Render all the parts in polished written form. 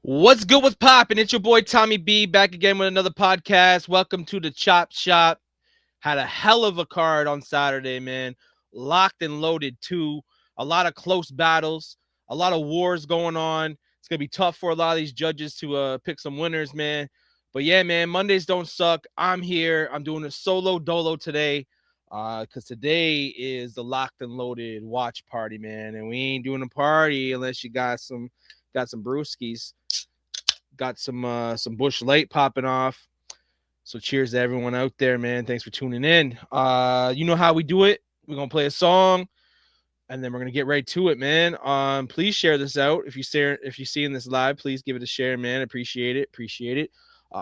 What's good with poppin'? It's your boy Tommy B back again with another podcast. Welcome to the Chop Shop. Had a hell of a card on Saturday, man. Locked and loaded too. A lot of close battles, a lot of wars going on. It's gonna be tough for a lot of these judges to pick some winners, man. But yeah, man, Mondays don't suck. I'm here. I'm doing a solo dolo today. Cause today is the locked and loaded watch party, man. And we ain't doing a party unless you got some brewskis, got some Bush Light popping off. So cheers to everyone out there, man. Thanks for tuning in. You know how we do it. We're gonna play a song and then we're gonna get right to it, man. Please share this out. If you seeing this live, please give it a share, man. Appreciate it. Appreciate it.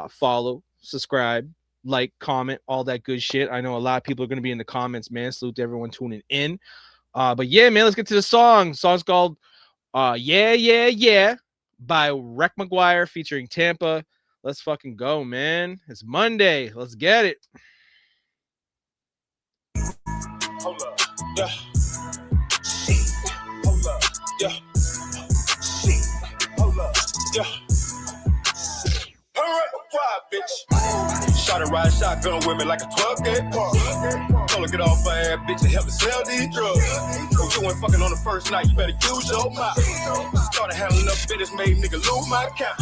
Follow, subscribe, like, comment, all that good shit. I know a lot of people are gonna be in the comments, man. Salute to everyone tuning in. But yeah, man, let's get to the song. The song's called Yeah, Yeah, Yeah by Rec McGuire featuring Tampa. Let's fucking go, man. It's Monday. Let's get it. Hold up, yeah. Shit, hold up, yeah. Shit, hold up, yeah. Alright, quiet, bitch. Shot a ride shotgun with me like a 12-gauge park. Gonna get off her ass, bitch, and help me sell these drugs. If you ain't fucking on the first night, you better use your mouth. Started handling up business, made nigga lose my account.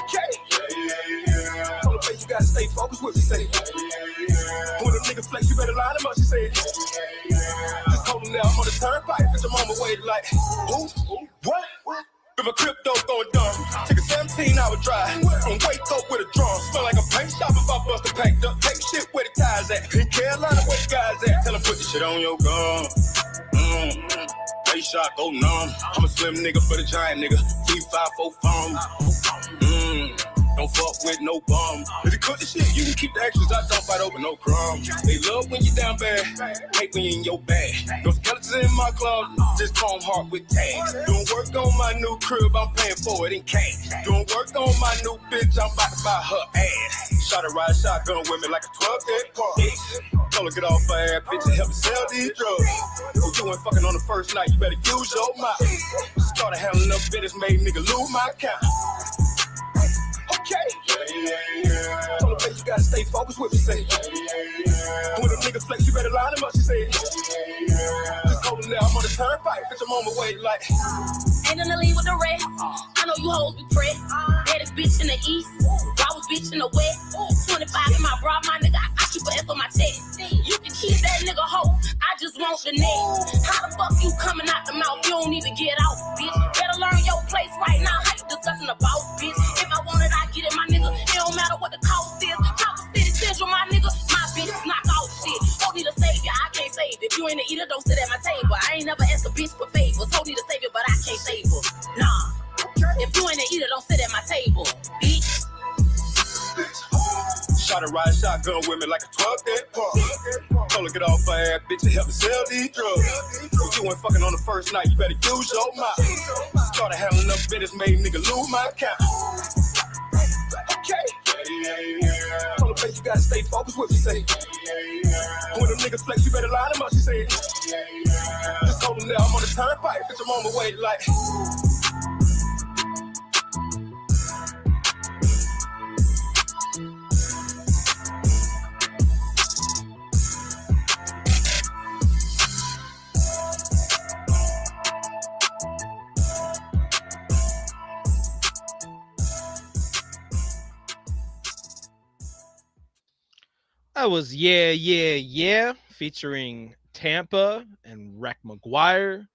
Okay. Told her, babe, you gotta stay focused with me, say. When a nigga flex, you better line him up, she said. Just hold him there, I'm on the turnpike, bitch, I'm on my way, like, who? What? Been my crypto going dumb. Take a 17-hour drive from Waco with a drum. Smell like a paint shop if I bust a paint up. Take shit where the ties at. In Carolina, where the guys at? Tell them put the shit on your gun. Face shot, go numb. I'm a slim nigga for the giant nigga. 3-5-4 phone. Don't fuck with no bum. If you cook the shit, you can keep the extras. I don't fight over no crumbs. They love when you down bad, hate when you in your bag. No skeletons in my club, just chrome heart with tags. Doing work on my new crib, I'm paying for it in cash. Doing work on my new bitch, I'm about to buy her ass. Shot a ride shotgun with me like a 12-gauge park. Told her get off her ass, bitch, and help me sell these drugs. If you ain't fucking on the first night, you better use your mouth. Started handling up business, made nigga lose my account. Okay. Told her, babe, you gotta stay focused with me, say. When a nigga flex, you better line him up, she said. Just hold him there, I'm on the turnpike, bitch, I'm on my way, like. Ain't in the lead with the rest. I know you hoes be pressed. Baddest bitch in the east. Rawest bitch in the west. 25 in my bra, my nigga. I keep a F on my chest. You can keep that nigga hoe. I just want the neck. How the fuck you coming out the mouth? You don't even get out, bitch. Better learn your place right now. How you discussing about, bitch? If I want it, I get it, my nigga. It don't matter what the cost is. Chopper City Central, my nigga. My bitch knock out shit. Don't need a savior, I can't save it. If you ain't a eater, don't sit at my table. I ain't never asked a bitch for favors. Don't need a savior, but I can't save her. Nah. If you ain't a eater, don't sit at my table, bitch. Shot a ride shotgun with me like a 12-gauge park. Told her get off her ass, bitch, and help me sell these drugs. If you ain't fucking on the first night, you better use your mouth. Started handling up business, made nigga lose my account. Okay. Told her, babe, you gotta stay focused with me, say. When a nigga flex, you better line him up, she said. Just hold him there, I'm on the turnpike, bitch, I'm on my way, like. That was Yeah, Yeah, Yeah featuring Tampa and Rec McGuire.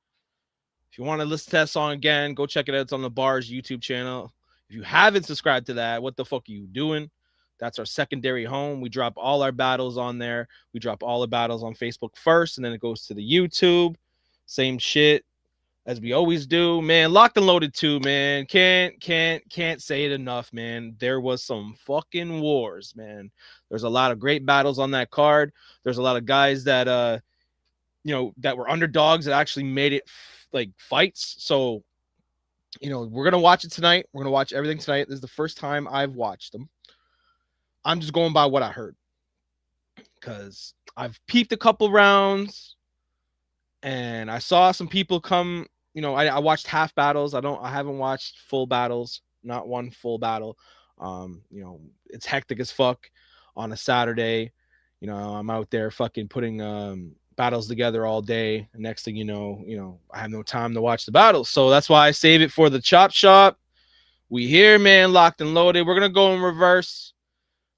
If you want to listen to that song again, go check it out. It's on the B.A.R.Z YouTube channel. If you haven't subscribed to that, what the fuck are you doing? That's our secondary home. We drop all our battles on there. We drop all the battles on Facebook first, and then it goes to the YouTube. Same shit as we always do, man. Locked and loaded too, man. Can't say it enough, man. There was some fucking wars, man. There's a lot of great battles on that card. There's a lot of guys that that were underdogs that actually made it like fights. So, we're gonna watch it tonight. We're gonna watch everything tonight. This is the first time I've watched them. I'm just going by what I heard because I've peeped a couple rounds and I saw some people come I watched half battles. I haven't watched full battles, not one full battle. It's hectic as fuck on a Saturday. I'm out there fucking putting battles together all day. And next thing I have no time to watch the battles. So that's why I save it for the chop shop. We here, man, locked and loaded. We're gonna go in reverse.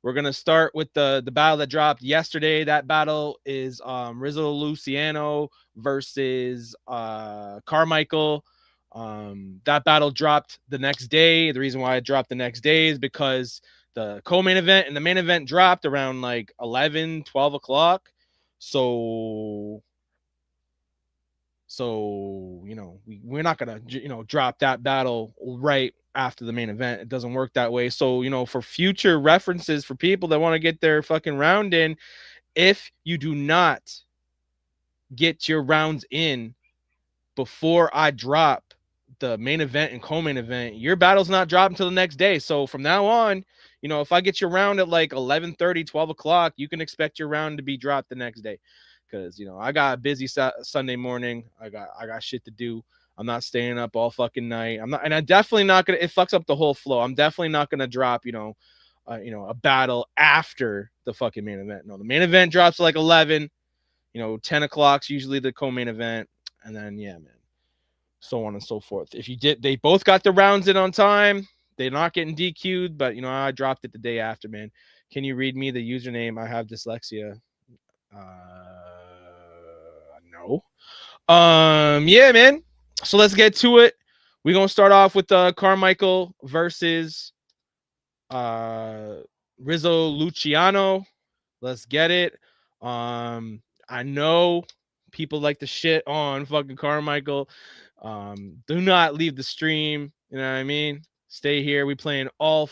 We're gonna start with the battle that dropped yesterday. That battle is Rizzo Luciano versus Carmichael. That battle dropped the next day. The reason why it dropped the next day is because the co-main event and the main event dropped around like 11, 12 o'clock. So we're not gonna drop that battle right after the main event. It doesn't work that way. So for future references for people that want to get their fucking round in, if you do not get your rounds in before I drop the main event and co-main event, your battle's not dropped until the next day. So from now on, if I get your round at like 11:30, 12 o'clock, you can expect your round to be dropped the next day. Because I got a busy Sunday morning. I got shit to do. I'm not staying up all fucking night. I'm definitely not gonna. It fucks up the whole flow. I'm definitely not gonna drop a battle after the fucking main event. No, the main event drops like 11. 10 o'clock's usually the co-main event, and then yeah, man, so on and so forth. If they both got the rounds in on time. They're not getting DQ'd, but I dropped it the day after, man. Can you read me the username? I have dyslexia. No. Yeah, man. So let's get to it. We're gonna start off with Carmichael versus Rizzo Luciano. Let's get it. I know people like to shit on fucking Carmichael. Do not leave the stream. You know what I mean? Stay here. We playing all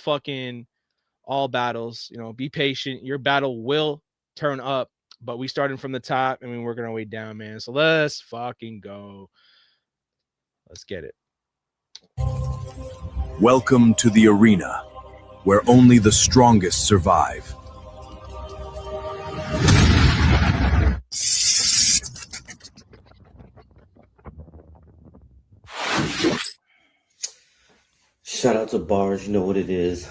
battles. Be patient. Your battle will turn up, but we starting from the top and we working our way down, man. So let's fucking go. Let's get it. Welcome to the arena, where only the strongest survive. Shout out to B.A.R.Z. You know what it is.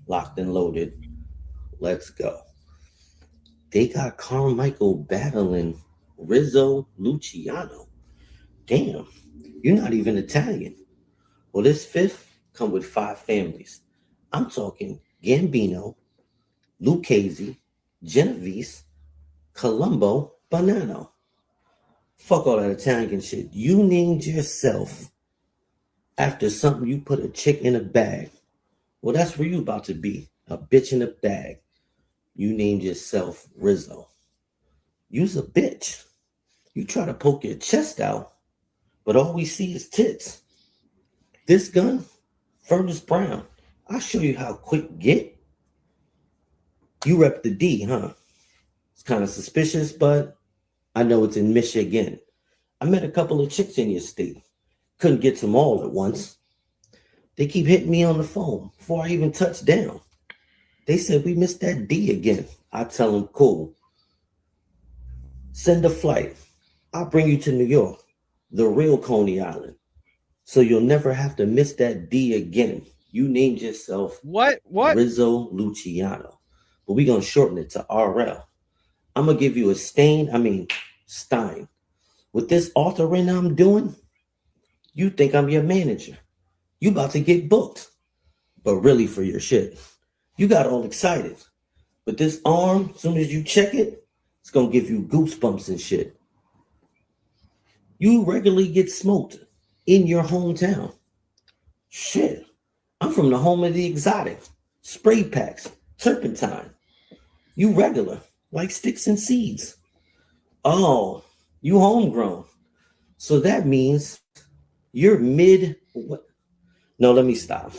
Locked and loaded. Let's go. They got Carmichael battling Rizzo Luciano. Damn, you're not even Italian. Well, this fifth come with 5 families. I'm talking Gambino, Lucchese, Genovese, Colombo, Bonanno. Fuck all that Italian shit. You named yourself after something you put a chick in a bag. Well, that's where you about to be. A bitch in a bag. You named yourself Rizzo. You's a bitch. You try to poke your chest out, but all we see is tits. This gun, Furnace Brown. I'll show you how quick get. You rep the D, huh? It's kind of suspicious, but I know it's in Michigan. I met a couple of chicks in your state. Couldn't get them all at once. They keep hitting me on the phone before I even touch down. They said we missed that D again. I tell them, cool. Send a flight. I'll bring you to New York, the real Coney Island. So you'll never have to miss that D again. You named yourself What? Rizzo Luciano. But we're going to shorten it to RL. I'm going to give you a Stein. With this authoring I'm doing, you think I'm your manager. You about to get booked. But really for your shit. You got all excited. But this arm, as soon as you check it, it's going to give you goosebumps and shit. You regularly get smoked in your hometown. Shit. I'm from the home of the exotic. Spray packs, turpentine. You regular, like sticks and seeds. Oh, you homegrown. So that means you're mid. What? No, let me stop.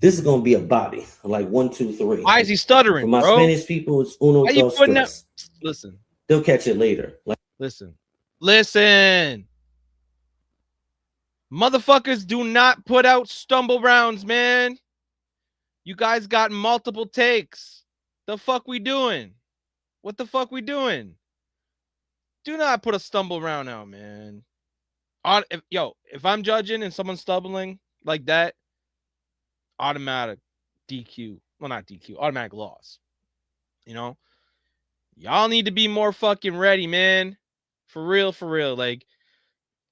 This is gonna be a body, like 1, 2, 3. Why is he stuttering, For my bro? Spanish people, it's uno, dos, tres. Listen. They'll catch it later. Listen. Motherfuckers do not put out stumble rounds, man. You guys got multiple takes. The fuck we doing? What the fuck we doing? Do not put a stumble round out, man. If I'm judging and someone's stumbling like that, automatic DQ. Well, not DQ, automatic loss. You know, y'all need to be more fucking ready, man. For real, for real. Like,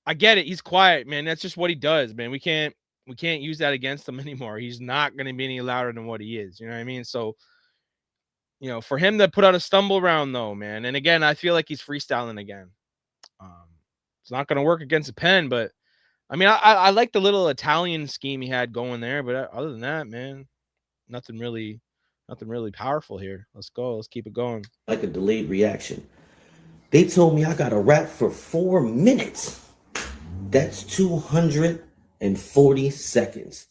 I get it. He's quiet, man. That's just what he does, man. We can't use that against him anymore. He's not going to be any louder than what he is. You know what I mean? So, for him to put out a stumble round, though, man. And again, I feel like he's freestyling again. It's not going to work against a pen, but I mean, I like the little Italian scheme he had going there, but other than that, man, nothing really powerful here. Let's go. Let's keep it going. Like a delayed reaction. They told me I got to rap for 4 minutes. That's 240 seconds.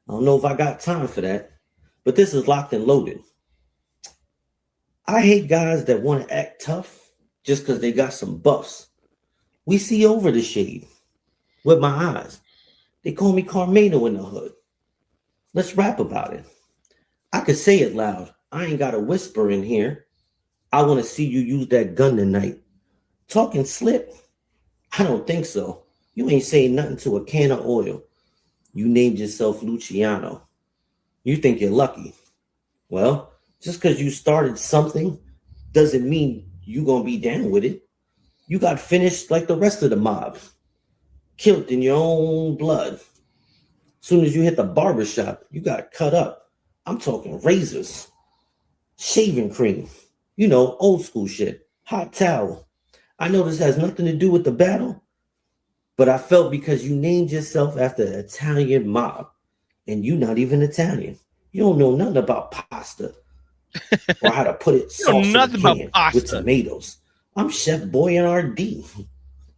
I don't know if I got time for that, but this is locked and loaded. I hate guys that want to act tough just because they got some buffs. We see over the shade with my eyes. They call me Carmano in the hood. Let's rap about it. I could say it loud. I ain't got a whisper in here. I want to see you use that gun tonight. Talking slip? I don't think so. You ain't saying nothing to a can of oil. You named yourself Luciano. You think you're lucky. Well, just because you started something doesn't mean you gonna be down with it. You got finished like the rest of the mob. Killed in your own blood. Soon as you hit the barbershop, you got cut up. I'm talking razors, shaving cream, old school shit, hot towel. I know this has nothing to do with the battle, but I felt because you named yourself after the Italian mob, and you not even Italian. You don't know nothing about pasta or how to put it sauce in a can with tomatoes. I'm Chef B.A.R.Z.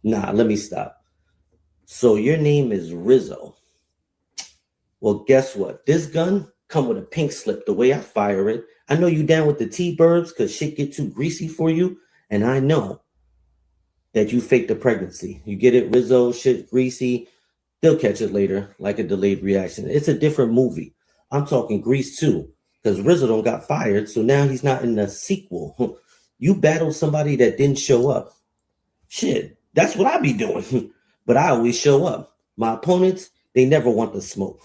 Nah, let me stop. So your name is Rizzo. Well, guess what? This gun come with a pink slip the way I fire it. I know you down with the T-Birds because shit get too greasy for you. And I know that you faked the pregnancy. You get it, Rizzo, shit greasy. They'll catch it later, like a delayed reaction. It's a different movie. I'm talking Grease 2, because Rizzo don't got fired, so now he's not in the sequel. You battled somebody that didn't show up. Shit, that's what I be doing. But I always show up. My opponents, they never want the smoke.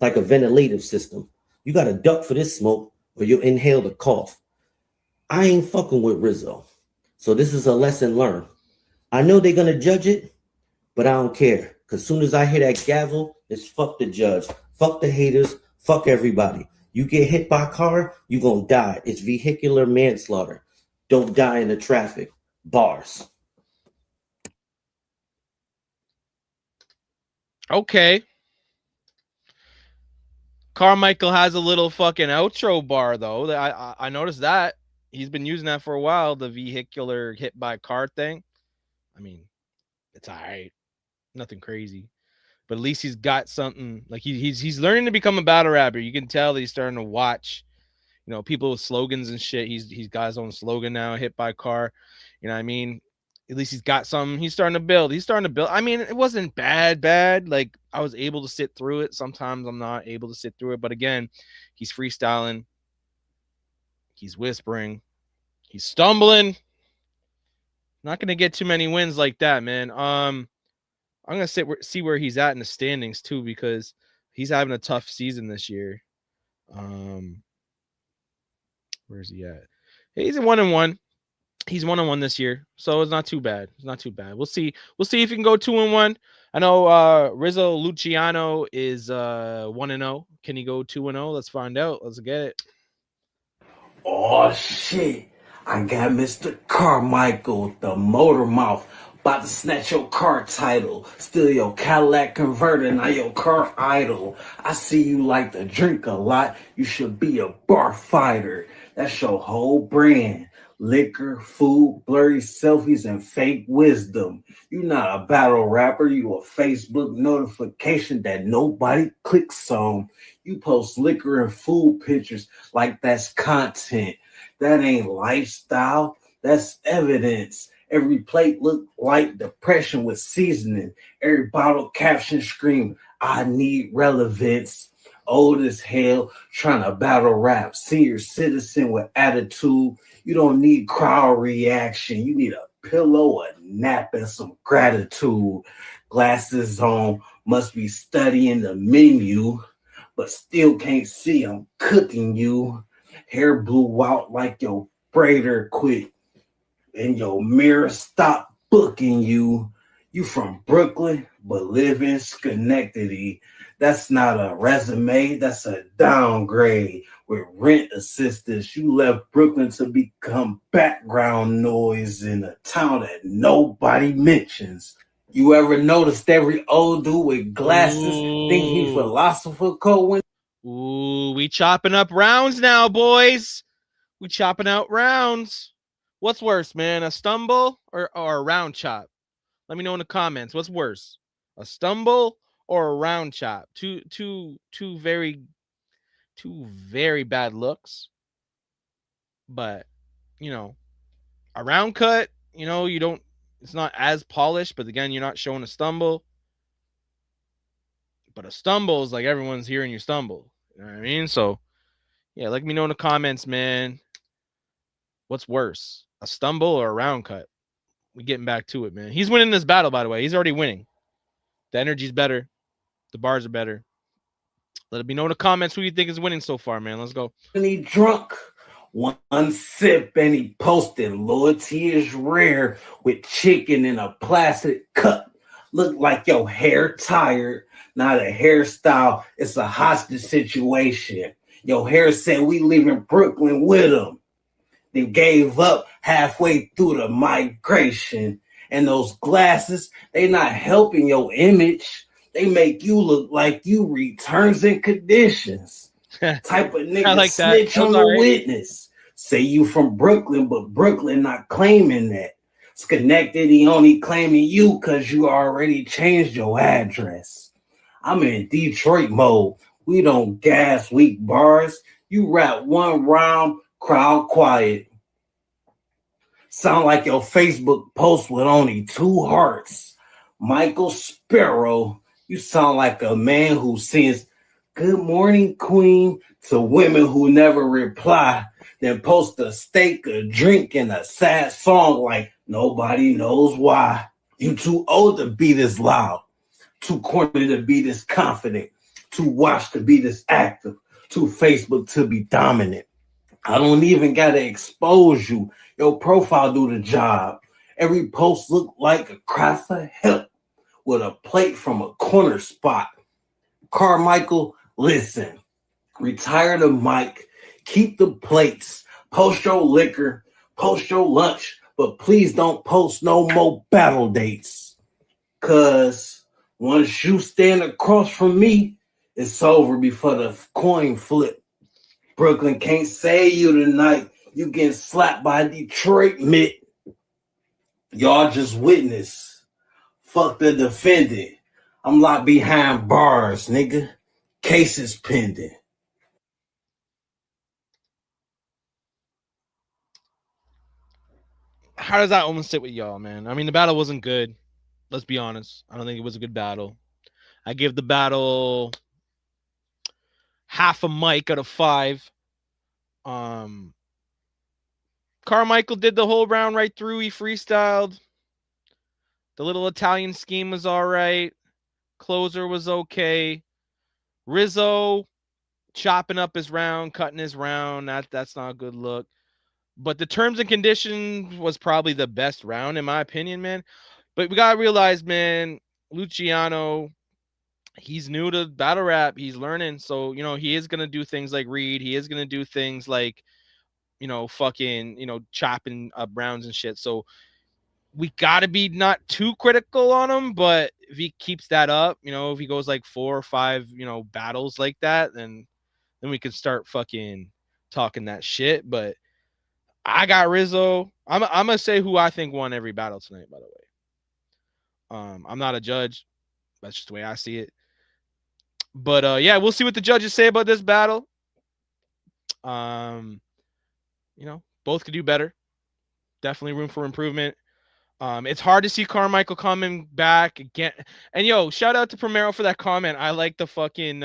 Like a ventilative system. You got to duck for this smoke or you'll inhale the cough. I ain't fucking with Rizzo. So this is a lesson learned. I know they're going to judge it, but I don't care. Because soon as I hear that gavel, it's fuck the judge. Fuck the haters. Fuck everybody. You get hit by a car, you going to die. It's vehicular manslaughter. Don't die in the traffic. Bars. Okay. Carmichael has a little fucking outro bar though. I noticed that. He's been using that for a while, the vehicular hit by car thing. I mean, it's all right. Nothing crazy. But at least he's got something. Like he's learning to become a battle rapper. You can tell that he's starting to watch, people with slogans and shit. He's got his own slogan now, hit by car. You know what I mean? At least he's got something. He's starting to build. I mean, it wasn't bad. Like I was able to sit through it. Sometimes I'm not able to sit through it. But again, he's freestyling. He's whispering. He's stumbling. Not going to get too many wins like that, man. I'm going to see where he's at in the standings too, because he's having a tough season this year. Where's he at? He's a 1-1. He's 1-1 this year, so it's not too bad. We'll see if he can go 2-1. I know Rizzo Luciano is 1-0. Can he go 2-0? Let's find out. Let's get it. Oh shit. I got Mr. Carmichael, the motor mouth, about to snatch your car title, steal your Cadillac converter, now your car idol. I see you like to drink a lot, you should be a bar fighter. That's your whole brand. Liquor, food, blurry selfies, and fake wisdom. You not a battle rapper, you a Facebook notification that nobody clicks on. You post liquor and food pictures like that's content. That ain't lifestyle, that's evidence. Every plate look like depression with seasoning. Every bottle caption scream, I need relevance. Old as hell, trying to battle rap. Senior citizen with attitude. You don't need crowd reaction. You need a pillow, a nap, and some gratitude. Glasses on, must be studying the menu, but still can't see I'm cooking you. Hair blew out like your braider quit, and your mirror stop booking you. You from Brooklyn, but live in Schenectady. That's not a resume, that's a downgrade. With rent assistance, you left Brooklyn to become background noise in a town that nobody mentions. You ever noticed every old dude with glasses think he Ooh. philosopher code when Ooh, we chopping up rounds now, boys. We chopping out rounds. What's worse, man? A stumble or a round chop? Let me know in the comments. What's worse? A stumble or a round chop? Two very bad looks. But, you know, a round cut, you don't it's not as polished, but again, you're not showing a stumble. But a stumble is like everyone's hearing you stumble. You know what I mean? So yeah, let me know in the comments, man. What's worse? A stumble or a round cut? We getting back to it, man. He's winning this battle, by the way. He's already winning. The energy's better. The bars are better. Let me know in the comments who you think is winning so far, man. Let's go. he drunk. One sip and he posted, loyalty is rare with chicken in a plastic cup. Look like your hair tired, not a hairstyle. It's a hostage situation. Your hair said we leaving Brooklyn with him. They gave up halfway through the migration. And those glasses, they not helping your image. They make you look like you read terms and conditions. I Type of nigga like that. snitch That was on all the right. witness. Say you from Brooklyn, but Brooklyn not claiming that. Schenectady only claiming you because you already changed your address. I'm in Detroit mode. We don't gas weak bars. You rap one round, crowd quiet. Sound like your Facebook post with only two hearts. Michael Sparrow, you sound like a man who sings "Good morning, Queen" to women who never reply, then post a steak, a drink, and a sad song like nobody knows why. You too old to be this loud, too corny to be this confident, too washed to be this active, too Facebook to be dominant. I don't even gotta expose you. Your profile do the job. Every post look like a cry for help with a plate from a corner spot. Carmichael, listen. Retire the mic. Keep the plates. Post your liquor. Post your lunch. But please don't post no more battle dates. Cause once you stand across from me, it's over before the coin flip. Brooklyn can't save you tonight. You getting slapped by Detroit Mitt. Y'all just witness. Fuck the defendant. I'm locked behind bars, nigga. Cases pending. How does that almost sit with y'all, man? I mean, the battle wasn't good. Let's be honest. I don't think it was a good battle. I give the battle half a mic out of 5. Um, Carmichael did the whole round right through. He freestyled. The little Italian scheme was all right. Closer was okay. Rizzo chopping up his round, cutting his round. That's not a good look. But the terms and conditions was probably the best round in my opinion, man. But we gotta realize, man, Luciano, he's new to battle rap. He's learning, so he is gonna do things like read. He is gonna do things like fucking chopping up rounds and shit. So we gotta be not too critical on him. But if he keeps that up, if he goes like 4 or 5, battles like that, then we can start fucking talking that shit. But I got Rizzo. I'm gonna say who I think won every battle tonight. By the way, I'm not a judge. That's just the way I see it. But yeah, we'll see what the judges say about this battle. Um, both could do better. Definitely room for improvement. It's hard to see Carmichael coming back again. And shout out to Primero for that comment. I like the fucking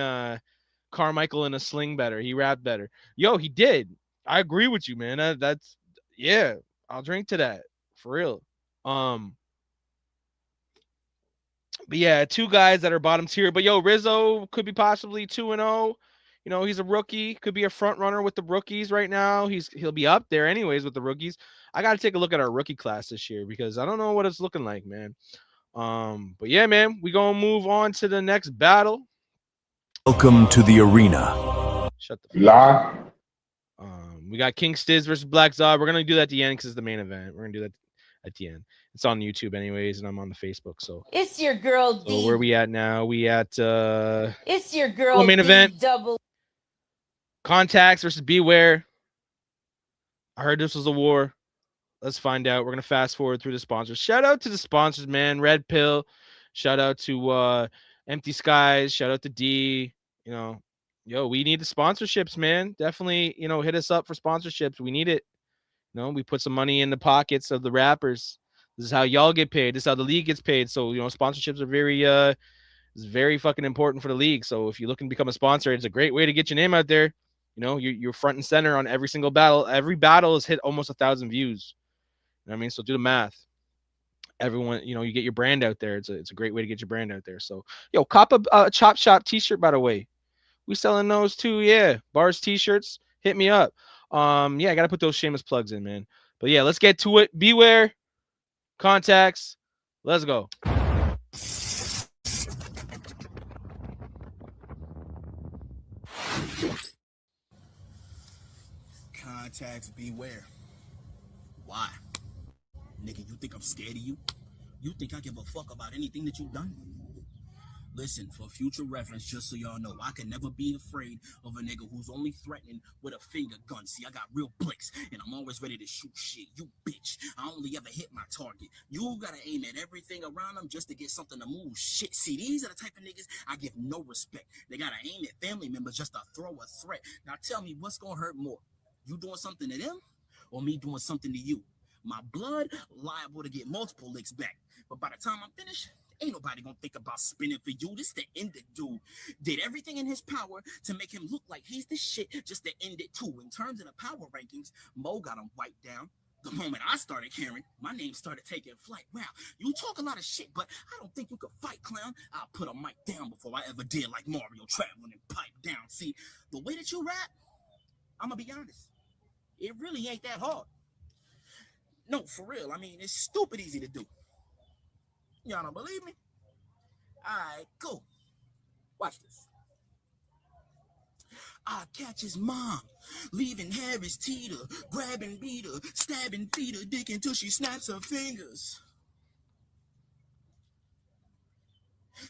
Carmichael in a sling better. He rapped better. He did. I agree with you, man. That's yeah. I'll drink to that for real. Um, But yeah, two guys that are bottom tier. But yo, Rizzo could be possibly 2-0. You know, he's a rookie, could be a front runner with the rookies right now. He'll be up there anyways with the rookies. I got to take a look at our rookie class this year because I don't know what it's looking like, man. But yeah, man, we gonna move on to the next battle. Welcome to the arena. Shut the You fuck up. lie? We got King Stiz versus Black Zod. We're gonna do that at the end because it's the main event. We're gonna do that at the end. It's on YouTube anyways, and I'm on the Facebook. So It's your girl so where D. we at now? We at It's your oh, girl main D event. double. Contacts versus Beware. I heard this was a war. Let's find out. We're gonna fast forward through the sponsors. Shout out to the sponsors, man. Red Pill. Shout out to Empty Skies. Shout out to D. You know, yo, we need the sponsorships, man. Definitely, you know, hit us up for sponsorships. We need it. You know, we put some money in the pockets of the rappers. This is how y'all get paid. This is how the league gets paid. So, you know, sponsorships are it's very fucking important for the league. So if you're looking to become a sponsor, it's a great way to get your name out there. You know, you're front and center on every single battle. Every battle has hit almost 1,000 views. You know what I mean? So do the math. Everyone, you know, you get your brand out there. It's a great way to get your brand out there. So, yo, cop a Chop Shop t-shirt, by the way. We selling those too. Yeah. B.A.R.Z t-shirts. Hit me up. Yeah, I got to put those shameless plugs in, man. But yeah, let's get to it. Beware. Contacts. Let's go. Contacts, beware. Why? Nigga, you think I'm scared of you? You think I give a fuck about anything that you've done? Listen, for future reference, just so y'all know, I can never be afraid of a nigga who's only threatening with a finger gun. See, I got real blicks, and I'm always ready to shoot shit. You bitch. I only ever hit my target. You gotta aim at everything around them just to get something to move. Shit, see, these are the type of niggas I give no respect. They gotta aim at family members just to throw a threat. Now tell me, what's gonna hurt more? You doing something to them, or me doing something to you? My blood liable to get multiple licks back. But by the time I'm finished, ain't nobody gonna think about spinning for you. This the end of dude. Did everything in his power to make him look like he's the shit just to end it too. In terms of the power rankings, Mo got him wiped down. The moment I started caring, my name started taking flight. Wow, you talk a lot of shit, but I don't think you could fight, clown. I'll put a mic down before I ever did like Mario traveling and pipe down. See, the way that you rap, I'm gonna be honest, it really ain't that hard. No, for real. I mean, it's stupid easy to do. Y'all don't believe me? All right, cool. Watch this. I catch his mom, leaving Harris Teeter, grabbing beat her, stabbing feet her dick until she snaps her fingers.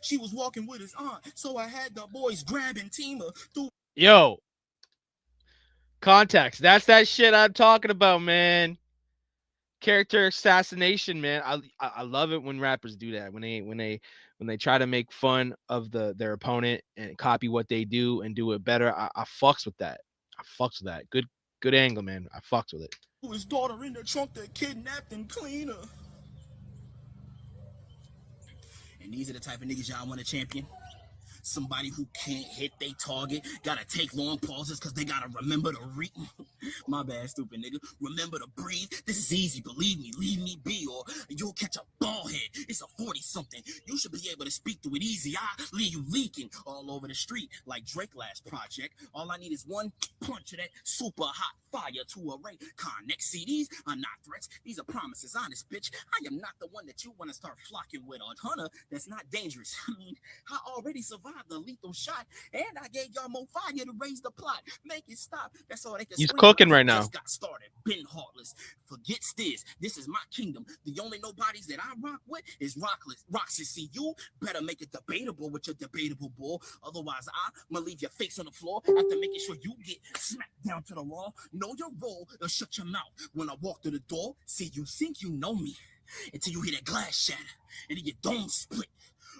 She was walking with his aunt, so I had the boys grabbing Tima through. Yo, Contacts. That's that shit I'm talking about, man. Character assassination, man. I love it when rappers do that. When they try to make fun of their opponent and copy what they do and do it better. I fucks with that. I fucks with that. Good angle, man. I fucks with it. His daughter in the trunk that kidnapped and cleaned her. And these are the type of niggas y'all want to champion. Somebody who can't hit their target, gotta take long pauses because they gotta remember to read. My bad, stupid nigga. Remember to breathe. This is easy, believe me. Leave me be, or you'll catch a ball head. It's a 40-something. You should be able to speak to it easy. I leave you leaking all over the street like Drake last project. All I need is one punch of that super hot fire to array. Next CDs are not threats. These are promises. Honest, bitch. I am not the one that you want to start flocking with. A hunter that's not dangerous. I mean, I already survived the lethal shot, and I gave y'all more fire to raise the plot. Make it stop. That's all they can. He's cooking right now. Just got started. Been heartless. Forget Stiz. This is my kingdom. The only nobodies that I rock with is Rockless. Roxy, see, you better make it debatable with your debatable bull. Otherwise, I'm gonna leave your face on the floor after making sure you get smacked down to the wall. Know your role or shut your mouth when I walk through the door. See, you think you know me until you hear that glass shatter and then your dome split.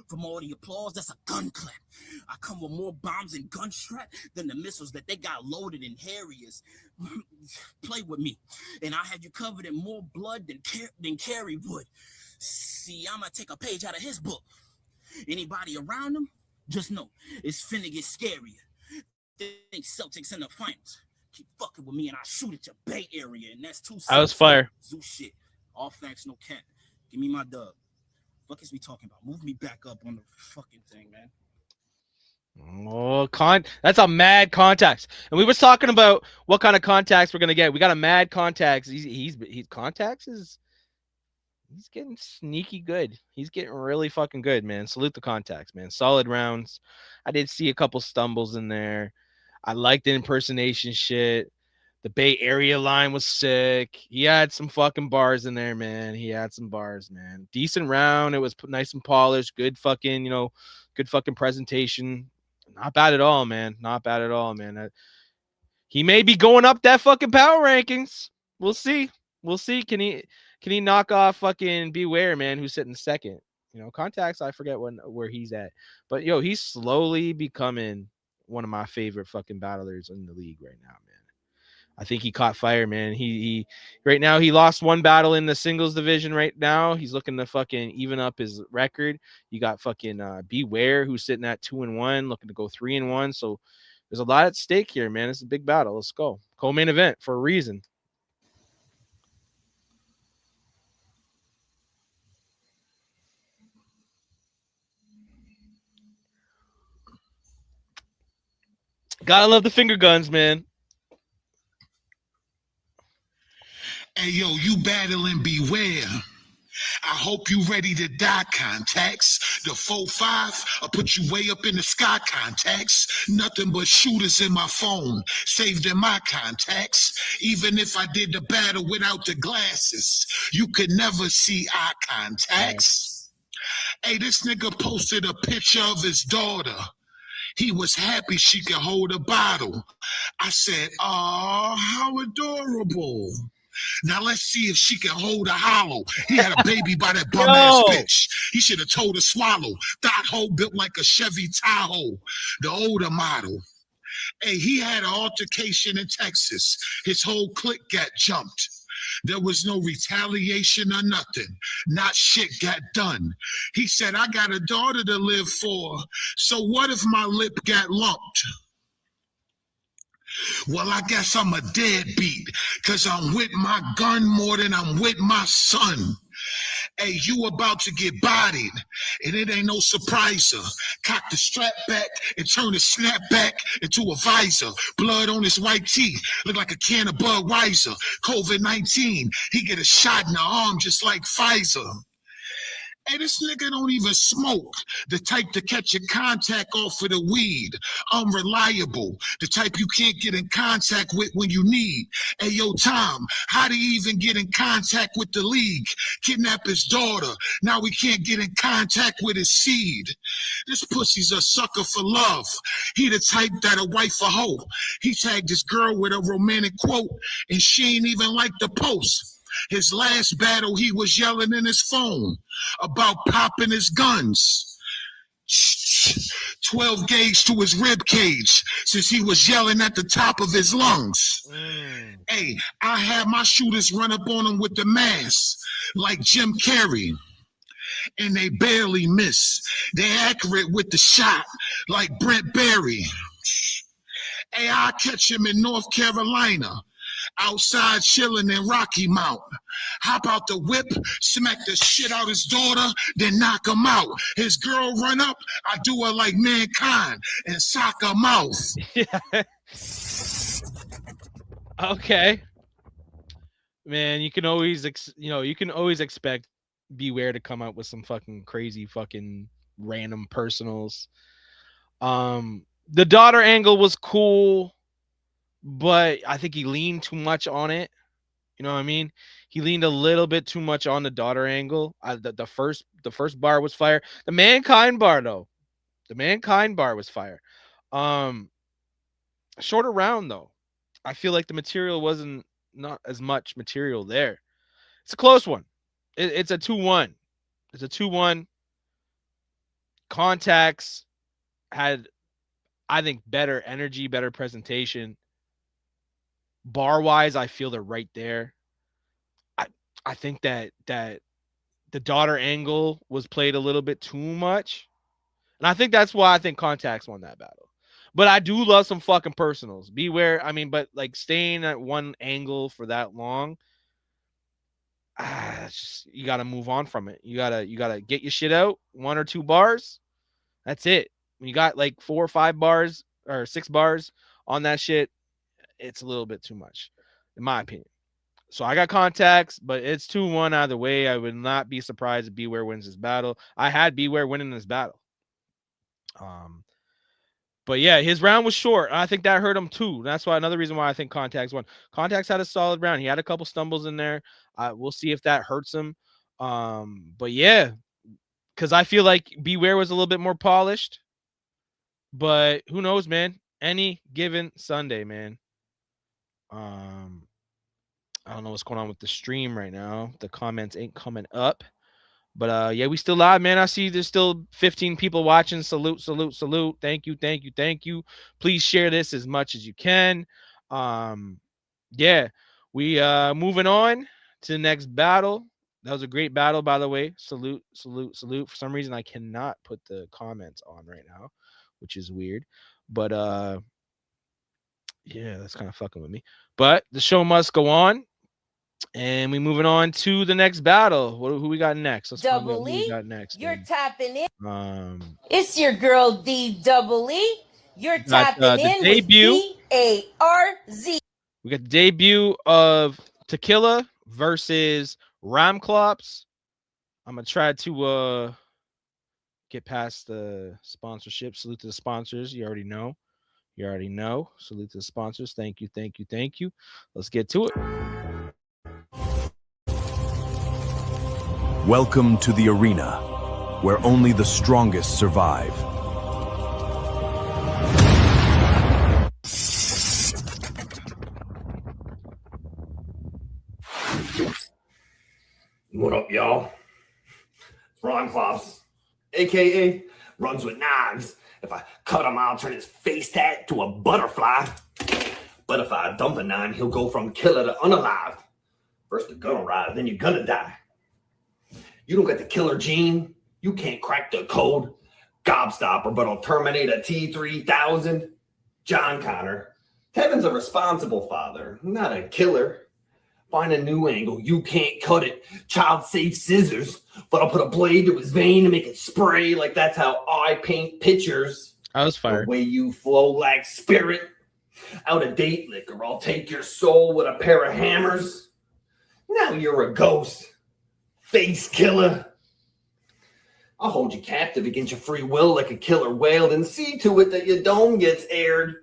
From all the applause, that's a gun clap. I come with more bombs and gun strap than the missiles that they got loaded in Harriers. Play with me, and I have you covered in more blood than Carrie would. See, I'm gonna take a page out of his book. Anybody around him, just know it's finna get scarier. Think Celtics in the finals. Keep fucking with me, and I shoot at your Bay Area, and that's too. I was fire. Zoo shit. All facts, no cap. Give me my dub. Fuck is we talking about? Move me back up on the fucking thing, man. Oh, that's a mad contacts. And we was talking about what kind of contacts we're gonna get. We got a mad contacts. He's contacts is he's getting sneaky good. He's getting really fucking good, man. Salute the contacts, man. Solid rounds. I did see a couple stumbles in there. I liked the impersonation shit. The Bay Area line was sick. He had some fucking bars in there, man. He had some bars, man. Decent round. It was nice and polished. Good fucking, good fucking presentation. Not bad at all, man. Not bad at all, man. He may be going up that fucking power rankings. We'll see. We'll see. Can he knock off fucking Beware, man, who's sitting second? Contacts, I forget where he's at. But he's slowly becoming one of my favorite fucking battlers in the league right now, man. I think he caught fire, man. He right now he lost one battle in the singles division right now. He's looking to fucking even up his record. You got fucking Beware who's sitting at 2-1, looking to go 3-1. So there's a lot at stake here, man. It's a big battle. Let's go. Co-main event for a reason. Gotta love the finger guns, man. Hey, yo, you battling Beware. I hope you ready to die, contacts. The 4-5, I'll put you way up in the sky, contacts. Nothing but shooters in my phone, saved in my contacts. Even if I did the battle without the glasses, you could never see eye contacts. Hey, this nigga posted a picture of his daughter. He was happy she could hold a bottle. I said, "Aw, how adorable." Now let's see if she can hold a hollow. He had a baby by that bum ass bitch. He should have told her swallow. Thought hole built like a Chevy Tahoe, the older model. Hey, he had an altercation in Texas. His whole clique got jumped. There was no retaliation or nothing. Not shit got done. He said, I got a daughter to live for. So what if my lip got lumped? Well, I guess I'm a deadbeat, cause I'm with my gun more than I'm with my son. Hey, you about to get bodied, and it ain't no surpriser. Cock the strap back and turn the snap back into a visor. Blood on his white tee, look like a can of Budweiser. COVID-19, he get a shot in the arm just like Pfizer. Hey, this nigga don't even smoke. The type to catch your contact off of the weed. Unreliable. The type you can't get in contact with when you need. Hey, yo, Tom, how do you even get in contact with the league? Kidnap his daughter. Now we can't get in contact with his seed. This pussy's a sucker for love. He the type that a wife a hoe. He tagged his girl with a romantic quote, and she ain't even like the post. His last battle, he was yelling in his phone about popping his guns. 12 gauge to his rib cage since he was yelling at the top of his lungs. Hey, I had my shooters run up on him with the mask like Jim Carrey, and they barely miss. They accurate with the shot like Brent Berry. Hey, I'll catch him in North Carolina, outside chilling in Rocky Mount. Hop out the whip, smack the shit out his daughter, then knock him out. His girl run up, I do her like Mankind and sock her mouth. Yeah. Okay. Man, you can always expect Beware to come out with some fucking crazy fucking random personals. The daughter angle was cool, but I think he leaned too much on it. You know what I mean? He leaned a little bit too much on the daughter angle. The first bar was fire. The Mankind bar though, the Mankind bar was fire. Um, Shorter round though. I feel like the material wasn't not as much material there. It's a close one. It's a 2-1. It's a 2-1. Contacts had, I think, better energy, better presentation. Bar wise, I feel they're right there. I I think that the daughter angle was played a little bit too much. And I think that's why I think Contacts won that battle. But I do love some fucking personals. Beware, I mean, but like staying at one angle for that long, you got to move on from it. You got to get your shit out, 1 or 2 bars. That's it. When you got like 4 or 5 bars or 6 bars on that shit, it's a little bit too much, in my opinion. So I got contacts, but it's 2-1 either way. I would not be surprised if B.A.R.Z wins this battle. I had B.A.R.Z winning this battle. But yeah, his round was short. I think that hurt him too. That's why another reason why I think Contacts won. Contacts had a solid round. He had a couple stumbles in there. We'll see if that hurts him. But yeah, because I feel like B.A.R.Z was a little bit more polished. But who knows, man? Any given Sunday, man. I don't know what's going on with the stream right now. The comments ain't coming up. But yeah, we still live, man. I see there's still 15 people watching. Salute, salute, salute. Thank you, thank you, thank you. Please share this as much as you can. Yeah, we moving on to the next battle. That was a great battle, by the way. Salute, salute, salute. For some reason, I cannot put the comments on right now, which is weird. But yeah, that's kind of fucking with me. But the show must go on. And we moving on to the next battle. Who we got next? Let's find out who we got next. You're man. tapping in. It's your girl D.E.E. You're tapping in debut, with B.A.R.Z. We got the debut of Tequila versus Ramclops. I'm gonna try to get past the sponsorship. Salute to the sponsors. You already know. You already know. Salute to the sponsors. Thank you, thank you, thank you. Let's get to it. Welcome to the arena, where only the strongest survive. What up, y'all? It's Ron Klops, a.k.a. runs with knives. If I cut him, I'll turn his face tat to a butterfly. But if I dump a 9, he'll go from killer to unalive. First the gun arrive, then you're gonna die. You don't get the killer gene, you can't crack the code. Gobstopper, but I'll terminate a T-3000. John Connor. Tevin's a responsible father, not a killer. Find a new angle, you can't cut it. Child-safe scissors, but I'll put a blade to his vein to make it spray like that's how I paint pictures. I was fired. The way you flow like spirit. Out of date liquor, I'll take your soul with a pair of hammers. Now you're a ghost. Face killer. I'll hold you captive against your free will like a killer whale and see to it that your dome gets aired.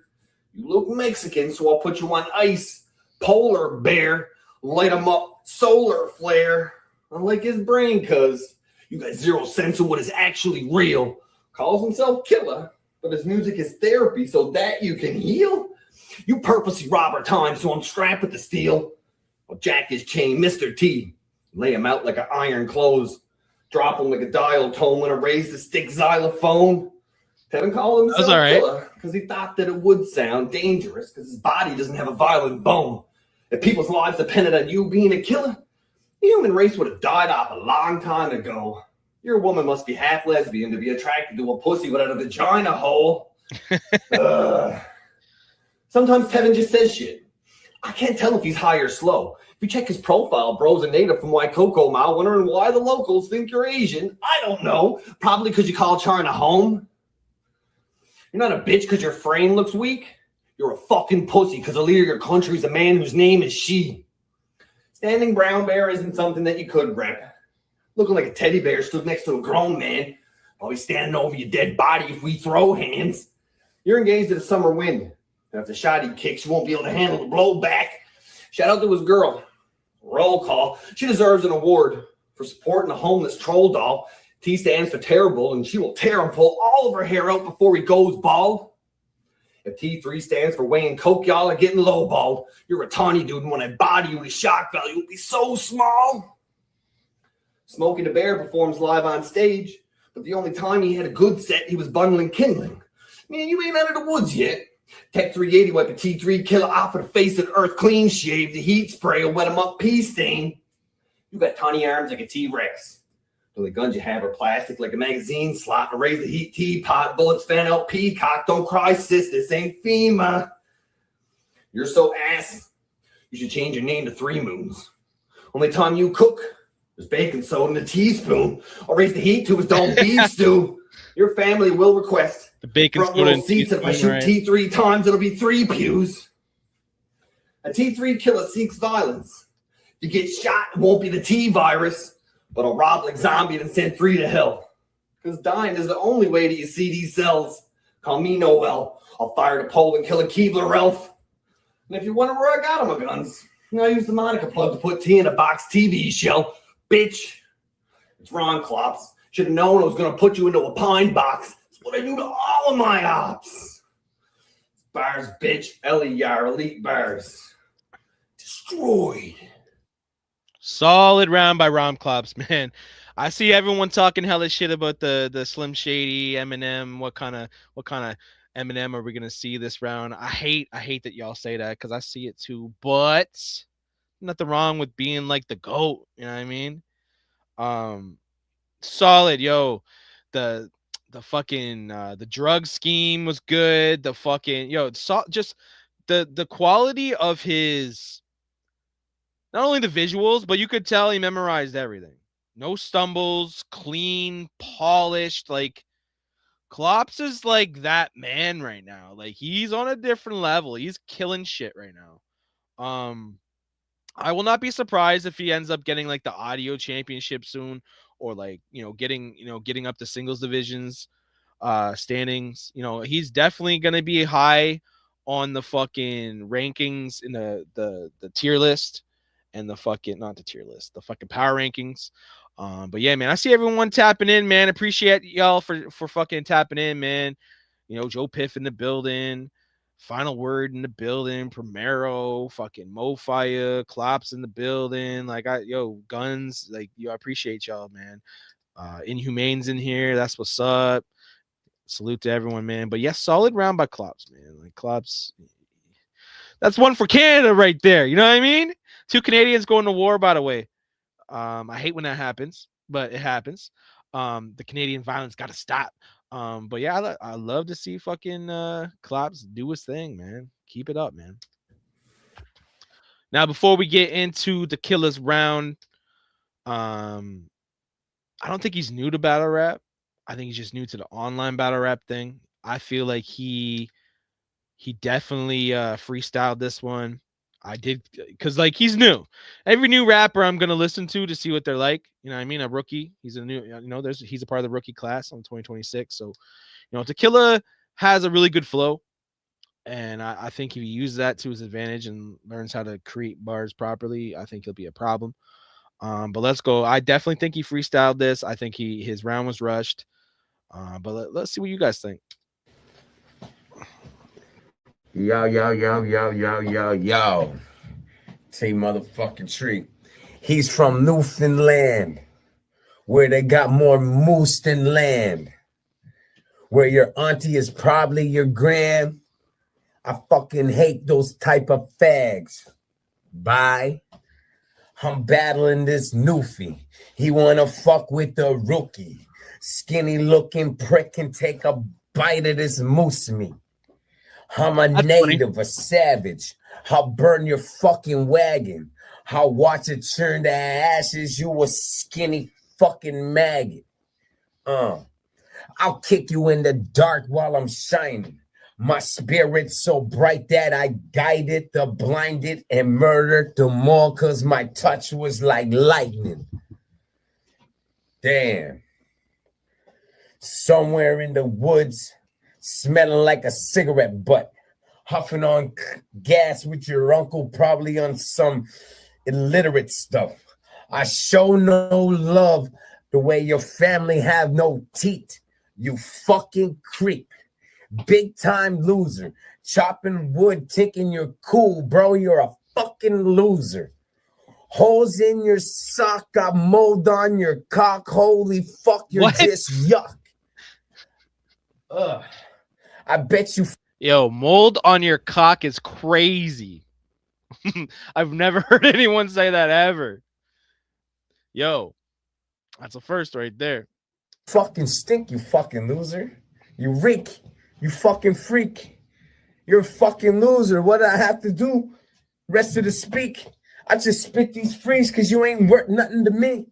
You look Mexican, so I'll put you on ice. Polar bear. Light him up, solar flare. I like his brain, cuz you got zero sense of what is actually real. Calls himself killer, but his music is therapy so that you can heal. You purposely rob our time, so I'm strapped with the steel. I'll jack his chain, Mr. T. Lay him out like an iron clothes. Drop him like a dial tone when I raise the stick xylophone. Tevin called himself killer because he thought that it would sound dangerous because his body doesn't have a violent bone. If people's lives depended on you being a killer, the human race would have died off a long time ago. Your woman must be half lesbian to be attracted to a pussy without a vagina hole. Sometimes Tevin just says shit. I can't tell if he's high or slow. If you check his profile, bro's a native from Waikoko Mile, wondering why the locals think you're Asian. I don't know. Probably because you call China home. You're not a bitch because your frame looks weak. You're a fucking pussy because the leader of your country is a man whose name is she. Standing brown bear isn't something that you could rep. Looking like a teddy bear stood next to a grown man. I'll be standing over your dead body if we throw hands. You're engaged in a summer wind. And if the shot he kicks, you won't be able to handle the blowback. Shout out to his girl. Roll call. She deserves an award for supporting a homeless troll doll. T stands for terrible, and she will tear and pull all of her hair out before he goes bald. If T3 stands for weighing coke, y'all are getting lowballed. You're a tawny dude, and when I body you, his shock value will be so small. Smokey the Bear performs live on stage, but the only time he had a good set, he was bundling kindling. Man, you ain't out of the woods yet. Tech 380 wipe a T3 killer off of the face of the earth clean shave. The heat spray will wet him up pea stain. You got tiny arms like a T-Rex. The only guns you have are plastic like a magazine slot. To raise the heat teapot. Bullets fan out peacock. Don't cry, sis. This ain't FEMA. You're so ass. You should change your name to 3 Moons. Only time you cook, there's baking soda in a teaspoon. Or raise the heat to his dome beef stew. Your family will request The bacon front soda row and seats. If I teaspoon, shoot right? T 3 times, it'll be 3 pews. A T3 killer seeks violence. If you get shot, it won't be the T virus, but a rob like zombie and send 3 to hell. Because dying is the only way that you see these cells. Call me Noel. I'll fire the pole and kill a Keebler elf. And if you wonder where I got all my guns, I use the Monica plug to put tea in a box TV shell. Bitch. It's Ron Klops. Should have known I was going to put you into a pine box. That's what I do to all of my ops. B.A.R.Z, bitch. L.E.R, elite B.A.R.Z. Destroyed. Solid round by Rom Klops, man. I see everyone talking hella shit about the Slim Shady Eminem. What kind of Eminem are we gonna see this round? I hate that y'all say that because I see it too. But nothing wrong with being like the GOAT. You know what I mean? Solid, yo. The fucking the drug scheme was good. The fucking just the quality of his, not only the visuals, but you could tell he memorized everything. No stumbles, clean, polished. Like Klops is like that man right now. Like he's on a different level. He's killing shit right now. I will not be surprised if he ends up getting like the audio championship soon, or like getting up to singles divisions standings. He's definitely gonna be high on the fucking rankings in the tier list, and the fucking, not the tier list, the fucking power rankings. But yeah, man, I see everyone tapping in, man. Appreciate y'all for fucking tapping in, man. Joe Piff in the building, Final Word in the building, Primero, fucking Mofire, Klops in the building. Like Guns, like I appreciate y'all, man. Inhumane's in here. That's what's up. Salute to everyone, man. But yes, solid round by Klops, man. Like Klops, that's one for Canada right there. You know what I mean? 2 Canadians going to war, by the way. I hate when that happens, but it happens. The Canadian violence got to stop. But yeah, I love to see fucking Klops do his thing, man. Keep it up, man. Now, before we get into the Killers round, I don't think he's new to battle rap. I think he's just new to the online battle rap thing. I feel like he definitely freestyled this one. I did, because like he's new. Every new rapper I'm gonna listen to see what they're like. You know what I mean? A rookie. He's a new, he's a part of the rookie class on 2026. So, Tequila has a really good flow. And I think if he uses that to his advantage and learns how to create bars properly, I think he'll be a problem. But let's go. I definitely think he freestyled this. I think his round was rushed. But let's see what you guys think. Yo. T motherfucking tree. He's from Newfoundland, where they got more moose than land. Where your auntie is probably your grand. I fucking hate those type of fags. Bye. I'm battling this Newfie. He wanna fuck with the rookie. Skinny looking prick can take a bite of this moose meat. I'm a native, a savage. I'll burn your fucking wagon. I'll watch it turn to ashes. You a skinny fucking maggot. I'll kick you in the dark while I'm shining. My spirit's so bright that I guided the blinded and murdered the more, cause my touch was like lightning. Damn. Somewhere in the woods, smelling like a cigarette butt, huffing on gas with your uncle, probably on some illiterate stuff. I show no love the way your family have no teeth. You fucking creep. Big time loser. Chopping wood, thinking you're cool, bro. You're a fucking loser. Holes in your sock, got mold on your cock. Holy fuck, you're just yuck. I bet you. Yo, mold on your cock is crazy. I've never heard anyone say that ever. Yo, that's a first right there. Fucking stink, you fucking loser. You reek. You fucking freak. You're a fucking loser. What do I have to do? Rest of the speak. I just spit these frees because you ain't worth nothing to me.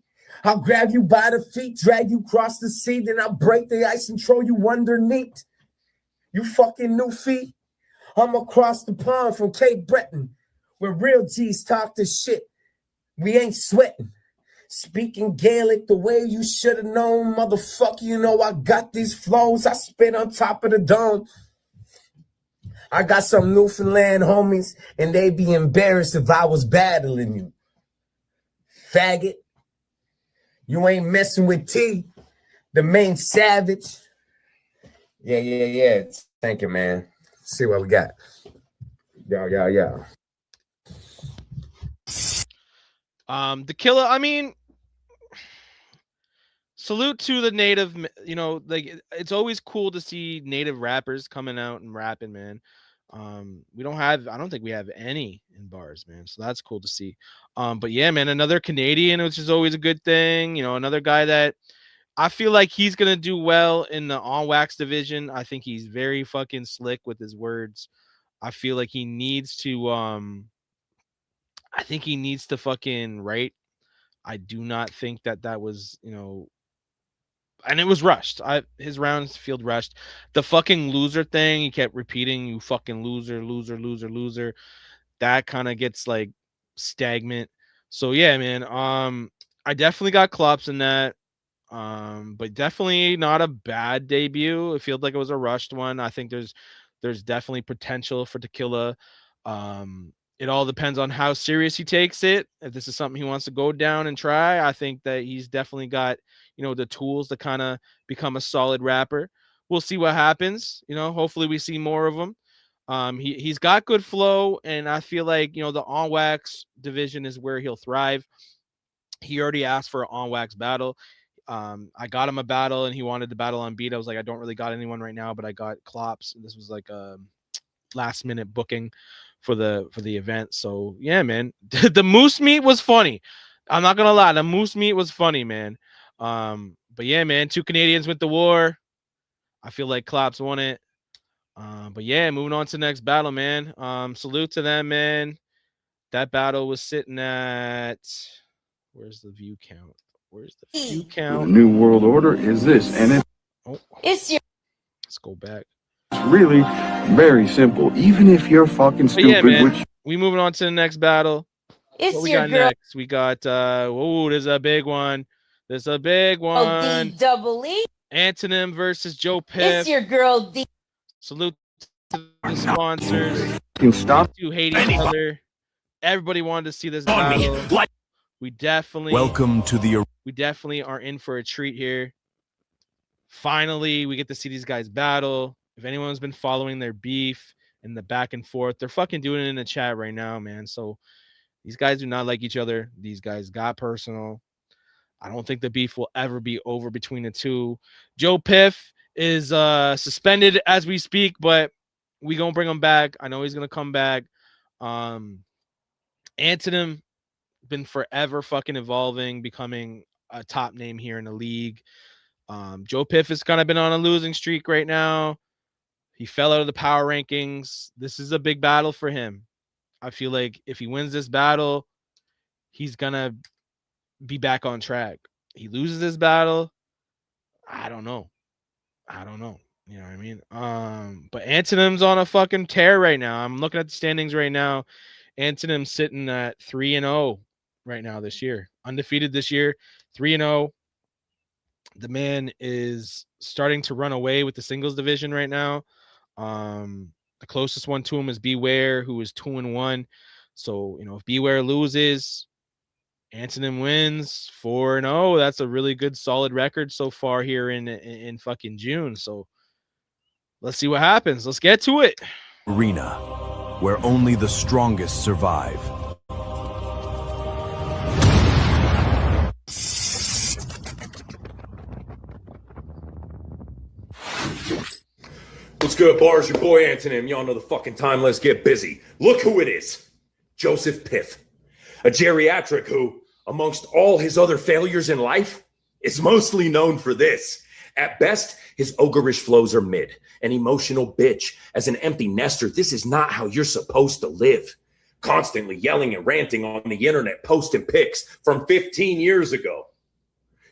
I'll grab you by the feet, drag you across the sea, then I'll break the ice and throw you underneath. You fucking new feet. I'm across the pond from Cape Breton, where real G's talk this shit. We ain't sweating. Speaking Gaelic the way you should have known, motherfucker. You know I got these flows. I spit on top of the dome. I got some Newfoundland homies, and they be embarrassed if I was battling you. Faggot. You ain't messing with T, the main savage. Yeah. Thank you, man. Let's see what we got. Yeah. The Killer, I mean, salute to the native, like it's always cool to see native rappers coming out and rapping, man. I don't think we have any in bars, man. So that's cool to see. But yeah, man, another Canadian, which is always a good thing. Another guy that I feel like he's gonna do well in the on wax division. I think he's very fucking slick with his words. I feel like he needs to I think he needs to fucking write. I do not think that was, and it was rushed. His rounds field rushed. The fucking loser thing, he kept repeating, you fucking loser, loser, loser, loser. That kind of gets like stagnant. So yeah, man. I definitely got clops in that. But definitely not a bad debut. It feels like it was a rushed one. I think there's definitely potential for Tequila. It all depends on how serious he takes it. If this is something he wants to go down and try, I think that he's definitely got, the tools to kind of become a solid rapper. We'll see what happens. Hopefully we see more of him. He's got good flow, and I feel like, the on wax division is where he'll thrive. He already asked for an on wax battle. I got him a battle, and he wanted to battle on beat. I was like, I don't really got anyone right now, but I got Klops. This was like a last minute booking for the event. So yeah, man, the moose meat was funny. I'm not gonna lie, the moose meat was funny, man. But yeah, man, 2 Canadians went to war. I feel like Klops won it. But yeah, moving on to the next battle, man. Salute to them, man. That battle was sitting at, where's the view count? Where's the view count? The New World Order is this, and It's your. Let's go back. it's really very simple. Even if you're fucking stupid, yeah, man, which we moving on to the next battle. It's what we your got girl. next? We got there's a big one. There's a big one. D-double-E. Antonym versus Joe Piff. It's your girl D. Salute to the sponsors. can stop. You hate each other. Everybody wanted to see this battle. We definitely we definitely are in for a treat here. Finally, we get to see these guys battle. If anyone's been following their beef and the back and forth, they're fucking doing it in the chat right now, man. So these guys do not like each other. These guys got personal. I don't think the beef will ever be over between the two. Joe Piff is suspended as we speak, but we gonna bring him back. I know he's gonna come back. Antonym been forever fucking evolving, becoming a top name here in the league. Joe Piff has kind of been on a losing streak right now. He fell out of the power rankings. This is a big battle for him. I feel like if he wins this battle, he's gonna be back on track. He loses this battle, I don't know. You know what I mean? But Antonym's on a fucking tear right now. I'm looking at the standings right now. Antonym's sitting at 3-0 right now this year. Undefeated this year, 3-0. The man is starting to run away with the singles division right now. The closest one to him is B.A.R.Z, who is 2-1. So, if B.A.R.Z loses, Antonym wins 4-0. That's a really good, solid record so far here in fucking June. So let's see what happens. Let's get to it. Arena, where only the strongest survive. What's good, bars? Your boy Antonym. Y'all know the fucking time. Let's get busy. Look who it is. Joseph Piff. A geriatric who, amongst all his other failures in life, is mostly known for this. At best, his ogreish flows are mid. An emotional bitch. As an empty nester, this is not how you're supposed to live. constantly yelling and ranting on the internet, posting pics from 15 years ago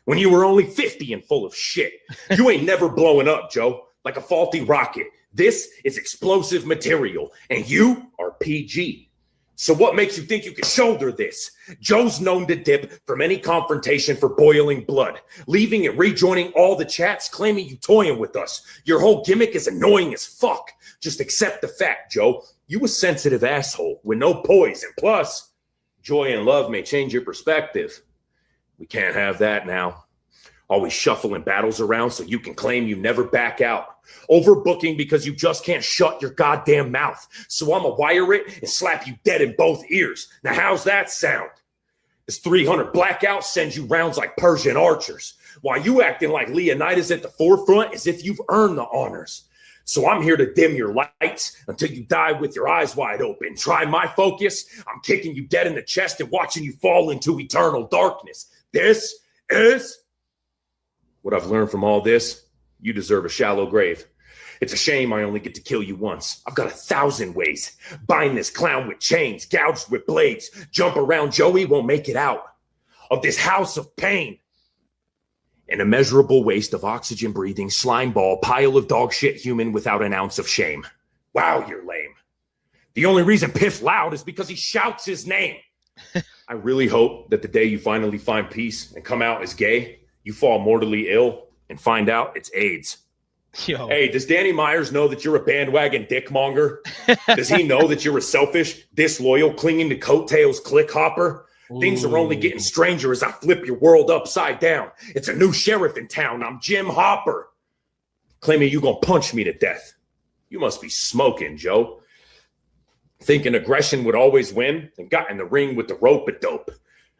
when you were only 50 and full of shit. You ain't never blowing up, Joe, like a faulty rocket. This is explosive material, and you are PG. So what makes you think you can shoulder this? Joe's known to dip from any confrontation for boiling blood, leaving and rejoining all the chats claiming you toying with us. Your whole gimmick is annoying as fuck. Just accept the fact, Joe. You a sensitive asshole with no poise, and plus, joy and love may change your perspective. We can't have that now. Always shuffling battles around so you can claim you never back out. Overbooking because you just can't shut your goddamn mouth. So I'ma wire it and slap you dead in both ears. Now how's that sound? This 300 blackout sends you rounds like Persian archers, while you acting like Leonidas at the forefront as if you've earned the honors. So I'm here to dim your lights until you die with your eyes wide open. Try my focus, I'm kicking you dead in the chest and watching you fall into eternal darkness. This is what I've learned from all this. You deserve a shallow grave. It's a shame I only get to kill you once. I've got 1,000 ways. Bind this clown with chains, gouged with blades. Jump around Joey, won't make it out of this house of pain. An immeasurable waste of oxygen-breathing slime ball, pile of dog shit human without an ounce of shame. Wow, you're lame. The only reason Piff's loud is because he shouts his name. I really hope that the day you finally find peace and come out as gay, you fall mortally ill and find out it's AIDS. Yo. Hey, does Danny Myers know that you're a bandwagon dickmonger? Does he know that you're a selfish, disloyal, clinging to coattails click hopper? Ooh. Things are only getting stranger as I flip your world upside down. It's a new sheriff in town. I'm Jim Hopper. Claiming you gonna punch me to death. You must be smoking, Joe. Thinking aggression would always win and got in the ring with the rope-a-dope.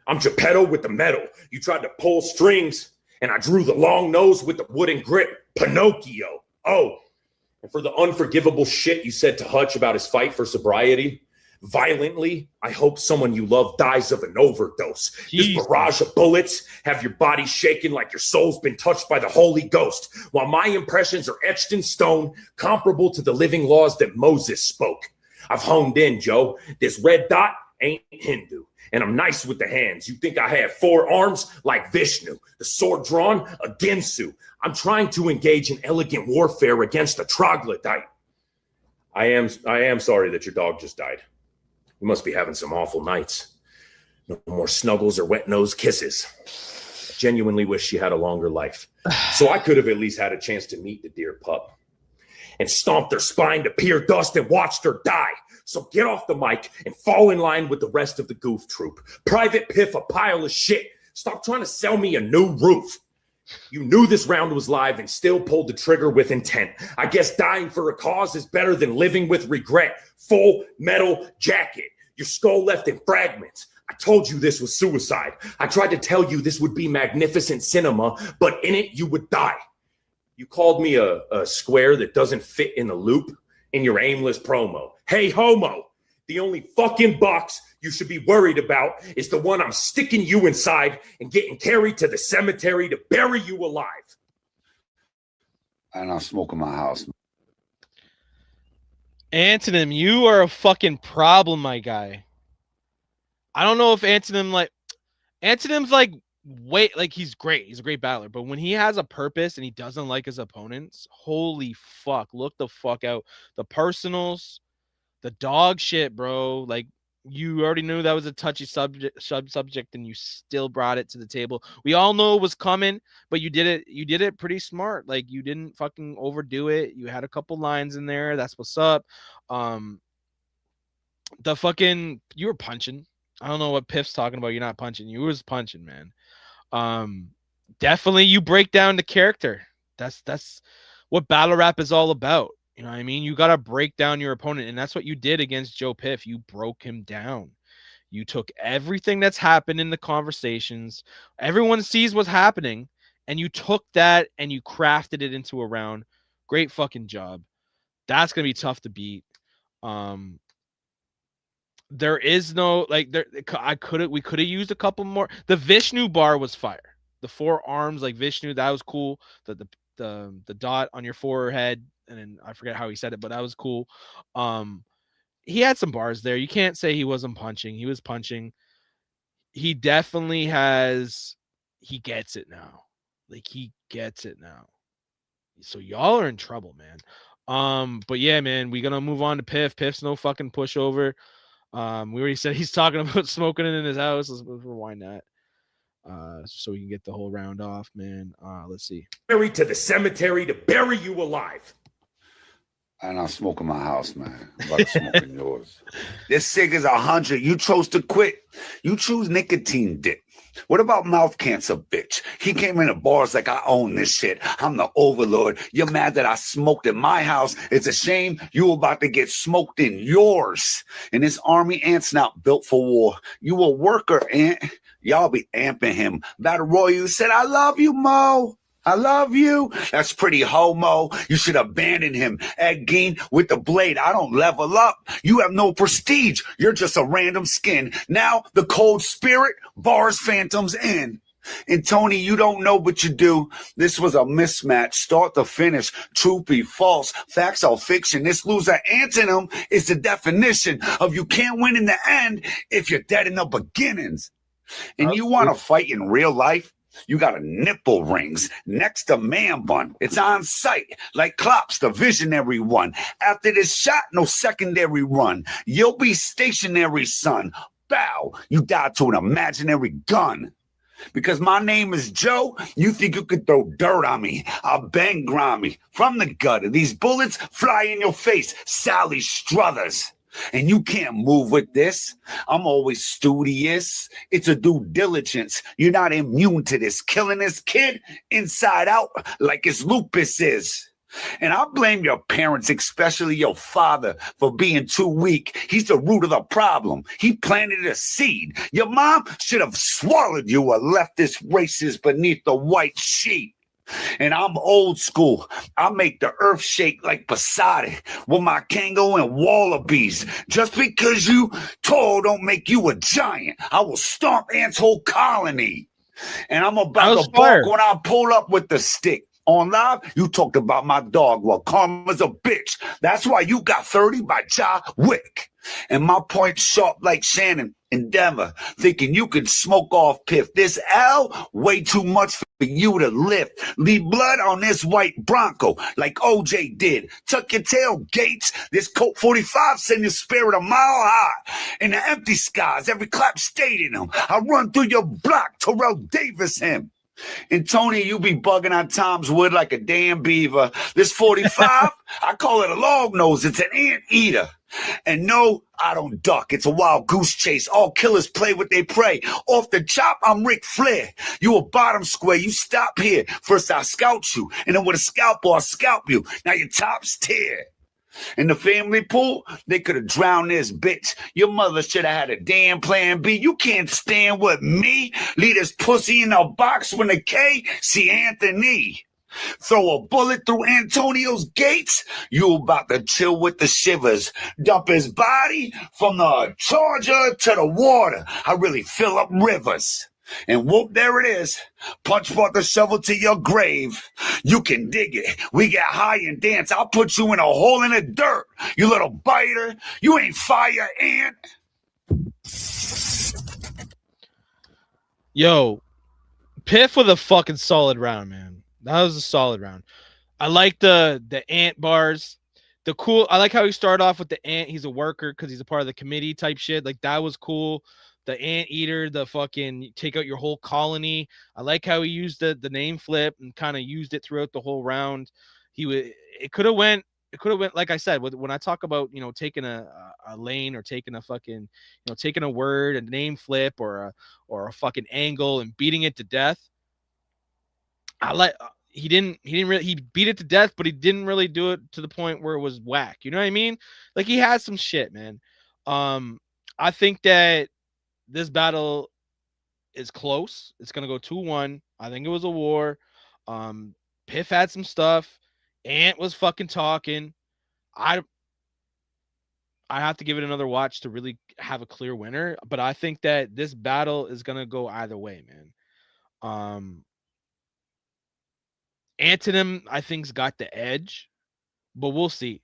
I'm Geppetto with the metal. You tried to pull strings, and I drew the long nose with the wooden grip. Pinocchio. Oh, and for the unforgivable shit you said to Hutch about his fight for sobriety, violently, I hope someone you love dies of an overdose. Jesus. This barrage of bullets have your body shaking like your soul's been touched by the Holy Ghost, while my impressions are etched in stone, comparable to the living laws that Moses spoke. I've honed in, Joe. This red dot ain't Hindu. And I'm nice with the hands. You think I have 4 arms like Vishnu, the sword drawn, a Ginsu. I'm trying to engage in elegant warfare against a troglodyte. I am sorry that your dog just died. You must be having some awful nights. No more snuggles or wet nose kisses. I genuinely wish she had a longer life. So I could have at least had a chance to meet the dear pup and stomped her spine to pure dust and watched her die. So get off the mic and fall in line with the rest of the goof troop. Private Piff, a pile of shit. Stop trying to sell me a new roof. You knew this round was live and still pulled the trigger with intent. I guess dying for a cause is better than living with regret. Full metal jacket. Your skull left in fragments. I told you this was suicide. I tried to tell you this would be magnificent cinema, but in it you would die. You called me a square that doesn't fit in the loop in your aimless promo. Hey, homo, the only fucking box you should be worried about is the one I'm sticking you inside and getting carried to the cemetery to bury you alive. And I'll smoke in my house. Antonym, you are a fucking problem, my guy. I don't know if Antonym's like he's great. He's a great battler, but when he has a purpose and he doesn't like his opponents, holy fuck, look the fuck out. The personals, the dog shit, bro. Like, you already knew that was a touchy subject and you still brought it to the table. We all know it was coming, but you did it pretty smart. Like, you didn't fucking overdo it. You had a couple lines in there. That's what's up. You were punching. I don't know what Piff's talking about. You're not punching. You was punching, man. Definitely you break down the character. That's what battle rap is all about. You know what I mean? You got to break down your opponent, and that's what you did against Joe Piff. You broke him down. You took everything that's happened in the conversations. Everyone sees what's happening, and you took that and you crafted it into a round. Great fucking job. That's going to be tough to beat. There is no we could have used a couple more. The Vishnu bar was fire. The 4 arms like Vishnu, that was cool. The dot on your forehead, and then I forget how he said it, but that was cool. he had some bars there. You can't say he wasn't punching. He was punching. He definitely has. He gets it now. Like he gets it now. So y'all are in trouble, man. But yeah, man, we gonna move on to Piff. Piff's no fucking pushover. We already said he's talking about smoking it in his house. Let's rewind that. So we can get the whole round off, man. Let's see. Buried to the cemetery to bury you alive. And I'm smoking my house, man. I'm about to smoke in yours. This cig is 100. You chose to quit. You choose nicotine dip. What about mouth cancer, bitch? He came into bars like I own this shit. I'm the overlord. You're mad that I smoked in my house. It's a shame you about to get smoked in yours. And this army ant's not built for war. You a worker, ant. Y'all be amping him. Battle Royale said, I love you, Mo. I love you. That's pretty homo. You should abandon him. Ed Gein with the blade. I don't level up. You have no prestige. You're just a random skin. Now the cold spirit bars phantoms in. And Tony, you don't know what you do. This was a mismatch, start to finish. Truth be false, facts are fiction. This loser antonym is the definition of you can't win in the end if you're dead in the beginnings. And you want to fight in real life? You got a nipple rings next to man bun. It's on sight, like Klopp's the visionary one. After this shot, no secondary run. You'll be stationary, son. Bow, you died to an imaginary gun. Because my name is Joe, you think you could throw dirt on me. I'll bang grimy from the gutter. These bullets fly in your face, Sally Struthers. And you can't move with this. I'm always studious. It's a due diligence. You're not immune to this. Killing this kid inside out like his lupus is. And I blame your parents, especially your father, for being too weak. He's the root of the problem. He planted a seed. Your mom should have swallowed you or left this racist beneath the white sheet. And I'm old school. I make the earth shake like Poseidon with my Kango and wallabies. Just because you tall don't make you a giant. I will stomp ants' whole colony. And I'm about to bark when I pull up with the stick. On live, you talked about my dog. Well, karma's a bitch. That's why you got 30 by Ja Wick. And my point sharp like Shannon Endeavor, thinking you can smoke off Piff. This L, way too much for you to lift. Leave blood on this white Bronco, like OJ did. Tuck your tail, Gates. This Colt 45 send your spirit a mile high. In the empty skies, every clap stayed in them. I run through your block, Terrell Davis him. And Tony, you be bugging on Tom's wood like a damn beaver. This 45, I call it a long nose. It's an ant eater. And no, I don't duck. It's a wild goose chase. All killers play what they pray. Off the chop, I'm Ric Flair. You a bottom square. You stop here. First I scout you. And then with a scalpel, I'll scalp you. Now your top's tear. In the family pool, they could have drowned this bitch. Your mother should have had a damn plan B. You can't stand with me. Leave this pussy in a box when the K. See Anthony. Throw a bullet through Antonio's gates. You about to chill with the shivers. Dump his body from the charger to the water. I really fill up rivers. And whoop, there it is. Punch brought the shovel to your grave. You can dig it. We get high and dance. I'll put you in a hole in the dirt. You little biter. You ain't fire ant. Yo, Piff with a fucking solid round, man. That was a solid round. I like the ant bars. I like how he started off with the ant. He's a worker because he's a part of the committee type shit. Like that was cool. The ant eater, the fucking take out your whole colony. I like how he used the name flip and kind of used it throughout the whole round. It could have went like I said, when I talk about, taking a lane or taking a fucking, taking a word, a name flip or a fucking angle and beating it to death. He beat it to death, but he didn't really do it to the point where it was whack. You know what I mean? Like he has some shit, man. I think that this battle is close. It's gonna go 2-1. I think it was a war. Piff had some stuff. Ant was fucking talking. I have to give it another watch to really have a clear winner, but I think that this battle is gonna go either way, man. Antonym, I think's got the edge, but we'll see.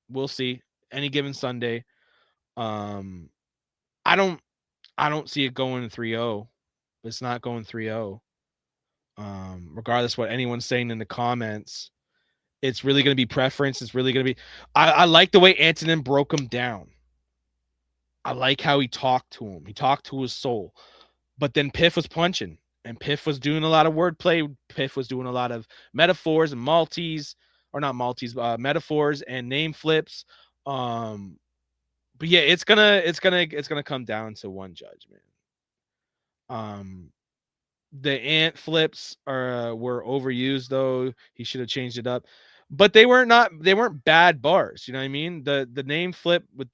We'll see. Any given Sunday. I don't see it going 3-0. It's not going 3-0. Regardless what anyone's saying in the comments, it's really going to be preference. It's really going to be. I like the way Antonin broke him down. I like how he talked to him. He talked to his soul. But then Piff was punching, and Piff was doing a lot of wordplay. Piff was doing a lot of metaphors and metaphors and name flips. But yeah, it's gonna come down to one judge, man. The ant flips were overused though. He should have changed it up. But they weren't bad bars, you know what I mean? The name flip with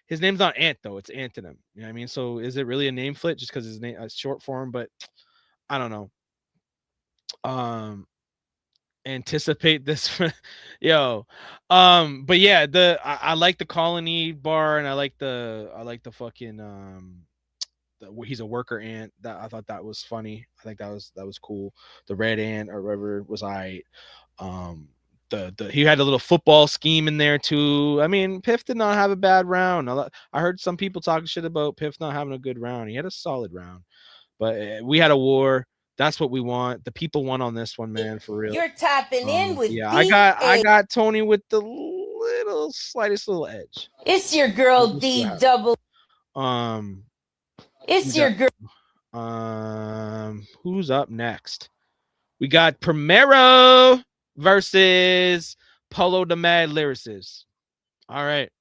his name's not Ant though, it's Antonym. You know what I mean? So is it really a name flip just because his name is short form? But I don't know. Anticipate this, yo. But yeah, I like the colony bar, and I like the fucking where he's a worker ant. That I thought that was funny. I think that was cool. The red ant or whatever was he had a little football scheme in there too. I mean, Piff did not have a bad round. I heard some people talking shit about Piff not having a good round. He had a solid round, but we had a war. That's what we want. The people won on this one, man, for real. You're tapping in with yeah. I got Tony with the slightest little edge. It's your girl D double. It's your girl. Who's up next? We got Primero versus Polo the Mad Lyricist. All right.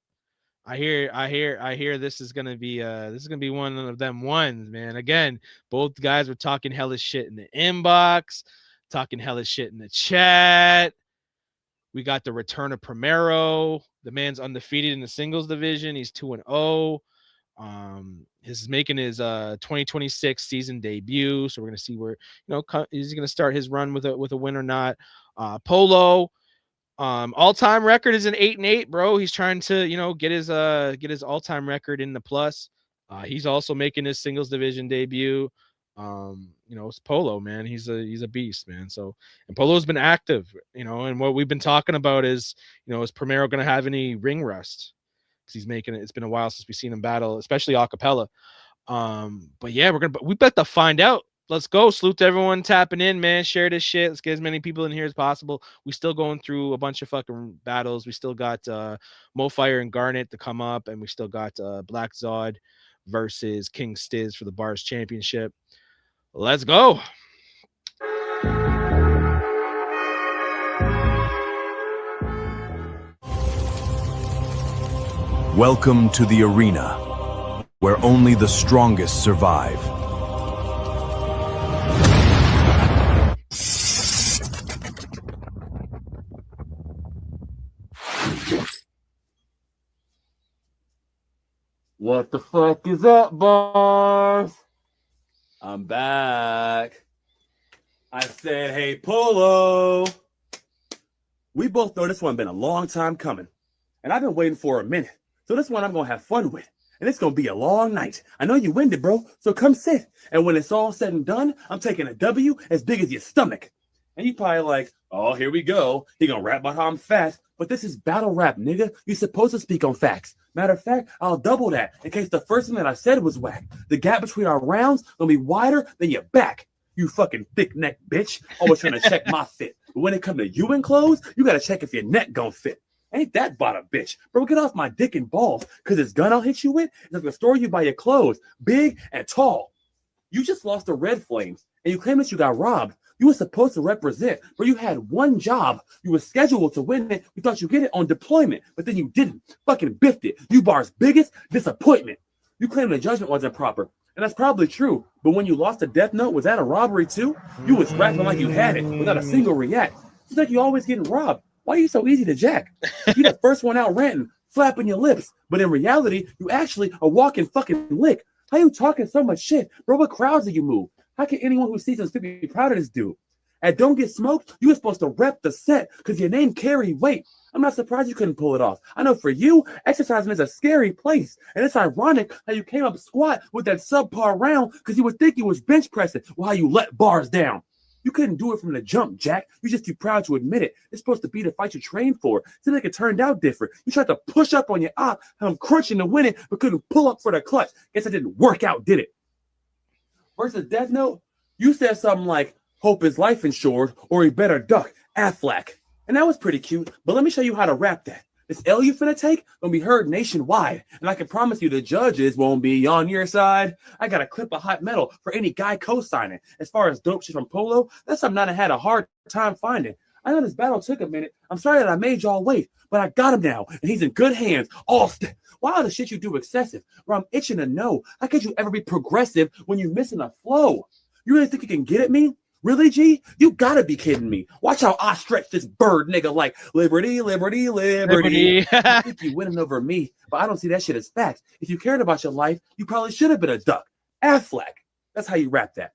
I hear this is gonna be one of them ones, man. Again, both guys were talking hellish shit in the inbox, talking hellish shit in the chat. We got the return of Primero. The man's undefeated in the singles division. He's 2-0. He's making his 2026 season debut. So we're gonna see where is he gonna start his run with a win or not. Polo. All-time record is an 8-8, bro. He's trying to, get his all-time record in the plus. He's also making his singles division debut. It's Polo, man. He's a beast, man. So, and Polo's been active, and what we've been talking about is, is Primero going to have any ring rust? Because he's making it. It's been a while since we've seen him battle, especially a cappella. But yeah, we bet to find out. Let's go. Salute to everyone tapping in, man. Share this shit. Let's get as many people in here as possible. We still going through a bunch of fucking battles. We still got Mofire and Garnet to come up, and we still got Black Zod versus King Stiz for the B.A.R.Z championship. Let's go. Welcome to the arena, where only the strongest survive. What the fuck is up, B.A.R.Z? I'm back. I said, hey, Polo. We both know this one been a long time coming, and I've been waiting for a minute. So this one I'm going to have fun with, and it's going to be a long night. I know you winded, bro, so come sit. And when it's all said and done, I'm taking a W as big as your stomach. And you probably like, oh, here we go. He going to rap about how I'm fat. But this is battle rap, nigga. You're supposed to speak on facts. Matter of fact, I'll double that in case the first thing that I said was whack. The gap between our rounds gonna be wider than your back. You fucking thick neck bitch. Always trying to check my fit. But when it come to you and clothes, you gotta check if your neck gonna fit. Ain't that bottom bitch. Bro, get off my dick and balls. Cause this gun I'll hit you with is gonna store you by your clothes. Big and tall. You just lost the Red Flames and you claim that you got robbed. You were supposed to represent, but you had one job. You were scheduled to win it. You thought you'd get it on deployment, but then you didn't. Fucking biffed it. You B.A.R.Z's biggest disappointment. You claim the judgment wasn't proper, and that's probably true. But when you lost the Death Note, was that a robbery too? You was rapping like you had it without a single react. It's like you always getting robbed. Why are you so easy to jack? You the first one out ranting, flapping your lips, but in reality, you actually a walking fucking lick. How you talking so much shit? Bro, what crowds do you move? How can anyone who sees us be proud of this dude? And Don't Get Smoked, you were supposed to rep the set because your name carried weight. I'm not surprised you couldn't pull it off. I know for you, exercising is a scary place. And it's ironic how you came up squat with that subpar round because you would think you was bench pressing while you let bars down. You couldn't do it from the jump, Jack. You're just too proud to admit it. It's supposed to be the fight you trained for. See, like it turned out different. You tried to push up on your op, and I'm crunching to win it, but couldn't pull up for the clutch. Guess it didn't work out, did it? Versus Death Note, you said something like, hope his life insured, or he better duck, Affleck. And that was pretty cute, but let me show you how to rap that. This L you finna take gonna be heard nationwide, and I can promise you the judges won't be on your side. I got a clip of hot metal for any guy co-signing. As far as dope shit from Polo, that's something I had a hard time finding. I know this battle took a minute. I'm sorry that I made y'all wait, but I got him now, and he's in good hands. Why are the shit you do excessive? Where I'm itching to know. How could you ever be progressive when you're missing a flow? You really think you can get at me? Really, G? You gotta be kidding me. Watch how I stretch this bird nigga like liberty, liberty, liberty. I think you winning over me, but I don't see that shit as facts. If you cared about your life, you probably should have been a duck. Affleck. That's how you rap that.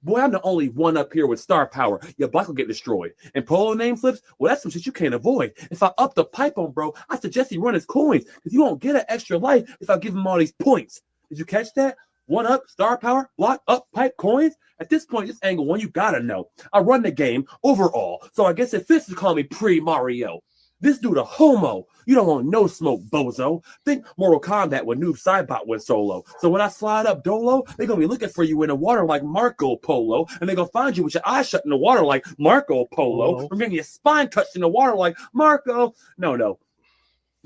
Boy, I'm the only one up here with star power. Your block will get destroyed. And Polo name flips, well, that's some shit you can't avoid. If I up the pipe on bro, I suggest he run his coins, because you won't get an extra life if I give him all these points. Did you catch that? One up, star power, block up, pipe, coins. At this point, this angle one, you gotta know. I run the game overall, so I guess it fits to call me pre-Mario. This dude a homo. You don't want no smoke, bozo. Think Mortal Kombat when Noob Saibot went solo. So when I slide up Dolo, they're gonna be looking for you in the water like Marco Polo, and they're gonna find you with your eyes shut in the water like Marco Polo, or getting your spine touched in the water like Marco. No.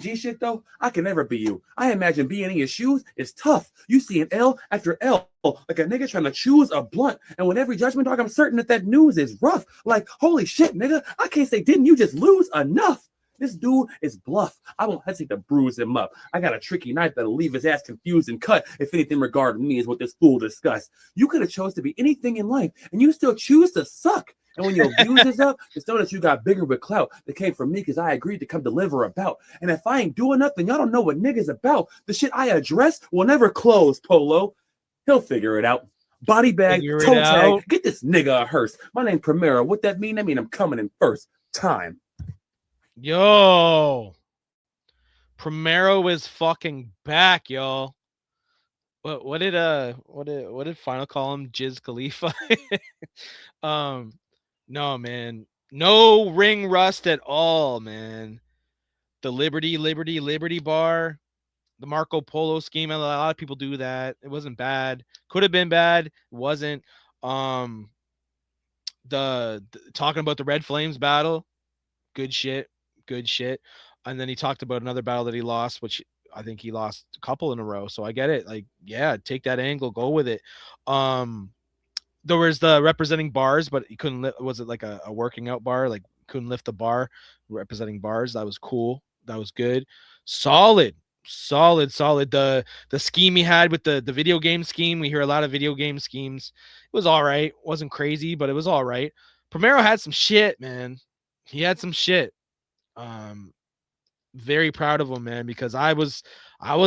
G shit though, I can never be you. I imagine being in your shoes is tough. You see an L after L, like a nigga trying to choose a blunt. And with every judgment dog, I'm certain that news is rough. Like, holy shit, nigga, I can't say, didn't you just lose enough? This dude is bluff. I won't hesitate to bruise him up. I got a tricky knife that'll leave his ass confused and cut if anything regarding me is what this fool discussed. You could have chose to be anything in life, and you still choose to suck. And when your views is up, just know that you got bigger with clout that came from me because I agreed to come deliver about. And if I ain't doing nothing, y'all don't know what niggas about. The shit I address will never close, Polo. He'll figure it out. Body bag, toe tag, get this nigga a hearse. My name Primera. What that mean? I mean I'm coming in first. Time. Yo. Primero is fucking back, y'all. What did Final call him? Jizz Khalifa? No, man. No ring rust at all, man. The Liberty bar. The Marco Polo scheme. A lot of people do that. It wasn't bad. Could have been bad. It wasn't. The talking about the Red Flames battle. Good shit. And then he talked about another battle that he lost, which I think he lost a couple in a row. So I get it. Like, yeah, take that angle, go with it. There was the representing bars, but he couldn't was it like a working out bar? Like couldn't lift the bar, representing bars. That was cool. That was good. Solid. The scheme he had with the video game scheme. We hear a lot of video game schemes. It was all right. Wasn't crazy, but it was all right. Primero had some shit, man. He had some shit. Very proud of him, man, because I was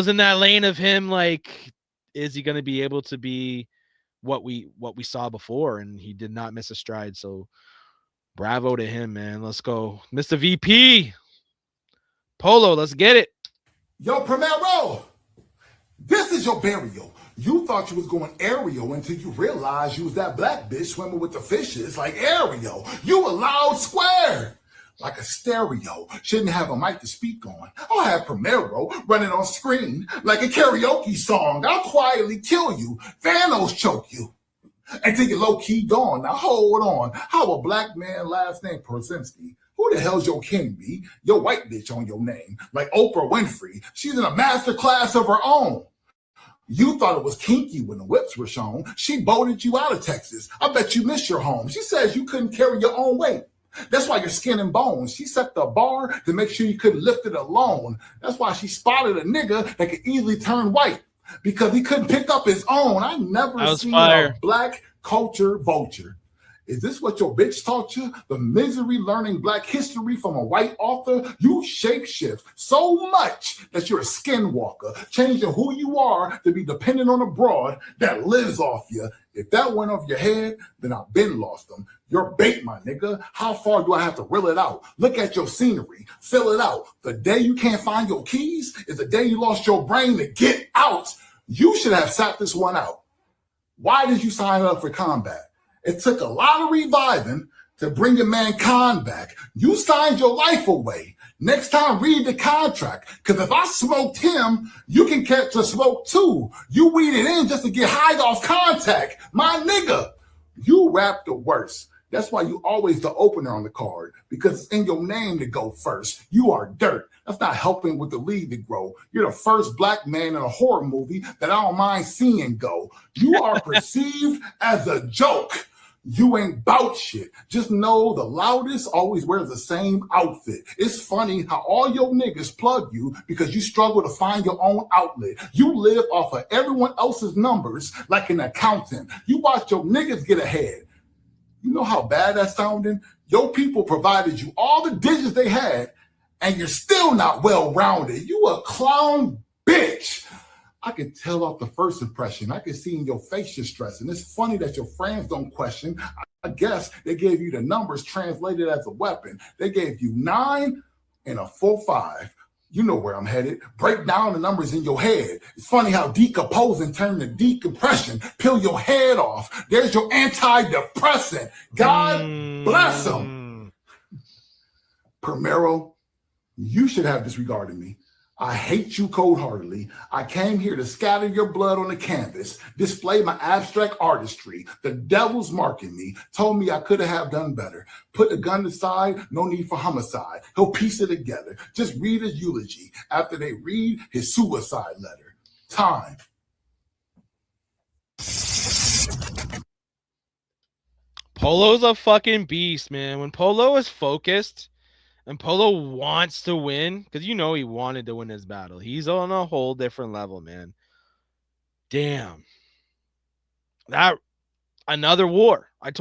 in that lane of him. Like, is he going to be able to be what we saw before? And he did not miss a stride. So bravo to him, man. Let's go, Mr. VP Polo. Let's get it. Yo, Primero, this is your burial. You thought you was going aerial until you realized you was that black bitch swimming with the fishes like Ariel. You a loud square. Like a stereo, shouldn't have a mic to speak on. I'll have Primero running on screen like a karaoke song. I'll quietly kill you, Thanos choke you, until you're low-key gone. Now hold on, how a black man last name Persinski? Who the hell's your king, B? Your white bitch on your name, like Oprah Winfrey. She's in a master class of her own. You thought it was kinky when the whips were shown. She boated you out of Texas. I bet you miss your home. She says you couldn't carry your own weight. That's why you're skin and bones. She set the bar to make sure you couldn't lift it alone. That's why she spotted a nigga that could easily turn white because he couldn't pick up his own. I never seen a black culture vulture. Is this what your bitch taught you? The misery learning black history from a white author? You shapeshift so much that you're a skinwalker, changing who you are to be dependent on a broad that lives off you. If that went off your head, then I've been lost them. You're bait, my nigga. How far do I have to reel it out? Look at your scenery. Fill it out. The day you can't find your keys is the day you lost your brain to get out. You should have sat this one out. Why did you sign up for combat? It took a lot of reviving to bring your man Khan back. You signed your life away. Next time, read the contract. Because if I smoked him, you can catch a smoke too. You weeded in just to get high off contact. My nigga, you rap the worst. That's why you always the opener on the card, because it's in your name to go first. You are dirt. That's not helping with the league to grow. You're the first black man in a horror movie that I don't mind seeing go. You are perceived as a joke. You ain't bout shit. Just know the loudest always wears the same outfit. It's funny how all your niggas plug you because you struggle to find your own outlet. You live off of everyone else's numbers like an accountant. You watch your niggas get ahead. You know how bad that's sounding? Your people provided you all the digits they had, and you're still not well-rounded. You a clown bitch. I can tell off the first impression. I can see in your face you're stressing. It's funny that your friends don't question. I guess they gave you the numbers translated as a weapon. They gave you 9 and a full 5. You know where I'm headed. Break down the numbers in your head. It's funny how decomposing turned to decompression. Peel your head off. There's your antidepressant. God bless him. Primero, you should have disregarded me. I hate you cold-heartedly. I came here to scatter your blood on the canvas, display my abstract artistry. The devil's marking me, told me I could have done better. Put the gun aside, no need for homicide. He'll piece it together. Just read his eulogy after they read his suicide letter. Time. Polo's a fucking beast, man. When Polo is focused and Polo wants to win, because you know he wanted to win his battle. He's on a whole different level, man. Damn. That another war. I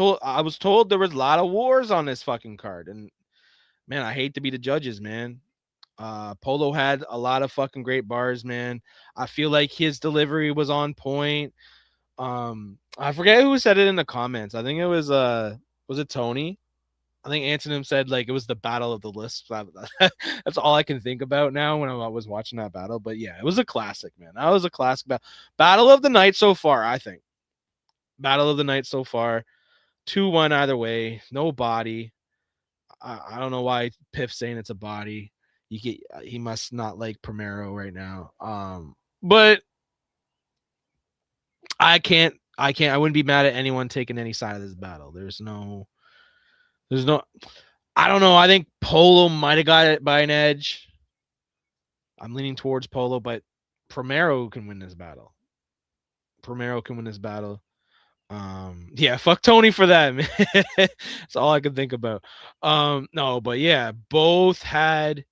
was told there was a lot of wars on this fucking card. And man, I hate to be the judges, man. Polo had a lot of fucking great bars, man. I feel like his delivery was on point. I forget who said it in the comments. I think it was it Tony? I think Antonym said like it was the battle of the lists. That's all I can think about now when I was watching that battle. But yeah, it was a classic, man. That was a classic battle of the night so far, I think. Battle of the night so far. 2-1 either way. No body. I don't know why Piff's saying it's a body. He must not like Primero right now. But I wouldn't be mad at anyone taking any side of this battle. There's no I don't know. I think Polo might have got it by an edge. I'm leaning towards Polo, but Primero can win this battle. Yeah, fuck Tony for that, man. That's all I can think about. No, but yeah, both had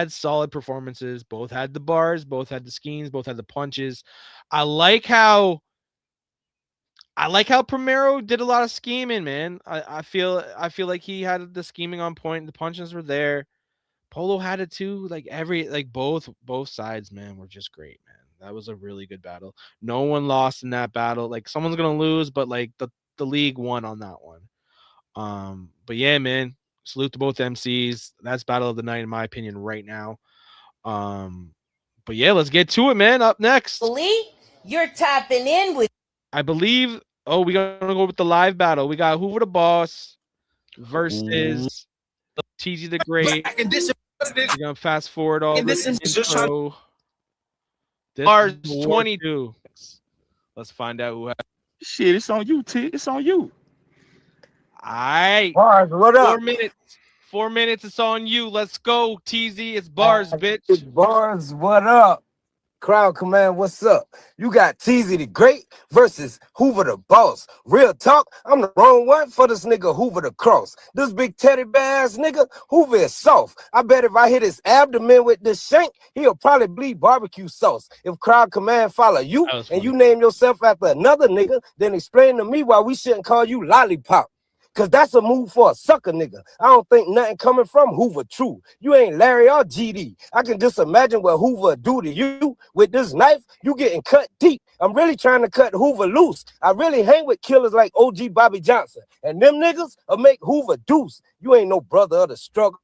solid performances. Both had the bars, both had the schemes, both had the punches. I like how Primero did a lot of scheming, man. I feel like he had the scheming on point. The punches were there. Polo had it too. Both sides, man, were just great, man. That was a really good battle. No one lost in that battle. Like someone's gonna lose, but like the league won on that one. But yeah, man. Salute to both MCs. That's battle of the night in my opinion right now. But yeah, let's get to it, man. Up next, Lee, you're tapping in with. I believe. Oh, we're gonna go with the live battle. We got Hoover the Boss versus TZ the Great. We're gonna fast forward all this intro. This B.A.R.Z 22. Let's find out who has. Shit, it's on you, T. It's on you. All right. B.A.R.Z, what up? 4 minutes. 4 minutes. It's on you. Let's go, TZ. It's B.A.R.Z, bitch. It's B.A.R.Z, what up? Crowd Command, what's up? You got TZ the Great versus Hoover the Boss. Real talk, I'm the wrong one for this nigga Hoover the Cross. This big teddy bear ass nigga, Hoover is soft. I bet if I hit his abdomen with this shank, he'll probably bleed barbecue sauce. If Crowd Command follow you and you name yourself after another nigga, then explain to me why we shouldn't call you Lollipop. Cause that's a move for a sucker nigga. I don't think nothing coming from Hoover true. You ain't Larry or GD. I can just imagine what Hoover do to you. With this knife, you getting cut deep. I'm really trying to cut Hoover loose. I really hang with killers like OG Bobby Johnson. And them niggas will make Hoover deuce. You ain't no brother of the struggle.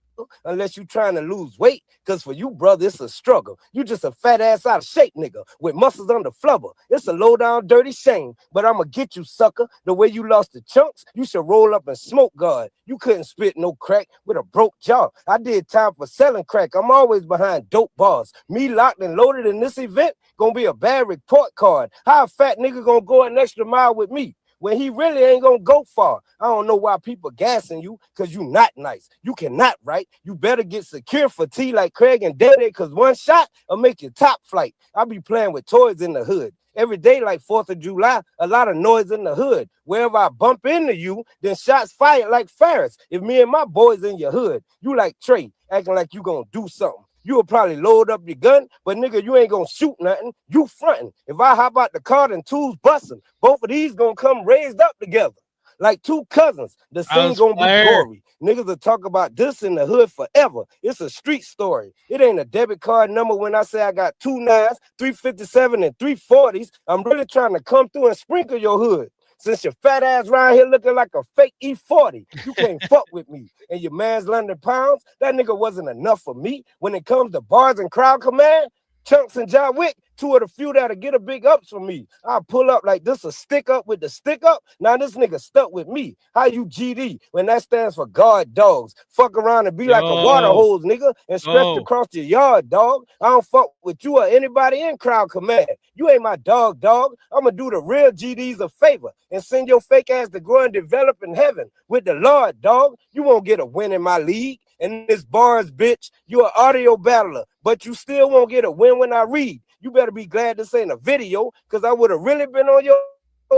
unless you trying to lose weight. Cause for you, brother, it's a struggle. You just a fat ass out of shape nigga with muscles under flubber. It's a low down dirty shame, but I'ma get you, sucker. The way you lost the chunks, you should roll up and smoke guard. You couldn't spit no crack with a broke jaw. I did time for selling crack. I'm always behind dope bars. Me locked and loaded in this event, gonna be a bad report card. How a fat nigga gonna go an extra mile with me when he really ain't gonna go far? I don't know why people gassing you, cause you not nice. You cannot write. You better get secure for T like Craig and Daddy, cause one shot will make you top flight. I be playing with toys in the hood. Every day like 4th of July, a lot of noise in the hood. Wherever I bump into you, then shots fired like Ferris. If me and my boys in your hood, you like Trey, acting like you gonna do something. You will probably load up your gun, but nigga, you ain't gonna shoot nothing. You fronting. If I hop out the car and tools busting, both of these gonna come raised up together. Like two cousins, the scene gonna be gory. Niggas will talk about this in the hood forever. It's a street story. It ain't a debit card number when I say I got 2 9s, 357 and 340s. I'm really trying to come through and sprinkle your hood. Since your fat ass around here looking like a fake E40, you can't fuck with me. And your man's London pounds, that nigga wasn't enough for me. When it comes to bars and crowd command, Chunks and John Wick, 2 of the few that'll get a big ups from me. I'll pull up like this, a stick up with the stick up. Now this nigga stuck with me. How you GD when that stands for guard dogs? Fuck around and be like a water hose, nigga, and stretched across your yard, dog. I don't fuck with you or anybody in crowd command. You ain't my dog. I'ma do the real GDs a favor and send your fake ass to grow and develop in heaven with the Lord, dog. You won't get a win in my league. And this bars, bitch, you an audio battler, but you still won't get a win when I read. You better be glad this ain't a video, because I would have really been on your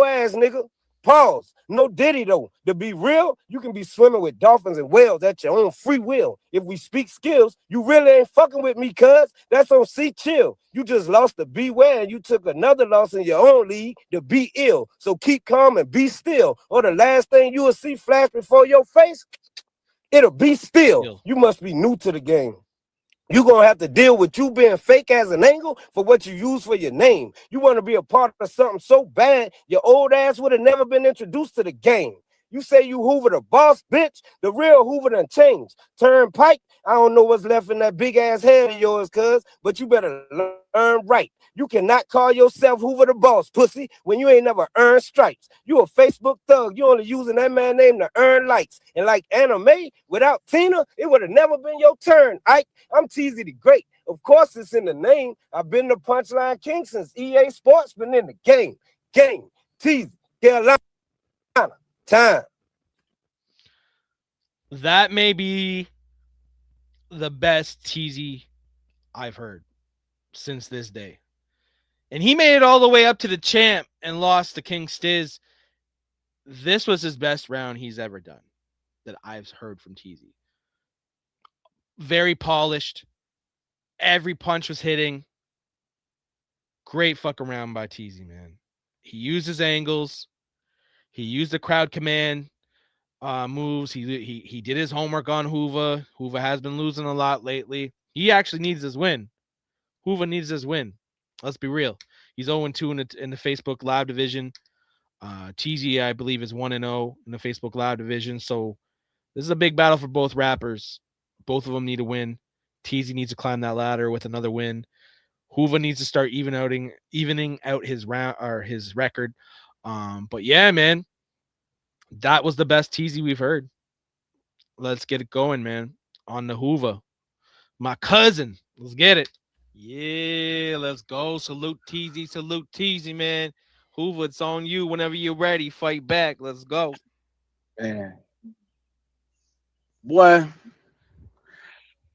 ass, nigga. Pause. No Diddy, though. To be real, you can be swimming with dolphins and whales at your own free will. If we speak skills, you really ain't fucking with me, cuz. That's on C chill. You just lost to B.A.R.Z. and you took another loss in your own league to be ill. So keep calm and be still. Or the last thing you will see flash before your face, it'll be still. You must be new to the game. You're going to have to deal with you being fake as an angle for what you use for your name. You want to be a part of something so bad, your old ass would have never been introduced to the game. You say you Hoover the boss, bitch. The real Hoover done changed. Turnpike, I don't know what's left in that big ass head of yours, cuz, but you better learn right. You cannot call yourself Hoover the boss, pussy, when you ain't never earned stripes. You a Facebook thug. You only using that man name to earn likes. And like anime, without Tina, it would have never been your turn, Ike. I'm Teasy the Great. Of course, it's in the name. I've been the Punchline King since EA Sports been in the game. Teasy, Carolina. Time. That may be the best Teasy I've heard since this day. And he made it all the way up to the champ and lost to King Stiz. This was his best round he's ever done that I've heard from Teasy. Very polished. Every punch was hitting. Great fuck around by Teasy, man. He used his angles. He used the crowd command moves. He did his homework on Hoover. Hoover has been losing a lot lately. He actually needs his win. Hoover needs his win. Let's be real. He's 0-2 in the Facebook Live division. Teasy, I believe, is 1-0 in the Facebook Live division. So this is a big battle for both rappers. Both of them need a win. Teasy needs to climb that ladder with another win. Hoover needs to start evening out his round or his record. But yeah, man, that was the best Teasy we've heard. Let's get it going, man. On the Hoover. My cousin. Let's get it. Yeah, let's go. Salute Teasy, man. Hoover, it's on you whenever you're ready. Fight back. Let's go. Man. Boy,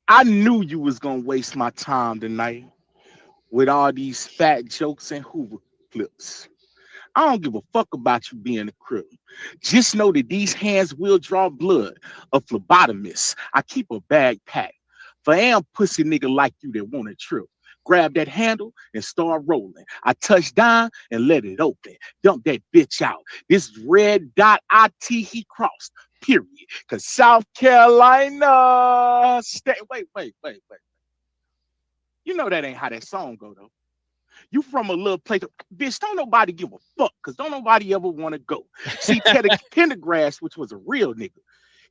I knew you was gonna waste my time tonight with all these fat jokes and Hoover clips. I don't give a fuck about you being a crip. Just know that these hands will draw blood. A phlebotomist. I keep a bag packed for am pussy nigga like you that want to trip. Grab that handle and start rolling. I touch down and let it open. Dump that bitch out. This red dot IT he crossed. Period. Cause South Carolina wait. You know that ain't how that song go though. You from a little place, bitch, don't nobody give a fuck, because don't nobody ever want to go. See, Teddy Pendergrass, which was a real nigga,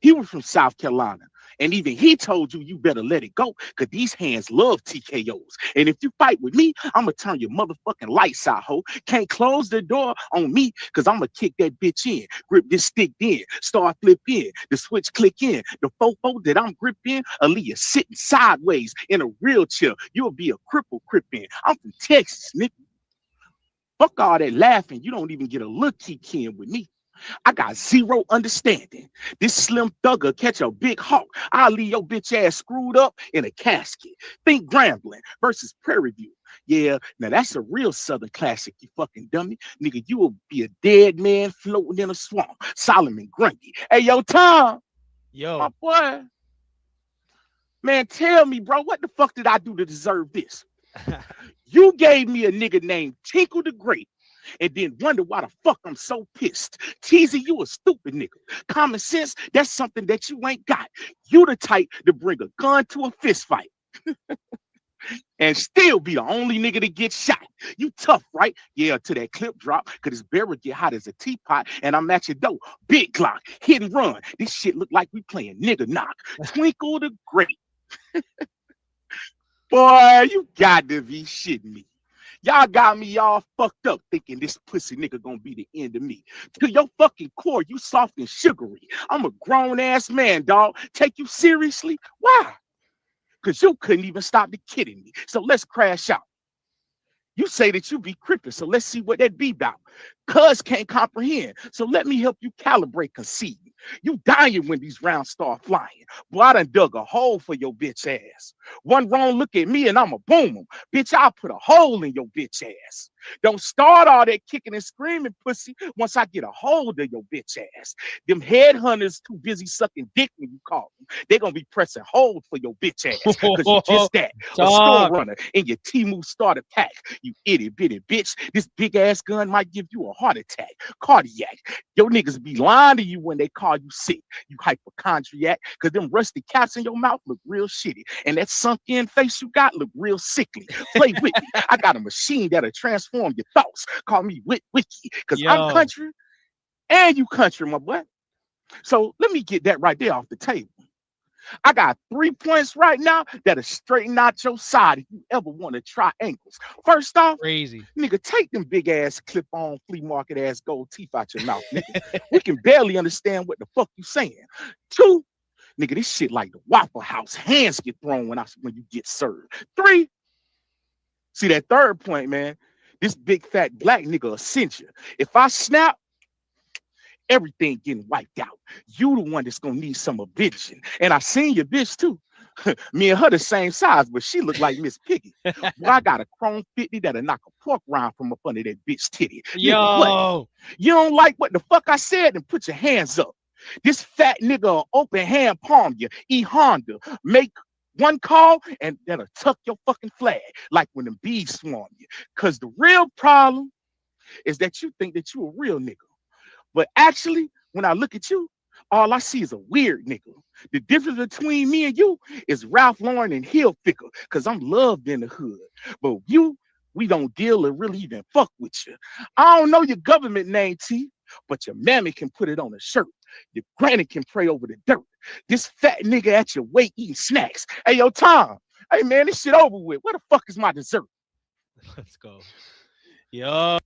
He was from South Carolina. And even he told you better let it go because these hands love TKOs. And if you fight with me, I'm going to turn your motherfucking lights out, ho. Can't close the door on me because I'm going to kick that bitch in. Grip this stick in. Start flip in. The switch click in. The fofo that I'm gripped in, Aaliyah sitting sideways in a wheelchair. You'll be a cripple grip in. I'm from Texas, nigga. Fuck all that laughing. You don't even get a look kick in with me. I got zero understanding. This slim thugger catch a big hawk. I'll leave your bitch ass screwed up in a casket. Think Grambling versus Prairie View. Yeah, now that's a real Southern classic, you fucking dummy. Nigga, you will be a dead man floating in a swamp. Solomon Grundy. Hey, yo, Tom. Yo. My boy. Man, tell me, bro, what the fuck did I do to deserve this? You gave me a nigga named Tinkle the Great. And then wonder why the fuck I'm so pissed. Teasy, you a stupid nigga. Common sense, that's something that you ain't got. You the type to bring a gun to a fist fight. And still be the only nigga to get shot. You tough, right? Yeah, to that clip drop, cause this barrel get hot as a teapot, and I'm at your door. Big Glock, hit and run. This shit look like we playing nigga knock. Twinkle the Great. Boy, you got to be shitting me. Y'all got me all fucked up thinking this pussy nigga gonna be the end of me. To your fucking core, you soft and sugary. I'm a grown-ass man, dog. Take you seriously? Why? Because you couldn't even stop the kidding me. So let's crash out. You say that you be crippin', so let's see what that be about. Cuz can't comprehend, so let me help you calibrate conceit. You dying when these rounds start flying. Boy, I done dug a hole for your bitch ass. One wrong look at me and I'ma boom them. Bitch, I'll put a hole in your bitch ass. Don't start all that kicking and screaming, pussy, once I get a hold of your bitch ass. Them headhunters too busy sucking dick when you call them. They gonna be pressing hold for your bitch ass because you just that. A store runner in your Temu starter pack. You itty bitty bitch. This big ass gun might give you a heart attack. Cardiac. Your niggas be lying to you when they call you sick. You hypochondriac, because them rusty caps in your mouth look real shitty. And that sunk in face you got look real sickly. Play with me. I got a machine that'll transform your thoughts. Call me Wiki, because I'm country and you country, my boy. So let me get that right there off the table. I got 3 points right now that'll straighten out your side if you ever want to try ankles. First off, crazy nigga, take them big ass clip-on flea market ass gold teeth out your mouth, nigga. We can barely understand what the fuck you saying. 2, nigga, this shit like the Waffle House. Hands get thrown when you get served. 3, see that third point, man. This big fat black nigga will cinch you. If I snap, everything getting wiped out. You the one that's gonna need some eviction. And I seen your bitch too. Me and her the same size, but she look like Miss Piggy. Well, I got a chrome 50 that'll knock a pork rind from up under that bitch titty. Yo. Nigga, what? You don't like what the fuck I said? Then put your hands up. This fat nigga will open hand palm you. Honda. Make one call and that'll tuck your fucking flag like when them bees swarm you. Cause the real problem is that you think that you a real nigga. But actually, when I look at you, all I see is a weird nigga. The difference between me and you is Ralph Lauren and Hilfiger, because I'm loved in the hood. But you, we don't deal or really even fuck with you. I don't know your government name, T, but your mammy can put it on a shirt. Your granny can pray over the dirt. This fat nigga at your weight eating snacks. Hey, yo, Tom. Hey, man, this shit over with. Where the fuck is my dessert? Let's go. Yo.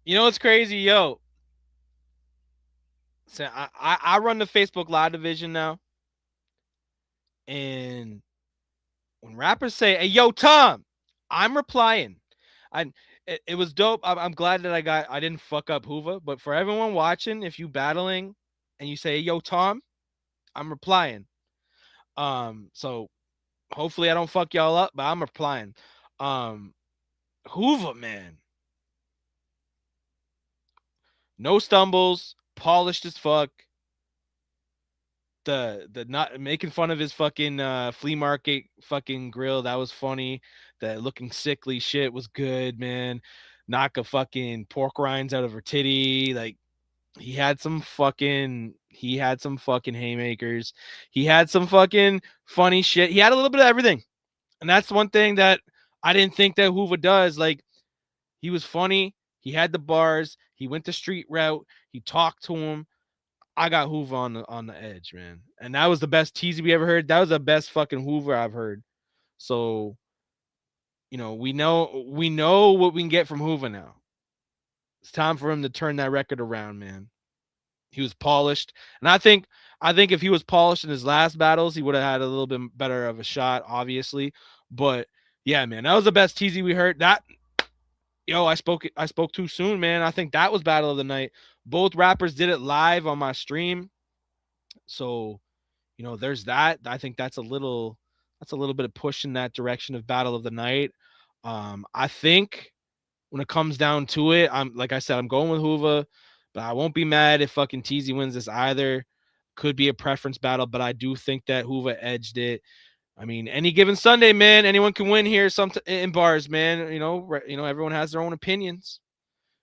You know what's crazy? Yo. So I run the Facebook Live division now. And when rappers say, hey, yo, Tom, I'm replying. It was dope. I'm glad that I didn't fuck up Hoover. But for everyone watching, if you battling and you say, hey, yo, Tom, I'm replying. So hopefully I don't fuck y'all up, but I'm replying. Hoover, man. No stumbles, polished as fuck. The not making fun of his fucking flea market fucking grill, that was funny. The looking sickly shit was good, man. Knock a fucking pork rinds out of her titty. Like he had some fucking haymakers. He had some fucking funny shit. He had a little bit of everything. And that's one thing that I didn't think that Hoover does. Like he was funny. He had the bars. He went the street route. He talked to him. I got Hoover on the edge, man. And that was the best teasy we ever heard. That was the best fucking Hoover I've heard. So, you know, we know what we can get from Hoover now. It's time for him to turn that record around, man. He was polished. And I think if he was polished in his last battles, he would have had a little bit better of a shot, obviously. But yeah, man, that was the best teasy we heard. That I spoke too soon, man. I think that was battle of the night. Both rappers did it live on my stream. So, you know, there's that. I think that's a little bit of push in that direction of battle of the night. I think when it comes down to it, I'm going with Hoover, but I won't be mad if fucking Teasy wins this either. Could be a preference battle, but I do think that Hoover edged it. I mean, any given Sunday, man, anyone can win here. In bars, man. You know, everyone has their own opinions.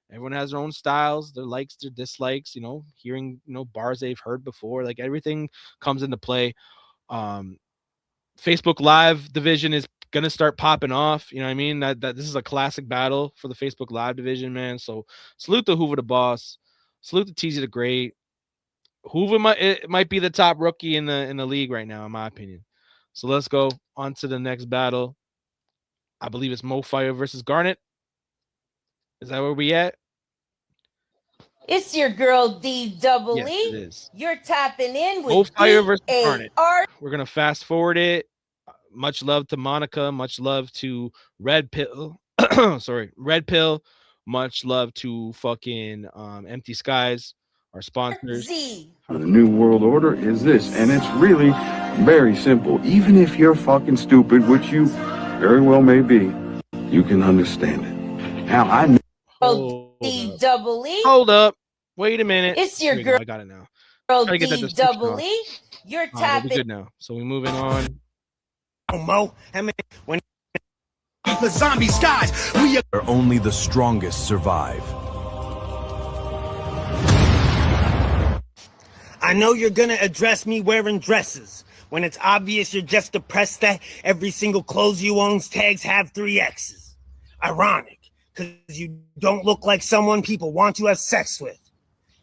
Everyone has their own styles, their likes, their dislikes. You know, hearing bars they've heard before, like everything comes into play. Facebook Live division is gonna start popping off. You know what I mean? That this is a classic battle for the Facebook Live division, man. So salute to Hoover the Boss, salute to Teasy the Great. Hoover might be the top rookie in the league right now, in my opinion. So let's go on to the next battle. I believe it's Mo Fire versus Garnet. Is that where we at? It's your girl D-double-E. Yes, it is. You're tapping in with Mo Fire versus Garnet. B.A.R.Z. We're gonna fast forward it. Much love to Monica. Much love to Red Pill. Sorry, Red Pill. Much love to fucking Empty Skies, our sponsors. The new world order is this, and it's really very simple. Even if you're fucking stupid, which you very well may be, you can understand it. Now I know. D-double-E. Hold up. Wait a minute. It's your girl. I got it now. D-double-E. You're tapping. We're good now. So we moving on. Mo, when the zombie skies, we are only the strongest survive. I know you're gonna address me wearing dresses when it's obvious you're just depressed that every single clothes you own's tags have 3 X's. Ironic, because you don't look like someone people want to have sex with.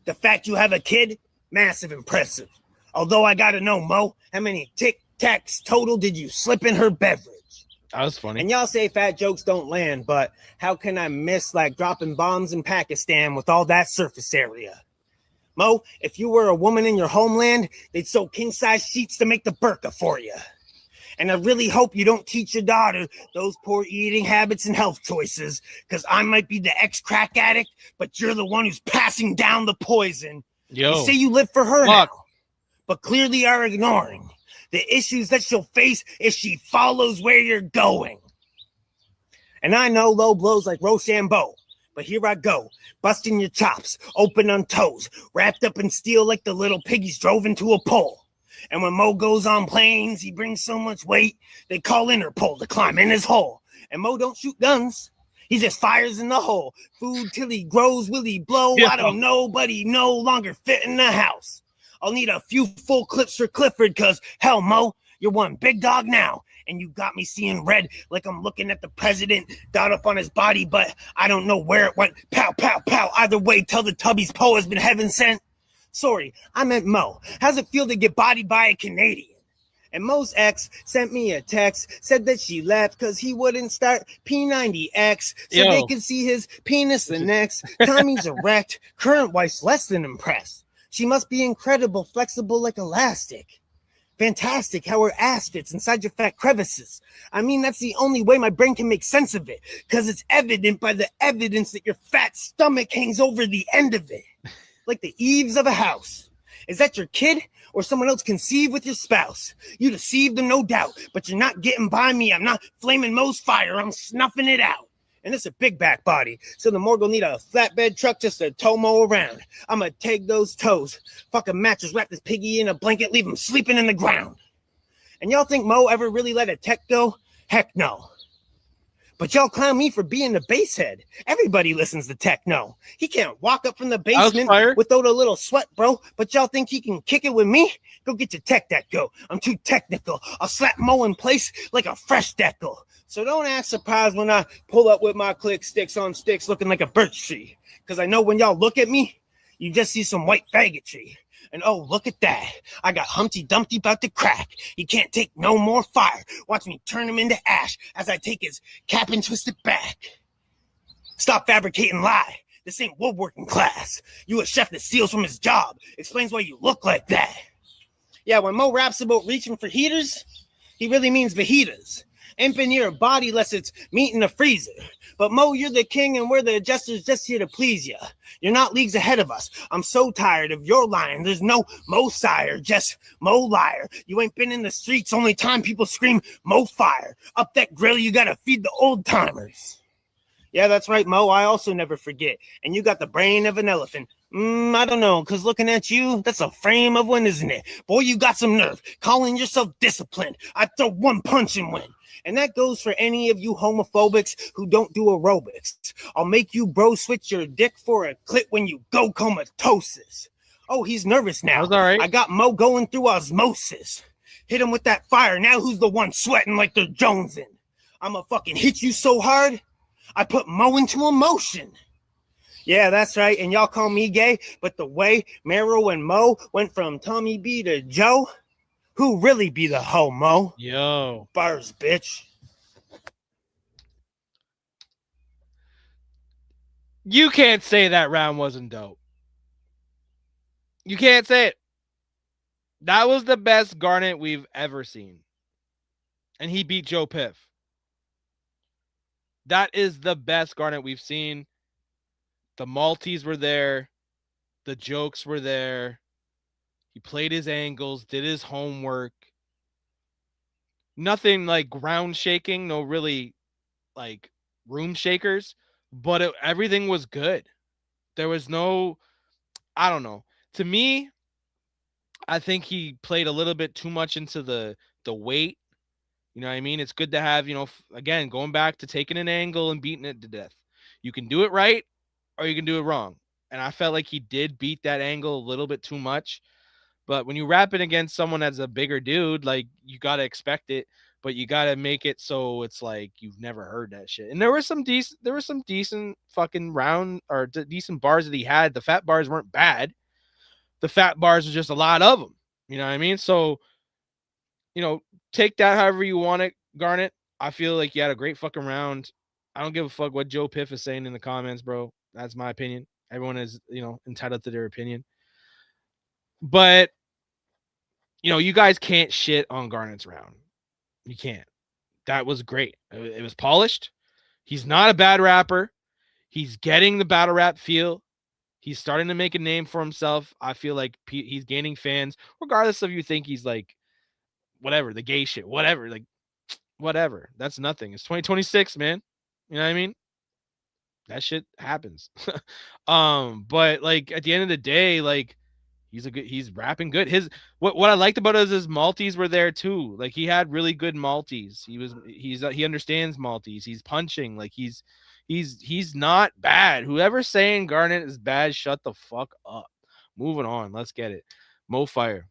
The fact you have a kid, massive impressive. Although I gotta know, Mo, how many Tic Tacs total did you slip in her beverage? That was funny. And y'all say fat jokes don't land, but how can I miss like dropping bombs in Pakistan with all that surface area? Mo, if you were a woman in your homeland, they'd sew king-size sheets to make the burqa for you. And I really hope you don't teach your daughter those poor eating habits and health choices, because I might be the ex-crack addict, but you're the one who's passing down the poison. Yo. You say you live for her now, but clearly are ignoring the issues that she'll face if she follows where you're going. And I know low blows like Rochambeau, but here I go, busting your chops, open on toes, wrapped up in steel like the little piggies drove into a pole. And when Mo goes on planes, he brings so much weight, they call Interpol to climb in his hole. And Mo don't shoot guns, he just fires in the hole. Food till he grows, will he blow? Yeah. I don't know, but he no longer fit in the house. I'll need a few full clips for Clifford, cause hell, Mo, you're one big dog now. And you got me seeing red like I'm looking at the president, dot up on his body, but I don't know where it went. Pow, pow, pow. Either way, tell the Tubby's Poe has been heaven sent. Sorry, I meant Mo. How's it feel to get bodied by a Canadian? And Mo's ex sent me a text, said that she left because he wouldn't start P90X so they could see his penis the next time he's erect. Current wife's less than impressed. She must be incredible, flexible like elastic. Fantastic how her ass fits inside your fat crevices. I mean, that's the only way my brain can make sense of it, because it's evident by the evidence that your fat stomach hangs over the end of it, like the eaves of a house. Is that your kid or someone else conceived with your spouse? You deceived them, no doubt, but you're not getting by me. I'm not flaming Mo's fire. I'm snuffing it out. And it's a big back body, so the morgue will need a flatbed truck just to tow Mo around. I'm gonna take those toes, fuck a mattress, wrap this piggy in a blanket, leave him sleeping in the ground. And y'all think Mo ever really let a tech go? Heck no. But y'all clown me for being the bass head. Everybody listens to techno. He can't walk up from the basement without a little sweat, bro. But y'all think he can kick it with me? Go get your tech deck go. I'm too technical. I'll slap Mo in place like a fresh deckle. So don't act surprised when I pull up with my click sticks on sticks looking like a birch tree. Because I know when y'all look at me, you just see some white faggotry. And oh, look at that. I got Humpty Dumpty about to crack. He can't take no more fire. Watch me turn him into ash as I take his cap and twist it back. Stop fabricating lie. This ain't woodworking class. You a chef that steals from his job. Explains why you look like that. Yeah, when Mo raps about reaching for heaters, he really means fajitas. Imping your body less it's meat in the freezer. But Mo, you're the king and we're the adjusters just here to please ya. You're not leagues ahead of us. I'm so tired of your lying. There's no Mo sire, just Mo liar. You ain't been in the streets, only time people scream Mo fire. Up that grill, you gotta feed the old timers. Yeah, that's right, Mo. I also never forget. And you got the brain of an elephant. I don't know, because looking at you, that's a frame of one, isn't it? Boy, you got some nerve. Calling yourself disciplined. I'd throw one punch and win. And that goes for any of you homophobics who don't do aerobics. I'll make you bro switch your dick for a clit when you go comatosis. Oh, he's nervous now. All right. I got Mo going through osmosis. Hit him with that fire. Now who's the one sweating like they're jonesing? I'ma fucking hit you so hard, I put Mo into emotion. Yeah, that's right. And y'all call me gay, but the way Meryl and Mo went from Tommy B to Joe, who really be the homo? Yo. B.A.R.Z, bitch. You can't say that round wasn't dope. You can't say it. That was the best Garnet we've ever seen. And he beat Joe Piff. That is the best Garnet we've seen. The Maltese were there. The jokes were there. He played his angles, did his homework. Nothing like ground shaking, no really like room shakers, but everything was good. There was no, I don't know. To me, I think he played a little bit too much into the weight. You know what I mean? It's good to have, again, going back to taking an angle and beating it to death. You can do it right or you can do it wrong. And I felt like he did beat that angle a little bit too much. But when you rap it against someone that's a bigger dude, like, you got to expect it, but you got to make it so it's like you've never heard that shit. And there were some decent fucking round or decent bars that he had. The fat bars weren't bad. The fat bars are just a lot of them. You know what I mean? So, take that however you want it, Garnet. I feel like you had a great fucking round. I don't give a fuck what Joe Piff is saying in the comments, bro. That's my opinion. Everyone is, entitled to their opinion. But, you guys can't shit on Garnet's round. You can't. That was great. It was polished. He's not a bad rapper. He's getting the battle rap feel. He's starting to make a name for himself. I feel like he's gaining fans, regardless of you think he's like, whatever, the gay shit, whatever, like, whatever. That's nothing. It's 2026, man. You know what I mean? That shit happens. But like at the end of the day, like, he's rapping good. What I liked about it is his Maltese were there too. Like, he had really good Maltese. He understands Maltese. He's punching. Like, he's not bad. Whoever's saying Garnet is bad, shut the fuck up. Moving on. Let's get it. Mo Fire.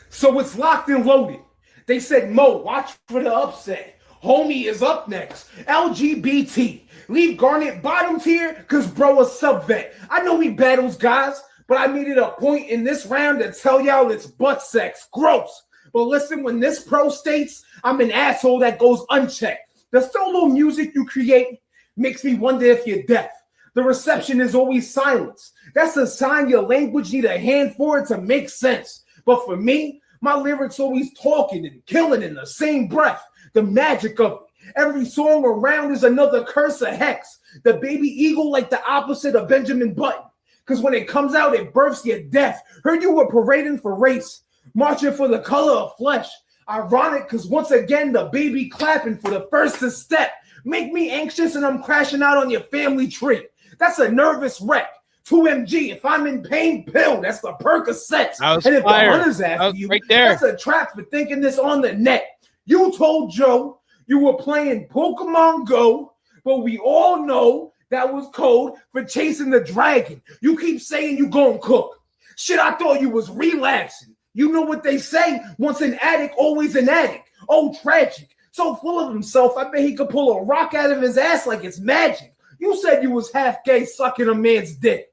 So it's locked and loaded. They said, Mo, watch for the upset. Homie is up next. LGBT. Leave Garnet bottom tier because bro a sub-vet. I know he battles guys, but I made it a point in this round to tell y'all it's butt sex. Gross. But listen, when this pro states, I'm an asshole that goes unchecked. The solo music you create makes me wonder if you're deaf. The reception is always silence. That's a sign your language need a hand for it to make sense. But for me, my lyrics always talking and killing in the same breath. The magic of it. Every song around is another curse of hex. The baby eagle like the opposite of Benjamin Button. Because when it comes out, it births your death. Heard you were parading for race, marching for the color of flesh. Ironic, because once again, the baby clapping for the first to step. Make me anxious and I'm crashing out on your family tree. That's a nervous wreck. 2MG, if I'm in pain, pill. That's the Percocets. And if fire. the hunter's after you, right there. That's a trap for thinking this on the net. You told Joe you were playing Pokemon Go, but we all know that was code for chasing the dragon. You keep saying you gonna cook. Shit, I thought you was relaxing. You know what they say, once an addict, always an addict. Oh, tragic. So full of himself, I bet he could pull a rock out of his ass like it's magic. You said you was half gay sucking a man's dick.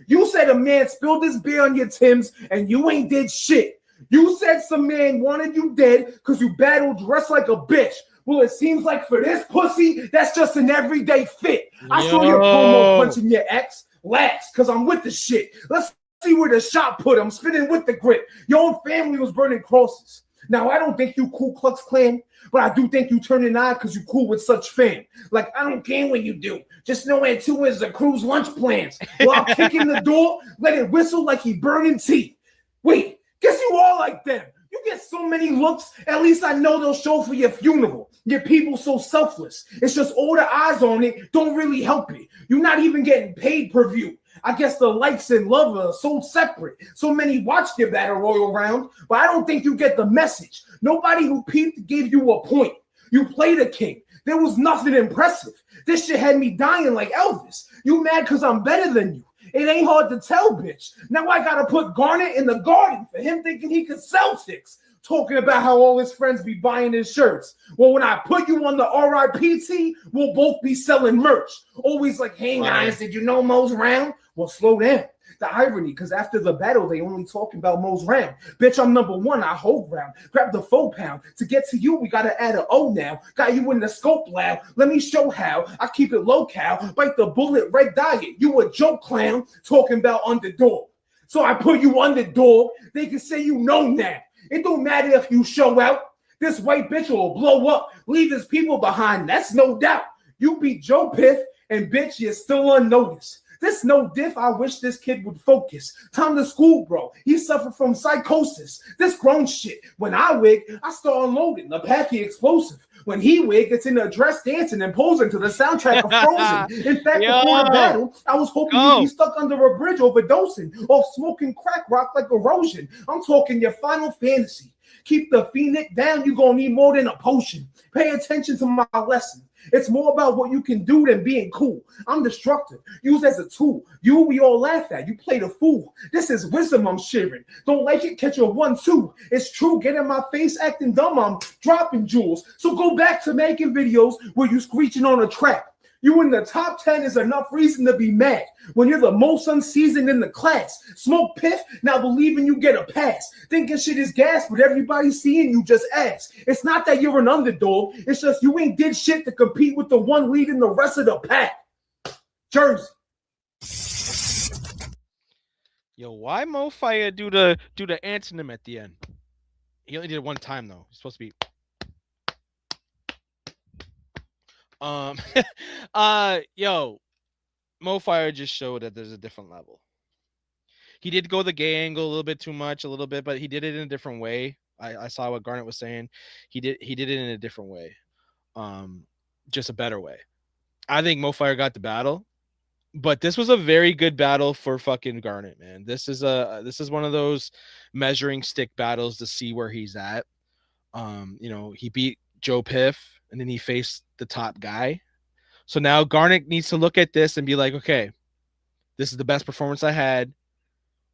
You said a man spilled his beer on your Timbs and you ain't did shit. You said some man wanted you dead because you battled dressed like a bitch. Well, it seems like for this pussy, that's just an everyday fit. I saw your promo punching your ex. Last, because I'm with the shit. Let's see where the shot put him. Spinning with the grip. Your own family was burning crosses. Now, I don't think you Ku Klux Klan, but I do think you turn an eye because you cool with such fame. Like, I don't care what you do. Just know Antu is the crew's lunch plans. Well, I'll kick in the door, let it whistle like he burning teeth. Wait, guess you all like them. You get so many looks, at least I know they'll show for your funeral. Your people so selfless. It's just all the eyes on it don't really help it. You're not even getting paid per view. I guess the likes and love are sold separate. So many watched your battle royal round, but I don't think you get the message. Nobody who peeped gave you a point. You played a king. There was nothing impressive. This shit had me dying like Elvis. You mad because I'm better than you. It ain't hard to tell, bitch. Now I gotta put Garnet in the garden for him thinking he could sell chicks. Talking about how all his friends be buying his shirts. Well, when I put you on the RIPT, we'll both be selling merch. Always like, hey guys, did you know Mo's round? Well, slow down. The irony, because after the battle, they only talking about Mo's round. Bitch, I'm number one, I hold round. Grab the 4 pound. To get to you, we gotta add an O now. Got you in the scope lab. Let me show how. I keep it low-cal. Bite the bullet, red diet. You a joke clown talking about underdog. So I put you underdog. They can say you know now. It don't matter if you show out. This white bitch will blow up, leave his people behind. That's no doubt. You beat Joe Piff, and bitch, you're still unnoticed. This no diff. I wish this kid would focus. Time to school, bro. He suffered from psychosis. This grown shit. When I wig, I start unloading the packy explosive. When he wig, it's in a dress dancing and posing to the soundtrack of Frozen. In fact, before the battle, I was hoping you'd be stuck under a bridge overdosing off smoking crack rock like erosion. I'm talking your final fantasy. Keep the phoenix down. You're going to need more than a potion. Pay attention to my lesson. It's more about what you can do than being cool. I'm destructive, used as a tool. We all laugh at. You play the fool. This is wisdom I'm sharing. Don't like it, catch a 1-2. It's true, get in my face acting dumb, I'm dropping jewels. So go back to making videos where you screeching on a track. You in the top 10 is enough reason to be mad. When you're the most unseasoned in the class. Smoke Piff, now believing you get a pass. Thinking shit is gas, but everybody seeing you just ass. It's not that you're an underdog. It's just you ain't did shit to compete with the one leading the rest of the pack. Jersey. Yo, why Mo Fire do the antonym at the end? He only did it one time though. He's supposed to be. Yo, Mo Fire just showed that there's a different level. He did go the gay angle a little bit too much, but he did it in a different way. I saw what Garnet was saying. He did it in a different way. Just a better way. I think Mo Fire got the battle, but this was a very good battle for fucking Garnet, man. This is one of those measuring stick battles to see where he's at. He beat Joe Piff and then he faced the top guy. So now Garnet needs to look at this and be like, okay, this is the best performance I had.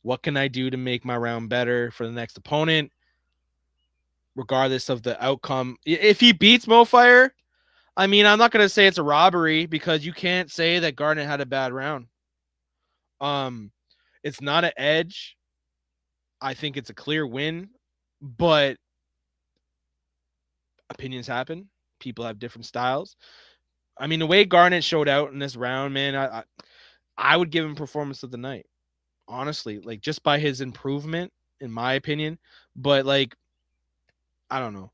What can I do to make my round better for the next opponent? Regardless of the outcome. If he beats Mo Fire, I mean, I'm not going to say it's a robbery because you can't say that Garnet had a bad round. It's not an edge. I think it's a clear win, but opinions happen. People have different styles. I mean, the way Garnet showed out in this round, man, I would give him performance of the night. Honestly, like just by his improvement, in my opinion. But like, I don't know.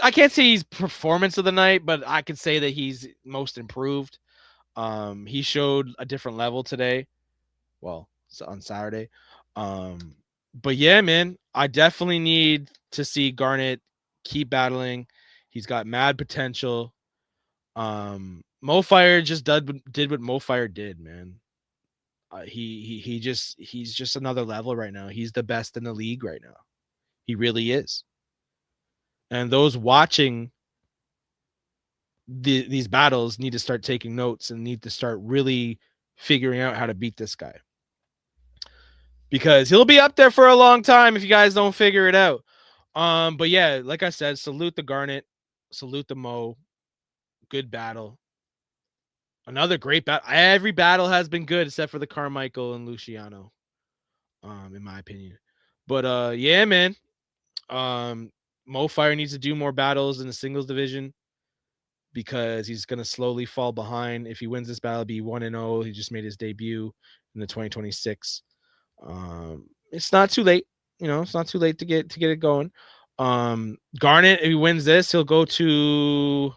I can't say he's performance of the night, but I could say that he's most improved. He showed a different level today. Well, on Saturday. But yeah, man, I definitely need to see Garnet keep battling. He's got mad potential. Mo Fire just did what Mo Fire did, man. He's just another level right now. He's the best in the league right now. He really is. And those watching these battles need to start taking notes and need to start really figuring out how to beat this guy. Because he'll be up there for a long time if you guys don't figure it out. But yeah, like I said, salute the Garnet, salute the Mo. Good battle. Another great battle. Every battle has been good except for the Carmichael and Luciano, in my opinion. But yeah, man. Mo Fire needs to do more battles in the singles division because he's gonna slowly fall behind. If he wins this battle, it'll be 1-0. He just made his debut in the 2026. It's not too late. It's not too late to get it going. Garnet, if he wins this, he'll go to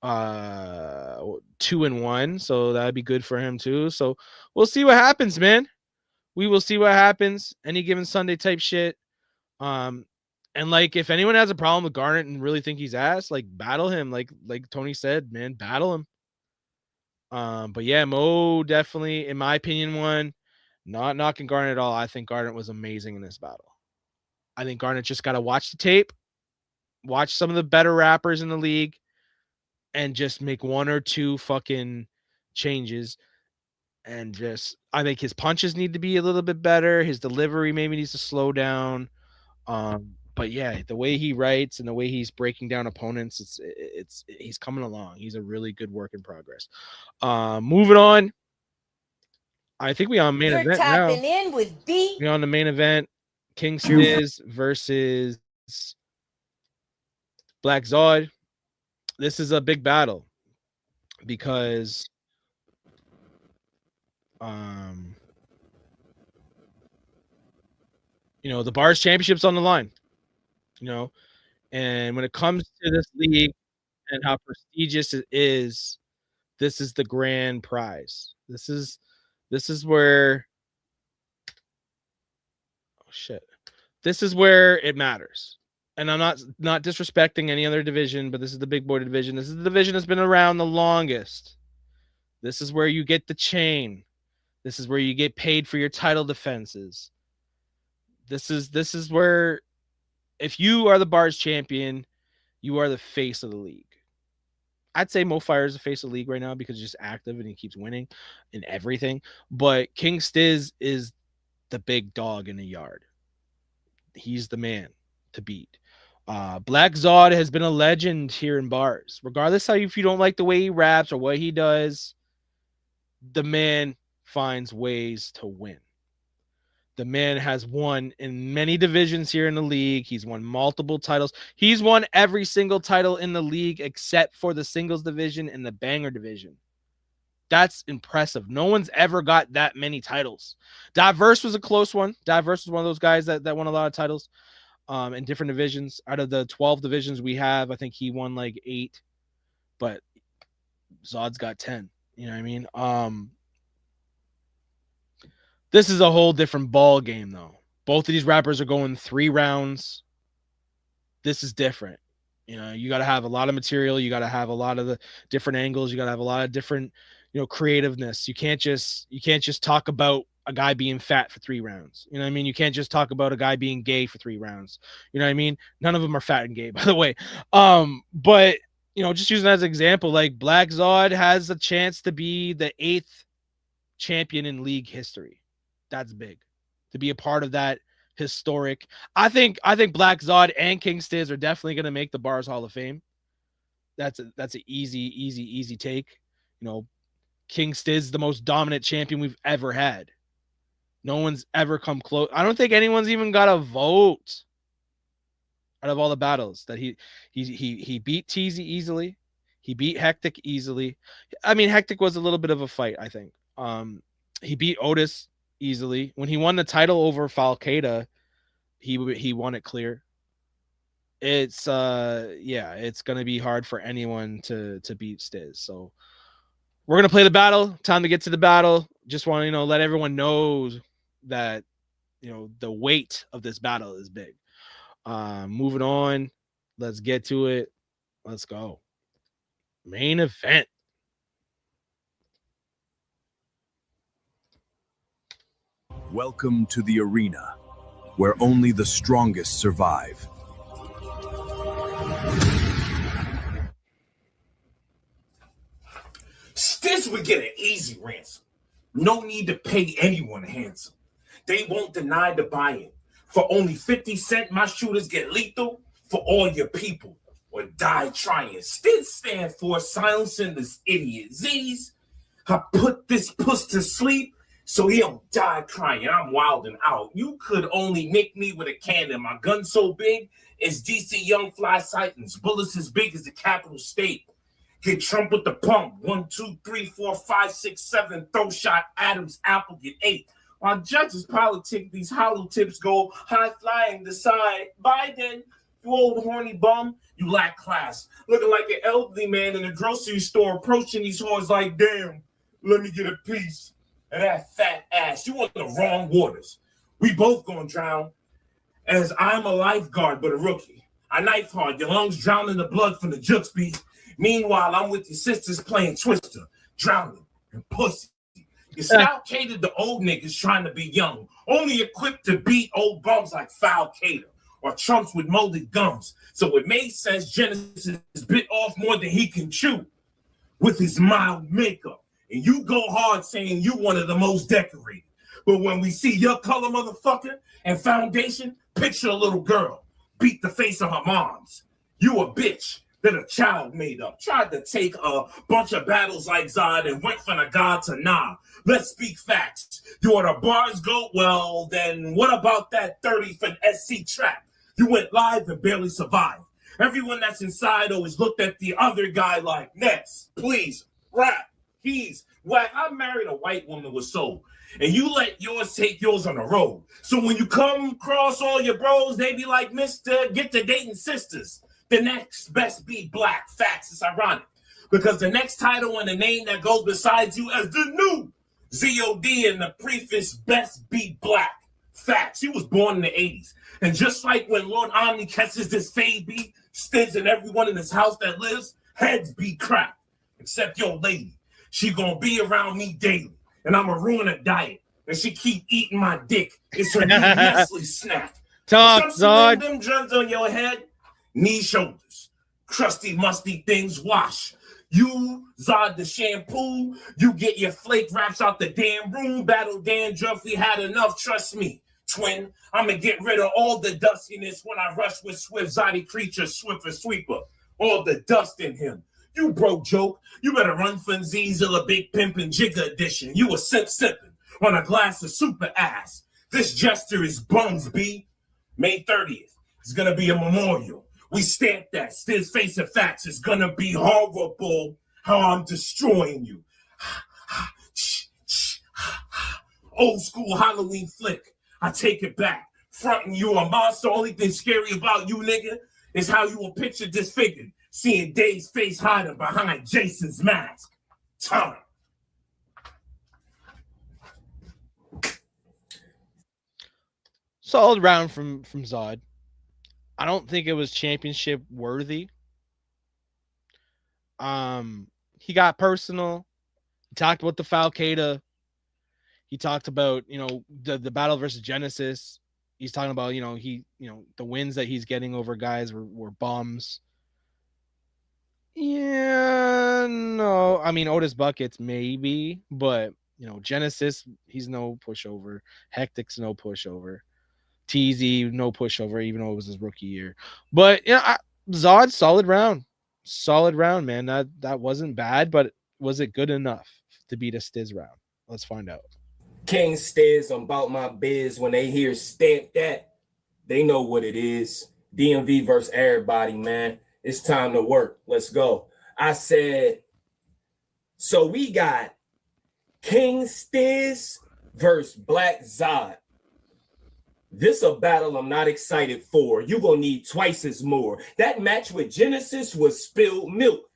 2-1, so that'd be good for him too. So we'll see what happens, man. We will see what happens. Any given Sunday type shit. And like if anyone has a problem with Garnet and really think he's ass, like battle him. Like Tony said, man, battle him. But yeah, Mo definitely, in my opinion, won. Not knocking Garnet at all. I think Garnet was amazing in this battle. I think Garnet just got to watch the tape, watch some of the better rappers in the league, and just make one or two fucking changes. And just, I think his punches need to be a little bit better. His delivery maybe needs to slow down. But yeah, the way he writes and the way he's breaking down opponents, he's coming along. He's a really good work in progress. Moving on. I think we on main event now. You're tapping in with B. We on the main event. King Stiz versus B.A.R.Z. This is a big battle because the B.A.R.Z. championship's on the line. And when it comes to this league and how prestigious it is, this is the grand prize. This is where this is where it matters. And I'm not disrespecting any other division, but this is the big boy division. This is the division that's been around the longest. This is where you get the chain. This is where you get paid for your title defenses. This is where, if you are the B.A.R.Z. champion, you are the face of the league. I'd say Mo Fire is the face of the league right now because he's just active and he keeps winning in everything. But King Stiz is the big dog in the yard. He's the man to beat. B.A.R.Z. has been a legend here in B.A.R.Z. Regardless if you don't like the way he raps or what he does, the man finds ways to win. The man has won in many divisions here in the league. He's won multiple titles. He's won every single title in the league except for the singles division and the banger division. That's impressive. No one's ever got that many titles. B.A.R.Z. was a close one. B.A.R.Z. was one of those guys that won a lot of titles in different divisions. Out of the 12 divisions we have, I think he won like 8. But Zod's got 10. You know what I mean? This is a whole different ball game, though. Both of these rappers are going 3 rounds. This is different. You got to have a lot of material. You got to have a lot of the different angles. You got to have a lot of different, creativeness. You can't just talk about a guy being fat for 3 rounds. You know what I mean? You can't just talk about a guy being gay for 3 rounds. You know what I mean? None of them are fat and gay, by the way. But just using that as an example, like B.A.R.Z. has a chance to be the 8th champion in league history. That's big to be a part of that historic. I think B.A.R.Z. and King Stiz are definitely going to make the B.A.R.Z. Hall of Fame. That's an easy take. King Stiz, the most dominant champion we've ever had. No one's ever come close. I don't think anyone's even got a vote out of all the battles that he beat Teasy easily. He beat Hectic easily. I mean, Hectic was a little bit of a fight, I think. He beat Otis easily. When he won the title over Falcada, he won it clear. It's it's gonna be hard for anyone to beat Stiz. So we're gonna play the battle. Time to get to the battle. Just want to let everyone know that the weight of this battle is big. Moving on, let's get to it. Let's go. Main event. Welcome to the arena, where only the strongest survive. Stiz would get an easy ransom. No need to pay anyone handsome. They won't deny the buy-in. For only 50 cents, my shooters get lethal for all your people. or die trying. Still stand for silencing this idiot Z's. I put this puss to sleep so he don't die crying. I'm wilding out. You could only nick me with a cannon. My gun so big, it's DC Young Fly sightings. Bullets as big as the Capitol State. Get Trump with the pump. 1, 2, 3, 4, 5, 6, 7. Throw shot Adams, Apple get 8. While judges politic, these hollow tips go high flying. Decide Biden, you old horny bum, you lack class. Looking like an elderly man in a grocery store, approaching these whores like, damn, let me get a piece of that fat ass. You want the wrong waters. We both gonna drown, as I'm a lifeguard but a rookie. I knife hard, your lungs drown in the blood from the jukes beat. Meanwhile, I'm with your sisters playing Twister, drowning in pussy. You scout catered to old niggas trying to be young, only equipped to beat old bums like Foul Cater or chumps with molded gums. So it made sense Genesis bit off more than he can chew with his mild makeup. And you go hard saying you one of the most decorated. But when we see your color, motherfucker, and foundation, picture a little girl, beat the face of her mom's. You a bitch that a child made up. Tried to take a bunch of battles like Zod and went from a god to nah. Let's speak facts. You are the bars go? Well, then what about that 30 for SC trap? You went live and barely survived. Everyone that's inside always looked at the other guy like, next, please, rap. He's whack. I married a white woman with soul, and you let yours take yours on the road. So when you come across all your bros, they be like, Mister, get to dating sisters. The next best be black. Facts. It's ironic because the next title and the name that goes besides you as the new ZOD and the preface best be black. Facts. He was born in the 80s. And just like when Lord Omni catches this fade beat, Stiz and everyone in his house that lives, heads be cracked. Except your lady. She gonna be around me daily. And I'ma ruin her diet. And she keep eating my dick. It's her new Nestle snack. Talk, Zod. Them drugs on your head. Knee, shoulders, crusty, musty things wash. You, Zod the shampoo, you get your flake wraps out the damn room. Battle dandruff, we had enough, trust me. Twin, I'ma get rid of all the dustiness when I rush with Swift Zoddy creature, Swiffer sweeper. All the dust in him. You broke joke, you better run for Z's a big pimpin' jigger edition. You a sippin' on a glass of super ass. This gesture is Bones B. May 30th, it's gonna be a memorial. We stamped that. Still face of facts. It's gonna be horrible how I'm destroying you. Old school Halloween flick. I take it back. Fronting you a monster. Only thing scary about you, nigga, is how you will picture disfigured. Seeing Dave's face hiding behind Jason's mask. Time. Solid round from Zod. I don't think it was championship worthy. He got personal. He talked about the Falcata. He talked about, the battle versus Genesis. He's talking about, the wins that he's getting over guys were bums. Yeah, no. I mean, Otis Buckets maybe, but Genesis, he's no pushover. Hectic's no pushover. TZ, no pushover, even though it was his rookie year. But Zod, solid round, man. That wasn't bad, but was it good enough to beat a Stiz round? Let's find out. King Stiz, I'm about my biz. When they hear stamp that, they know what it is. DMV versus everybody, man. It's time to work. Let's go. I said, so we got King Stiz versus Black Zod. This a battle I'm not excited for. You gonna need twice as more. That match with Genesis was spilled milk.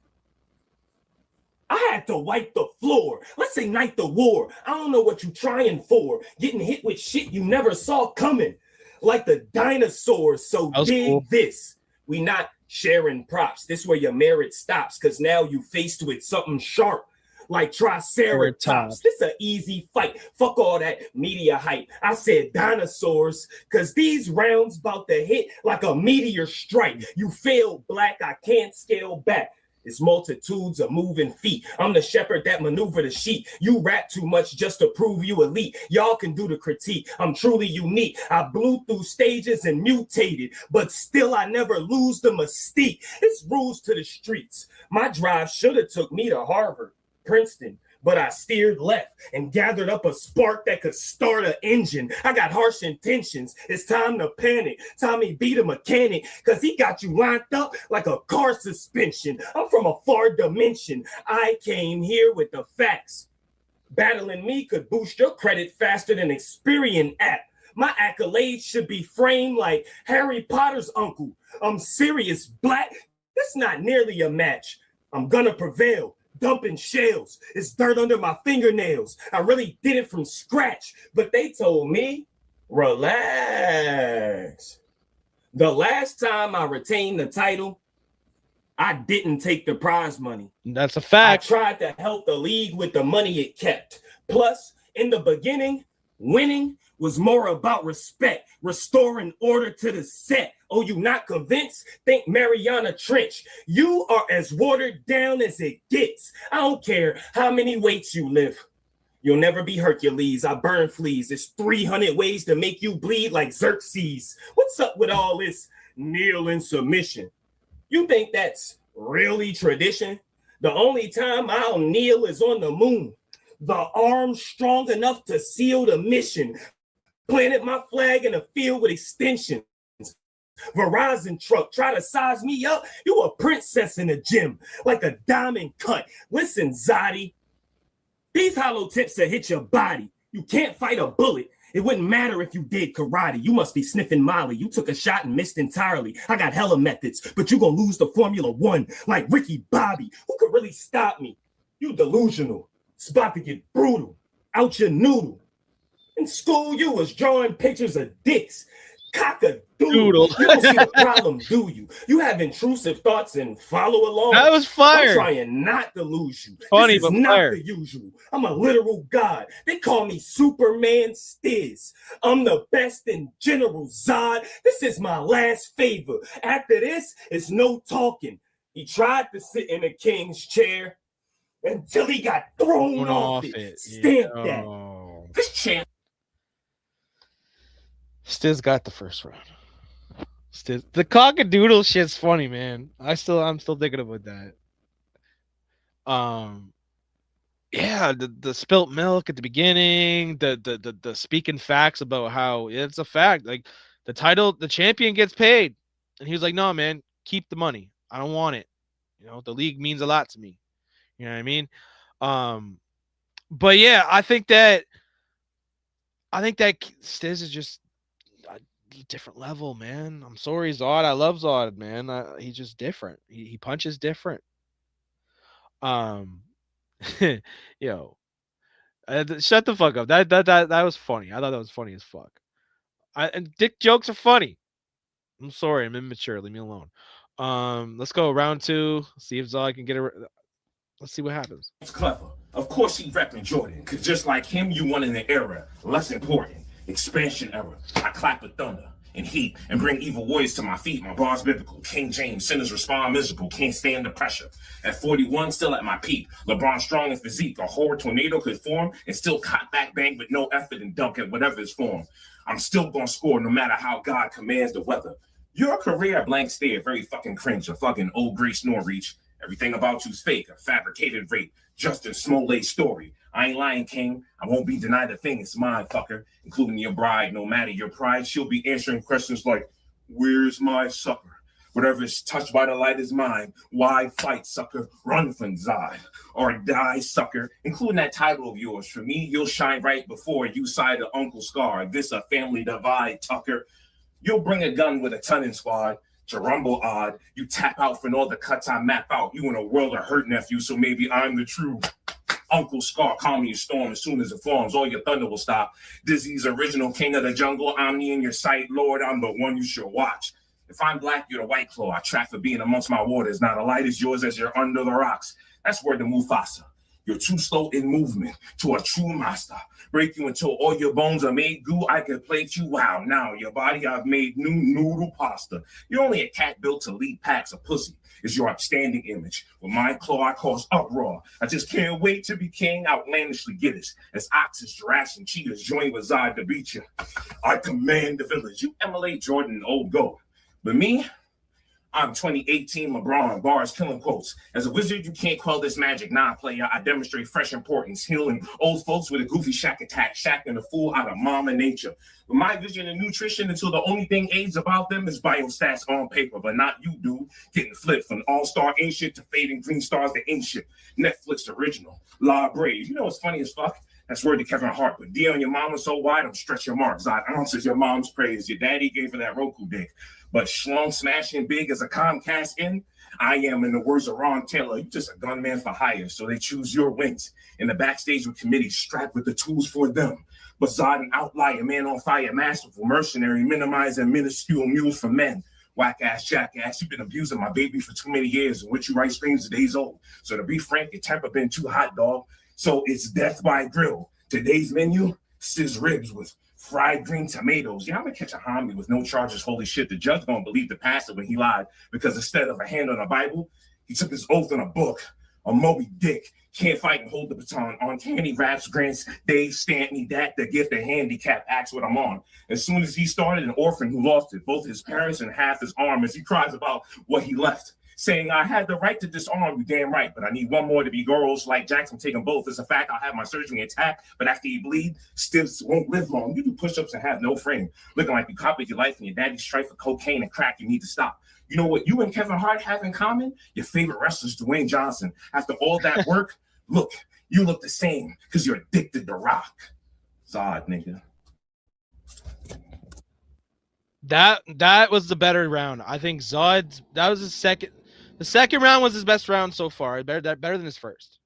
I had to wipe the floor. Let's ignite the war. I don't know what you trying for. Getting hit with shit you never saw coming. Like the dinosaurs. So dig cool. This. We not sharing props. This where your merit stops. Cause now you faced with something sharp. Like Triceratops. This an easy fight. Fuck all that media hype. I said dinosaurs, cause these rounds about to hit like a meteor strike. You failed, Black. I can't scale back. It's multitudes of moving feet. I'm the shepherd that maneuver the sheep. You rap too much just to prove you elite. Y'all can do the critique. I'm truly unique. I blew through stages and mutated, but still I never lose the mystique. It's rules to the streets. My drive should have took me to Harvard, Princeton, but I steered left and gathered up a spark that could start an engine. I got harsh intentions. It's time to panic. Tommy B the mechanic, because he got you lined up like a car suspension. I'm from a far dimension. I came here with the facts. Battling me could boost your credit faster than Experian app. My accolades should be framed like Harry Potter's uncle. I'm serious, black. That's not nearly a match. I'm gonna prevail. Dumping shells. It's dirt under my fingernails. I really did it from scratch, but they told me, relax. The last time I retained the title, I didn't take the prize money. That's a fact. I tried to help the league with the money it kept. Plus, in the beginning, winning was more about respect, restoring order to the set. Oh, you not convinced? Think Mariana Trench. You are as watered down as it gets. I don't care how many weights you lift. You'll never be Hercules. I burn fleas. There's 300 ways to make you bleed like Xerxes. What's up with all this kneel in submission? You think that's really tradition? The only time I'll kneel is on the moon. The arm strong enough to seal the mission. Planted my flag in a field with extensions. Verizon truck, try to size me up. You a princess in the gym, like a diamond cut. Listen, Zadi, these hollow tips will hit your body. You can't fight a bullet. It wouldn't matter if you did karate. You must be sniffing Molly. You took a shot and missed entirely. I got hella methods, but you gonna lose the Formula One like Ricky Bobby. Who could really stop me? You delusional. It's about to get brutal. Out your noodle. In school, you was drawing pictures of dicks. Cock-a-doodle. You don't see the problem, do you? You have intrusive thoughts and follow along. That was fire. I'm trying not to lose you. Funny, this is but not fire. the usual. I'm a literal god. They call me Superman Stiz. I'm the best in General Zod. This is my last favor. After this, it's no talking. He tried to sit in a king's chair until he got thrown off it. Stamp that. This champ. Stiz got the first round. Stiz, the cock-a-doodle shit's funny, man. I'm still thinking about that. Yeah, the spilt milk at the beginning, the speaking facts about how it's a fact. Like the champion gets paid, and he was like, "No, man, keep the money. I don't want it. You know, the league means a lot to me. You know what I mean?" But yeah, I think that Stiz is just a different level, man. I'm sorry, Zod. I love Zod, man. He's just different. He punches different. Yo, shut the fuck up. That was funny. I thought that was funny as fuck. And dick jokes are funny. I'm sorry, I'm immature. Leave me alone. Let's go round 2. See if Zod can get a. Let's see what happens. It's clever. Of course he repping Jordan, because just like him, you won in the era. Less important. Expansion era. I clap with thunder and heat and bring evil warriors to my feet. My bars biblical. King James, sinners respond miserable. Can't stand the pressure. At 41, still at my peak. LeBron strong and physique. A horror tornado could form and still caught back bang with no effort and dunk at whatever is form. I'm still gonna score no matter how God commands the weather. Your career, blank stare, very fucking cringe. A fucking old Grace Norreach. Everything about you's fake, a fabricated rape, Justin Smollett's story. I ain't lying, King. I won't be denied a thing. It's mine, fucker, including your bride. No matter your pride, she'll be answering questions like, where's my sucker? Whatever is touched by the light is mine. Why fight, sucker? Run from Zod. Or die, sucker. Including that title of yours. For me, you'll shine right before you side of Uncle Scar. This a family divide, Tucker. You'll bring a gun with a tonning squad. To rumble odd, you tap out from all the cuts I map out. You in a world of hurt, nephew, so maybe I'm the true Uncle Scar. Calm your storm as soon as it forms. All your thunder will stop. Dizzy's original king of the jungle. Omni in your sight, Lord. I'm the one you should watch. If I'm black, you're the white claw. I track for being amongst my waters. Not a light as yours as you're under the rocks. That's word to Mufasa. You're too slow in movement to a true master. Break you until all your bones are made goo. I can plate you. Wow, now your body I've made new noodle pasta. You're only a cat built to lead packs of pussy. Is your upstanding image. With my claw, I cause uproar. I just can't wait to be king, outlandishly get it. As oxes, giraffes, and cheetahs join with Zod to beat you. I command the village. You emulate Jordan, old goat. But me, I'm 2018 LeBron, bars, killing quotes. As a wizard, you can't call this magic. Nah, player, I demonstrate fresh importance, healing old folks with a goofy shack attack, shacking the fool out of mama nature. With my vision and nutrition, until the only thing aids about them is biostats on paper, but not you, dude. Getting flipped from all-star ain't shit to fading green stars to ain't shit. Netflix original, La Brave. You know what's funny as fuck? That's word to Kevin Hart, but D on your mama so wide, I'm stretch your marks. I answers your mom's praise. Your daddy gave her that Roku dick. But schlong smashing big as a Comcast in, I am, in the words of Ron Taylor, you just a gunman for hire, so they choose your wings. In the backstage with committees strapped with the tools for them. But Zod an outlier, man on fire, masterful, mercenary, minimizing minuscule mules for men. Whack-ass jackass, you've been abusing my baby for too many years, and what you write screams days old. So to be frank, your temper been too hot, dog. So it's death by grill. Today's menu, sizz ribs with fried green tomatoes. Yeah, I'm gonna catch a homie with no charges. Holy shit, the judge gonna believe the pastor when he lied, because instead of a hand on a Bible, he took his oath on a book. A Moby Dick can't fight and hold the baton. On candy raps, grants Dave Stanton, that the gift of handicap acts what I'm on. As soon as he started, an orphan who lost it, both his parents and half his arm, as he cries about what he left. Saying, I had the right to disarm you, damn right, but I need one more to be girls like Jackson taking both. It's a fact I'll have my surgery intact, but after you bleed, stiffs won't live long. You do push-ups and have no frame. Looking like you copied your life and your daddy's strife for cocaine and crack, you need to stop. You know what you and Kevin Hart have in common? Your favorite wrestler's Dwayne Johnson. After all that work, look, you look the same because you're addicted to rock. Zod, nigga. That was the better round. I think Zod, that was his second. The second round was his best round so far. Better than his first.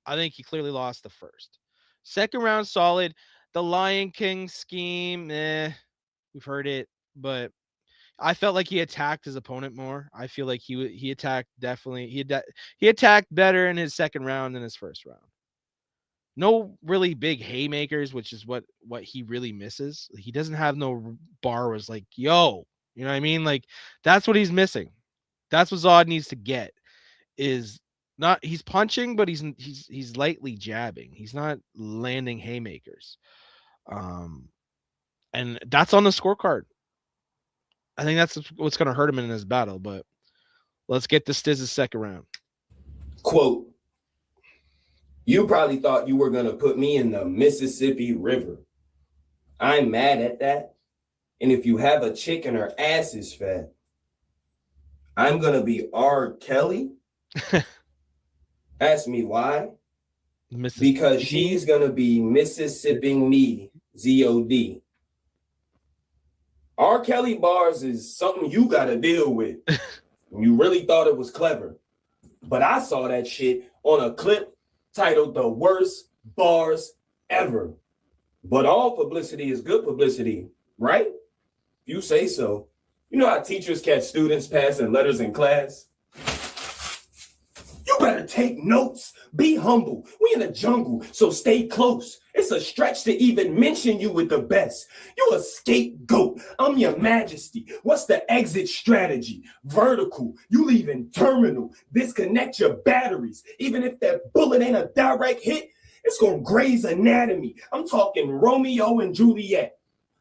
I think he clearly lost the first. Second round, solid. The Lion King scheme, we've heard it, but I felt like he attacked his opponent more. I feel like he attacked definitely. He attacked better in his second round than his first round. No really big haymakers, which is what he really misses. He doesn't have no bar was like, yo, you know what I mean? Like, that's what he's missing. That's what Zod needs to get, is not, he's punching, but he's lightly jabbing. He's not landing haymakers. And that's on the scorecard. I think that's what's going to hurt him in this battle, but let's get to Stizz's second round. Quote, you probably thought you were going to put me in the Mississippi River. I'm mad at that. And if you have a chick and her ass is fat, I'm going to be R. Kelly? Ask me why? Because she's going to be Mississippiing me, Z-O-D. R. Kelly bars is something you got to deal with. You really thought it was clever. But I saw that shit on a clip titled The Worst Bars Ever. But all publicity is good publicity, right? You say so. You know how teachers catch students passing letters in class? You better take notes. Be humble. We in the jungle, so stay close. It's a stretch to even mention you with the best. You a scapegoat. I'm your majesty. What's the exit strategy? Vertical. You leaving terminal. Disconnect your batteries. Even if that bullet ain't a direct hit, it's gonna graze anatomy. I'm talking Romeo and Juliet.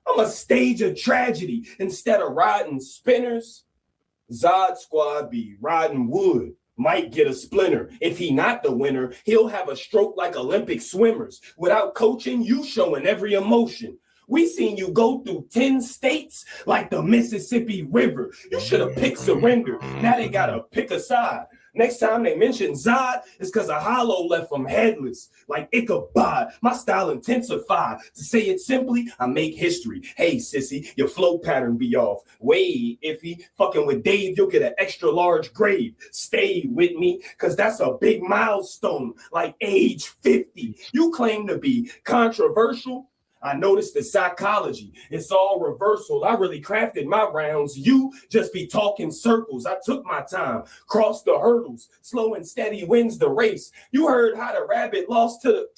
I'm a stage of tragedy. Instead of riding spinners, Zod Squad be riding wood. Might get a splinter. If he not the winner, he'll have a stroke like Olympic swimmers. Without coaching, you showing every emotion. We seen you go through 10 states like the Mississippi River. You should have picked surrender. Now they gotta pick a side. Next time they mention Zod, it's because a hollow left them headless, like Ichabod. My style intensified. To say it simply, I make history. Hey, sissy, your flow pattern be off. Way iffy. Fucking with Dave, you'll get an extra large grave. Stay with me, because that's a big milestone, like age 50. You claim to be controversial. I noticed the psychology. It's all reversal. I really crafted my rounds. You just be talking circles. I took my time, crossed the hurdles. Slow and steady wins the race. You heard how the rabbit lost to the...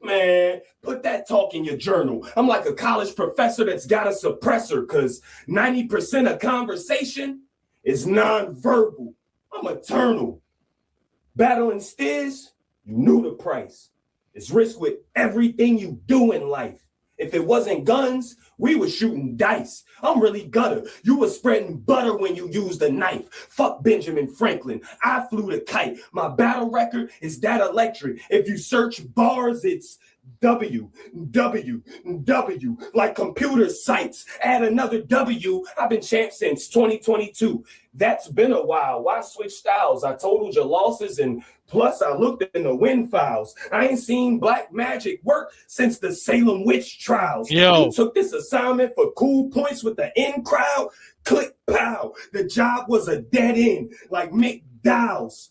Man, put that talk in your journal. I'm like a college professor that's got a suppressor because 90% of conversation is nonverbal. I'm eternal. Battling Stiz, you knew the price. It's risk with everything you do in life. If it wasn't guns, we were shooting dice. I'm really gutter. You were spreading butter when you used a knife. Fuck Benjamin Franklin. I flew the kite. My battle record is that electric. If you search bars, it's W, W, W, like computer sites. Add another W. I've been champ since 2022. That's been a while. Why switch styles? I totaled your losses and plus I looked in the win files. I ain't seen black magic work since the Salem witch trials. Yo. You took this assignment for cool points with the in crowd. Click, pow. The job was a dead end, like McDowell's.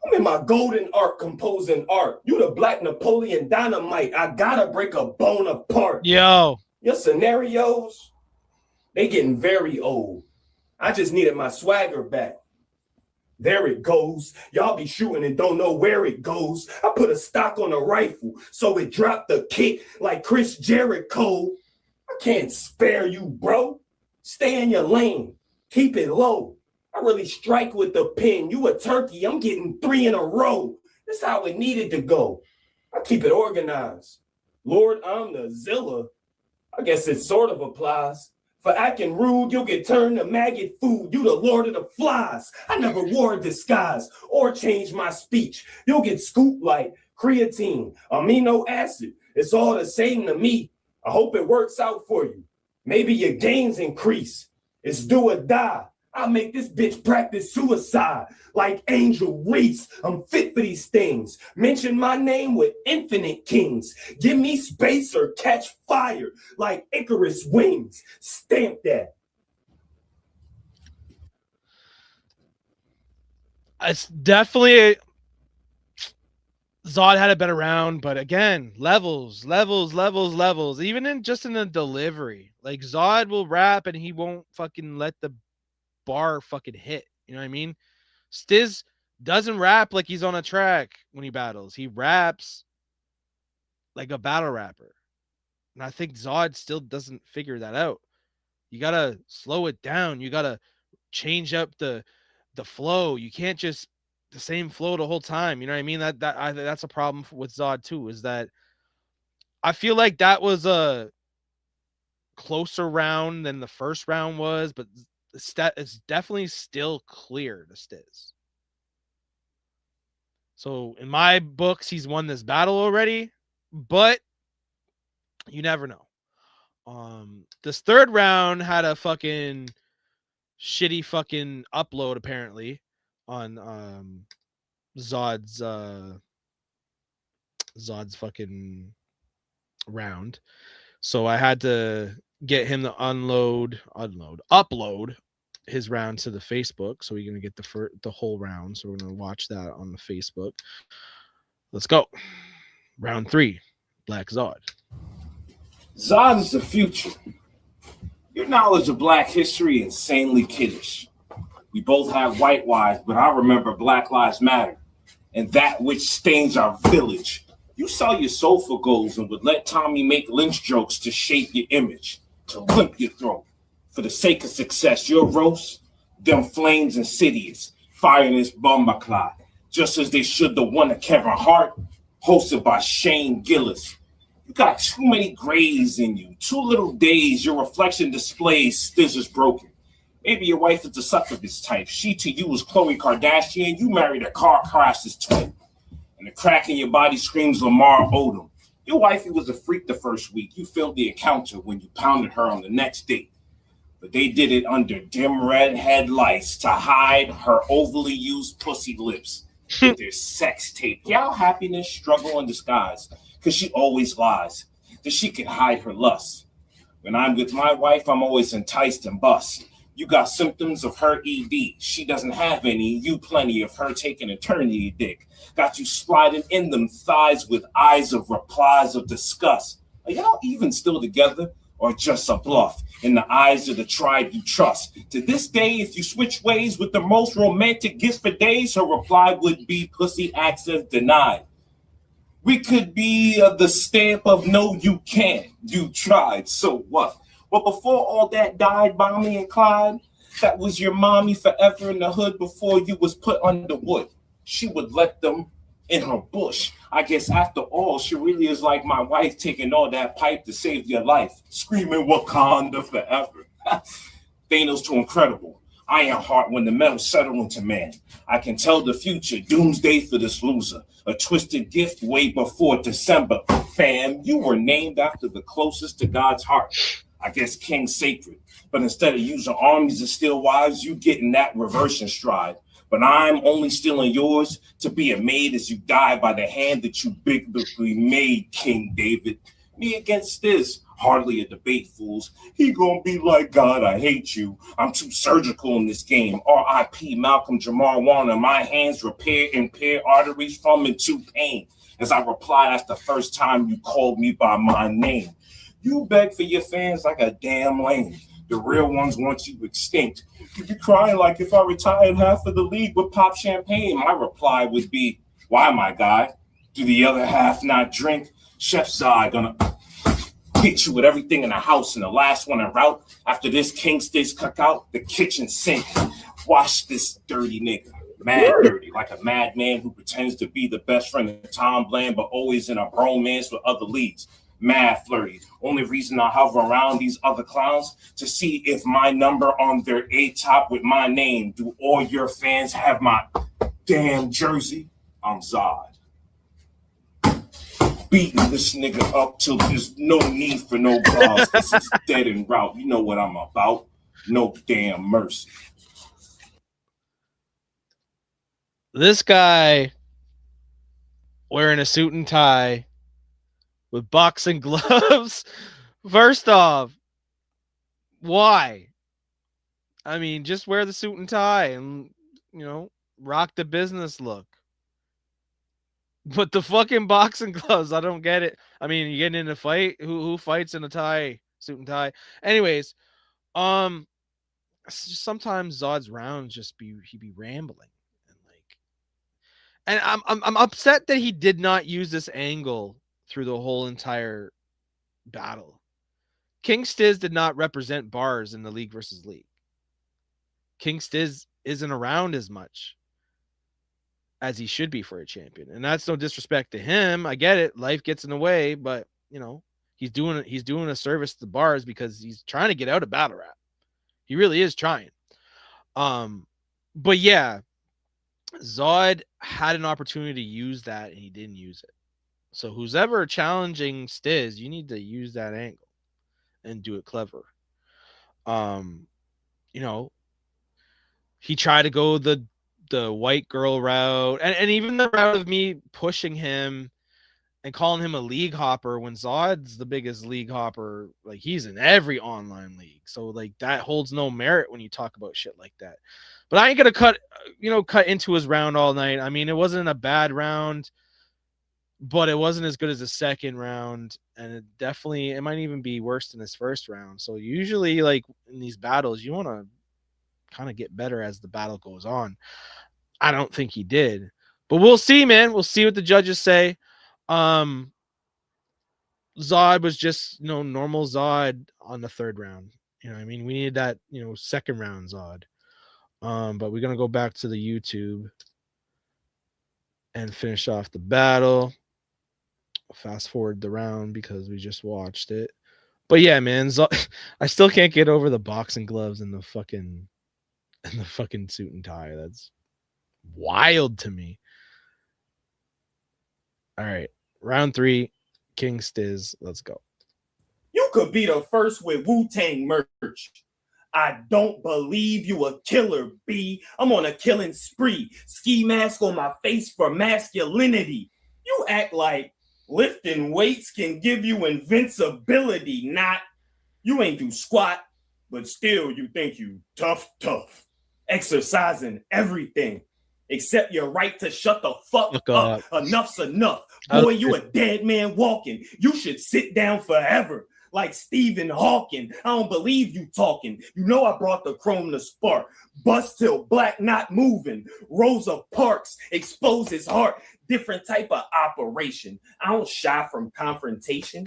I'm in my golden art composing art. You the black Napoleon Dynamite. I gotta break a bone apart. Yo. Your scenarios, they getting very old. I just needed my swagger back. There it goes. Y'all be shooting and don't know where it goes. I put a stock on a rifle, so it dropped the kick like Chris Jericho. I can't spare you, bro. Stay in your lane. Keep it low. I really strike with the pen. You a turkey. I'm getting 3 in a row. That's how it needed to go. I keep it organized. Lord, I'm the Zilla. I guess it sort of applies. For acting rude, you'll get turned to maggot food. You the Lord of the Flies. I never wore a disguise or changed my speech. You'll get scooped like creatine, amino acid. It's all the same to me. I hope it works out for you. Maybe your gains increase. It's do or die. I'll make this bitch practice suicide like Angel Reese. I'm fit for these things. Mention my name with infinite kings. Give me space or catch fire like Icarus wings. Stamp that. It's definitely Zod had a better round, but again, levels. Even in the delivery, like Zod will rap and he won't fucking let the bar fucking hit. You know what I mean? Stiz doesn't rap like he's on a track when he battles. He raps like a battle rapper. And I think Zod still doesn't figure that out. You gotta slow it down. You gotta change up the flow. You can't just the same flow the whole time. You know what I mean? That's a problem with Zod too, is that I feel like that was a closer round than the first round was, but it's definitely still clear to Stiz. So in my books, he's won this battle already, but you never know. This third round had a fucking shitty fucking upload apparently on Zod's fucking round. So I had to get him to upload his round to the Facebook. So we're gonna get the whole round. So we're gonna watch that on the Facebook. Let's go. Round 3, Black Zod. Zod is the future. Your knowledge of black history is insanely kiddish. We both have white wives, but I remember Black Lives Matter and that which stains our village. You saw your soulful goals and would let Tommy make lynch jokes to shape your image, to limp your throat. For the sake of success, your roast, them flames insidious, firing this bomba clock, just as they should the one of Kevin Hart, hosted by Shane Gillis. You got too many grays in you, too little days, your reflection displays scissors broken. Maybe your wife is the succubus type. She to you is Khloe Kardashian, you married a car crash's twin. And the crack in your body screams Lamar Odom. Your wifey was a freak the first week. You filled the encounter when you pounded her on the next date. But they did it under dim red headlights to hide her overly used pussy lips with their sex tape. Y'all happiness, struggle, and disguise, because she always lies, that she can hide her lust. When I'm with my wife, I'm always enticed and bust. You got symptoms of her ED. She doesn't have any. You plenty of her taking eternity dick. Got you sliding in them thighs with eyes of replies of disgust. Are y'all even still together or just a bluff in the eyes of the tribe you trust? To this day, if you switch ways with the most romantic gift for days, her reply would be pussy access denied. We could be the stamp of no, you can't. You tried, so what? But before all that died, Bonnie and Clyde, that was your mommy forever in the hood before you was put under wood. She would let them in her bush. I guess after all, she really is like my wife taking all that pipe to save your life, screaming Wakanda forever. Thanos too incredible. Iron heart when the metal settle into man. I can tell the future, doomsday for this loser. A twisted gift way before December. Fam, you were named after the closest to God's heart. I guess King Sacred. But instead of using armies of steel wives, you getting that reverse in stride. But I'm only stealing yours to be a maid as you die by the hand that you biblically made, King David. Me against this. Hardly a debate, fools. He gonna be like, God, I hate you. I'm too surgical in this game. R.I.P. Malcolm Jamal Warner. My hands repair impaired arteries from into pain. As I reply, that's the first time you called me by my name. You beg for your fans like a damn lame. The real ones want you extinct. You'd be crying like if I retired half of the league would pop champagne. My reply would be, why, my guy? Do the other half not drink? Chef Zai gonna hit you with everything in the house and the last one en route. After this king stays cookout, the kitchen sink. Wash this dirty nigga. Mad dirty, like a madman who pretends to be the best friend of Tom Bland, but always in a bromance with other leads. Mad flirty. Only reason I hover around these other clowns to see if my number on their A-top with my name. Do all your fans have my damn jersey? I'm Zod. Beating this nigga up till there's no need for no bars. This is dead en route. You know what I'm about. No damn mercy. This guy wearing a suit and tie with boxing gloves. First off, why? I mean, just wear the suit and tie and, rock the business look. But the fucking boxing gloves, I don't get it. I mean, you getting in a fight? Who fights in a tie, suit and tie? Anyways, sometimes Zod's rounds he'd be rambling and I'm upset that he did not use this angle through the whole entire battle. King Stiz did not represent B.A.R.Z in the League versus League. King Stiz isn't around as much as he should be for a champion. And that's no disrespect to him. I get it. Life gets in the way, but he's doing a service to the B.A.R.Z because he's trying to get out of battle rap. He really is trying. But yeah, Zod had an opportunity to use that and he didn't use it. So who's ever challenging Stiz, you need to use that angle and do it clever. He tried to go the white girl route and even the route of me pushing him and calling him a league hopper when Zod's the biggest league hopper. Like, he's in every online league. So like that holds no merit when you talk about shit like that. But I ain't gonna cut into his round all night. I mean, it wasn't a bad round, but it wasn't as good as the second round, and it might even be worse than his first round. So usually, like in these battles, you want to kind of get better as the battle goes on. I don't think he did, but we'll see, man. We'll see what the judges say. Zod was just normal Zod on the third round. I mean, we needed that second round Zod. But we're gonna go back to the YouTube and finish off the battle. Fast forward the round because we just watched it. But yeah, man, I still can't get over the boxing gloves and the fucking suit and tie. That's wild to me. All right, round 3, King Stiz. Let's go. You could be the first with Wu-Tang merch. I don't believe you a killer, B. I'm on a killing spree. Ski mask on my face for masculinity. You act like lifting weights can give you invincibility. Not, you ain't do squat, but still you think you tough. Exercising everything. Accept your right to shut the fuck Look up. up. Enough's enough. I Boy, don't you a dead man walking. You should sit down forever. Like Stephen Hawking. I don't believe you talking. You know I brought the chrome to spark. Bust till black not moving. Rosa Parks expose his heart. Different type of operation. I don't shy from confrontation.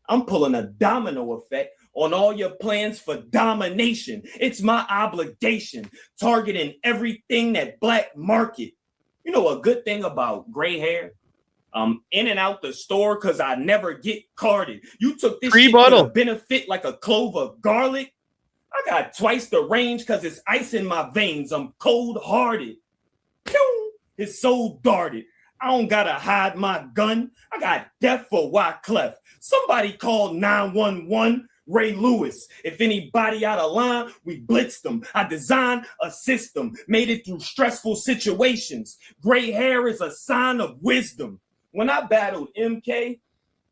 I'm pulling a domino effect on all your plans for domination. It's my obligation, targeting everything that black market. You know a good thing about gray hair? I'm in and out the store because I never get carded. You took this shit to the benefit like a clove of garlic. I got twice the range because it's ice in my veins. I'm cold-hearted. Pew! His soul darted. I don't gotta hide my gun. I got death for Wyclef. Somebody call 911. Ray Lewis. If anybody out of line, we blitzed them. I designed a system, made it through stressful situations. Gray hair is a sign of wisdom. When I battled MK,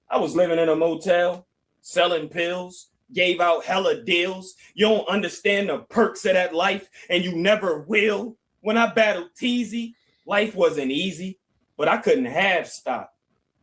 I was living in a motel, selling pills, gave out hella deals. You don't understand the perks of that life, and you never will. When I battled Teasy, life wasn't easy, but I couldn't have stock.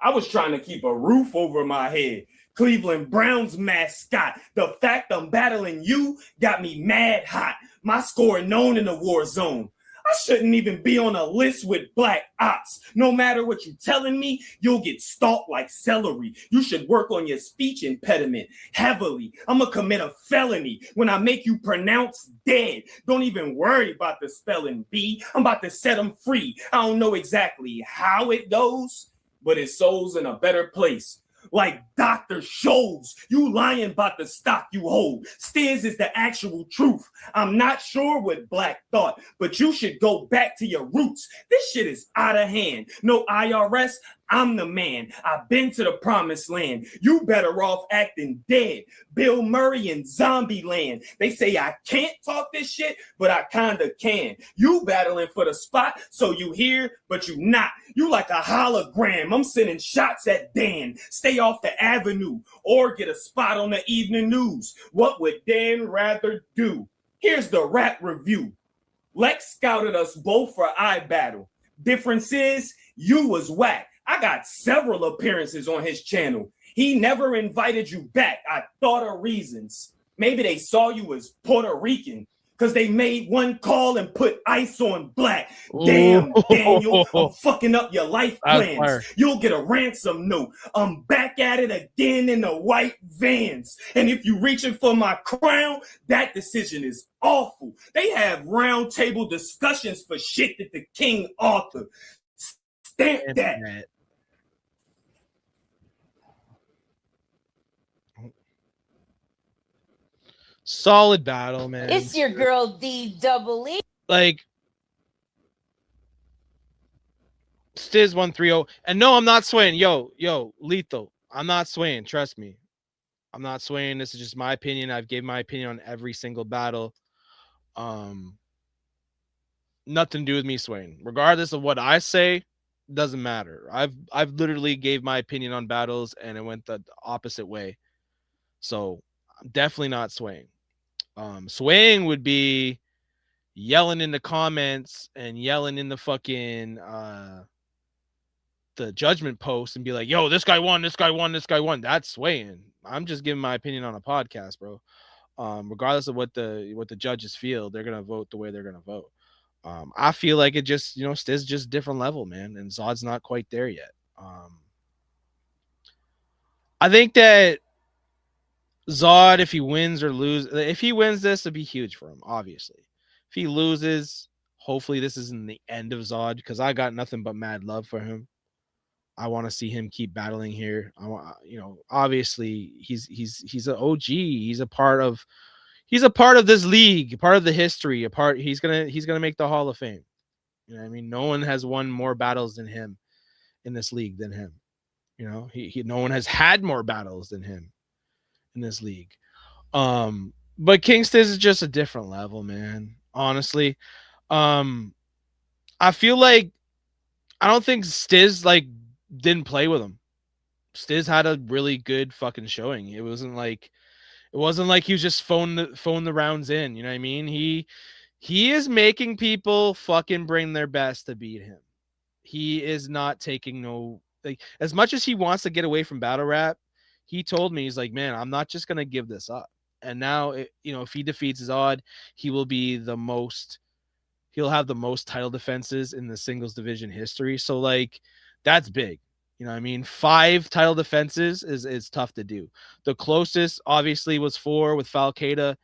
I was trying to keep a roof over my head. Cleveland Browns mascot. The fact I'm battling you got me mad hot. My score known in the war zone. I shouldn't even be on a list with black ops. No matter what you're telling me, you'll get stalked like celery. You should work on your speech impediment heavily. I'm gonna commit a felony when I make you pronounce dead. Don't even worry about the spelling bee. I'm about to set them free. I don't know exactly how it goes, but his soul's in a better place. Like Dr. Scholes, you lying about the stock you hold. Stiz is the actual truth. I'm not sure what Black thought, but you should go back to your roots. This shit is out of hand. No IRS, I'm the man. I've been to the promised land. You better off acting dead. Bill Murray in Zombie Land. They say I can't talk this shit, but I kinda can. You battling for the spot, so you here, but you not. You like a hologram. I'm sending shots at Dan. Stay off the avenue or get a spot on the evening news. What would Dan rather do? Here's the rap review. Lex scouted us both for eye battle. Difference is, you was whack. I got several appearances on his channel. He never invited you back. I thought of reasons. Maybe they saw you as Puerto Rican because they made one call and put ice on black. Damn, Daniel, I'm fucking up your life plans. You'll get a ransom note. I'm back at it again in the white vans. And if you reaching for my crown, that decision is awful. They have round table discussions for shit that the king authored. Stamp that. Solid battle, man. It's your girl D-double-E. Like, Stiz 130. And no, I'm not swaying. Yo, Lethal. I'm not swaying. Trust me. I'm not swaying. This is just my opinion. I've gave my opinion on every single battle. Nothing to do with me swaying. Regardless of what I say, doesn't matter. I've literally gave my opinion on battles and it went the opposite way. So I'm definitely not swaying. Swaying would be yelling in the comments and yelling in the fucking the judgment post and be like, yo, this guy won, this guy won, this guy won. That's swaying. I'm just giving my opinion on a podcast, bro. Regardless of what the judges feel, they're gonna vote the way they're gonna vote. I feel like it just, Stiz just different level, man, and Zod's not quite there yet. I think that Zod, if he wins or loses, if he wins this, it'd be huge for him, obviously. If he loses, hopefully this isn't the end of Zod, because I got nothing but mad love for him. I want to see him keep battling here. I want, obviously he's an OG. He's a part of this league, part of the history, he's gonna make the Hall of Fame. You know what I mean? No one has won more battles than him in this league than him. No one has had more battles than him in this league. But King Stiz is just a different level, man. Honestly. I feel like I don't think Stiz didn't play with him. Stiz had a really good fucking showing. It wasn't like he was just phone the rounds in. You know what I mean? He is making people fucking bring their best to beat him. He is not taking no, like, as much as he wants to get away from battle rap, he told me, he's like, man, I'm not just gonna give this up. And now, if he defeats Zod, he will be he'll have the most title defenses in the singles division history. So like, that's big. You know what I mean? 5 title defenses is tough to do. The closest obviously was 4 with Falcada.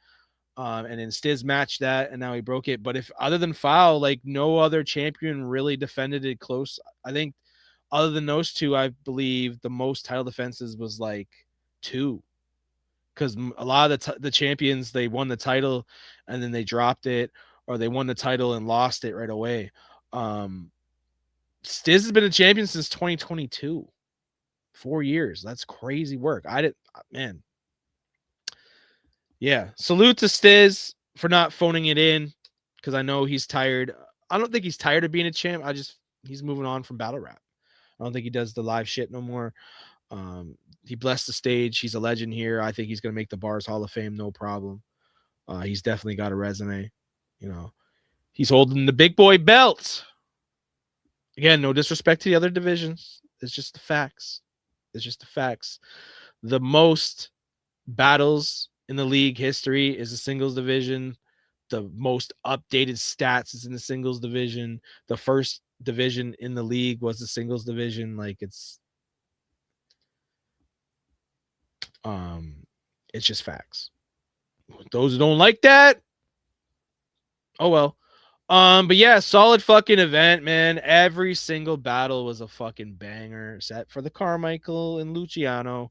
And then Stiz matched that, and now he broke it. But if other than Foul, like no other champion really defended it close. I think other than those 2, I believe the most title defenses was like 2, because a lot of the champions, they won the title and then they dropped it, or they won the title and lost it right away. Stiz has been a champion since 2022, 4 years. That's crazy work. Man. Yeah, salute to Stiz for not phoning it in, because I know he's tired. I don't think he's tired of being a champ. He's moving on from battle rap. I don't think he does the live shit no more. He blessed the stage. He's a legend here. I think he's gonna make the B.A.R.Z Hall of Fame, no problem. He's definitely got a resume. He's holding the big boy belt. Again, no disrespect to the other divisions. It's just the facts. The most battles in the league history is the singles division. The most updated stats is in the singles division. The first division in the league was the singles division. Like, it's just facts. Those who don't like that, oh well. But yeah, solid fucking event, man. Every single battle was a fucking banger, except for the Carmichael and Luciano.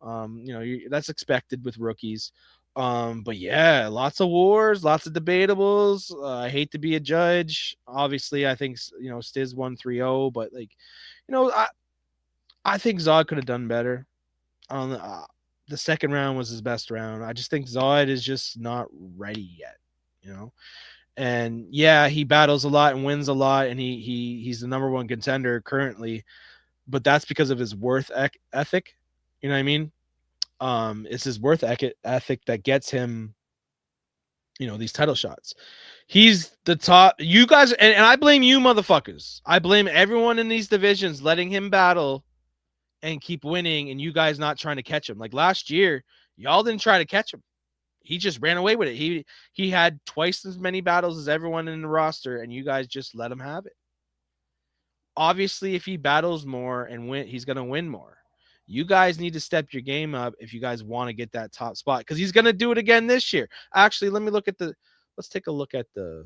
That's expected with rookies. But yeah, lots of wars, lots of debatables. I hate to be a judge. Obviously, I think Stiz won 3-0, but like, I think Zod could have done better. The second round was his best round. I just think Zod is just not ready yet. And yeah, he battles a lot and wins a lot, and he's the number 1 contender currently, but that's because of his worth ethic. You know what I mean? It's his worth ethic that gets him, these title shots. He's the top. You guys, and I blame you motherfuckers. I blame everyone in these divisions letting him battle and keep winning, and you guys not trying to catch him. Like last year, y'all didn't try to catch him. He just ran away with it. He had twice as many battles as everyone in the roster, and you guys just let him have it. Obviously, if he battles more and win, he's going to win more. You guys need to step your game up if you guys want to get that top spot, because he's going to do it again this year. Actually, let's take a look at the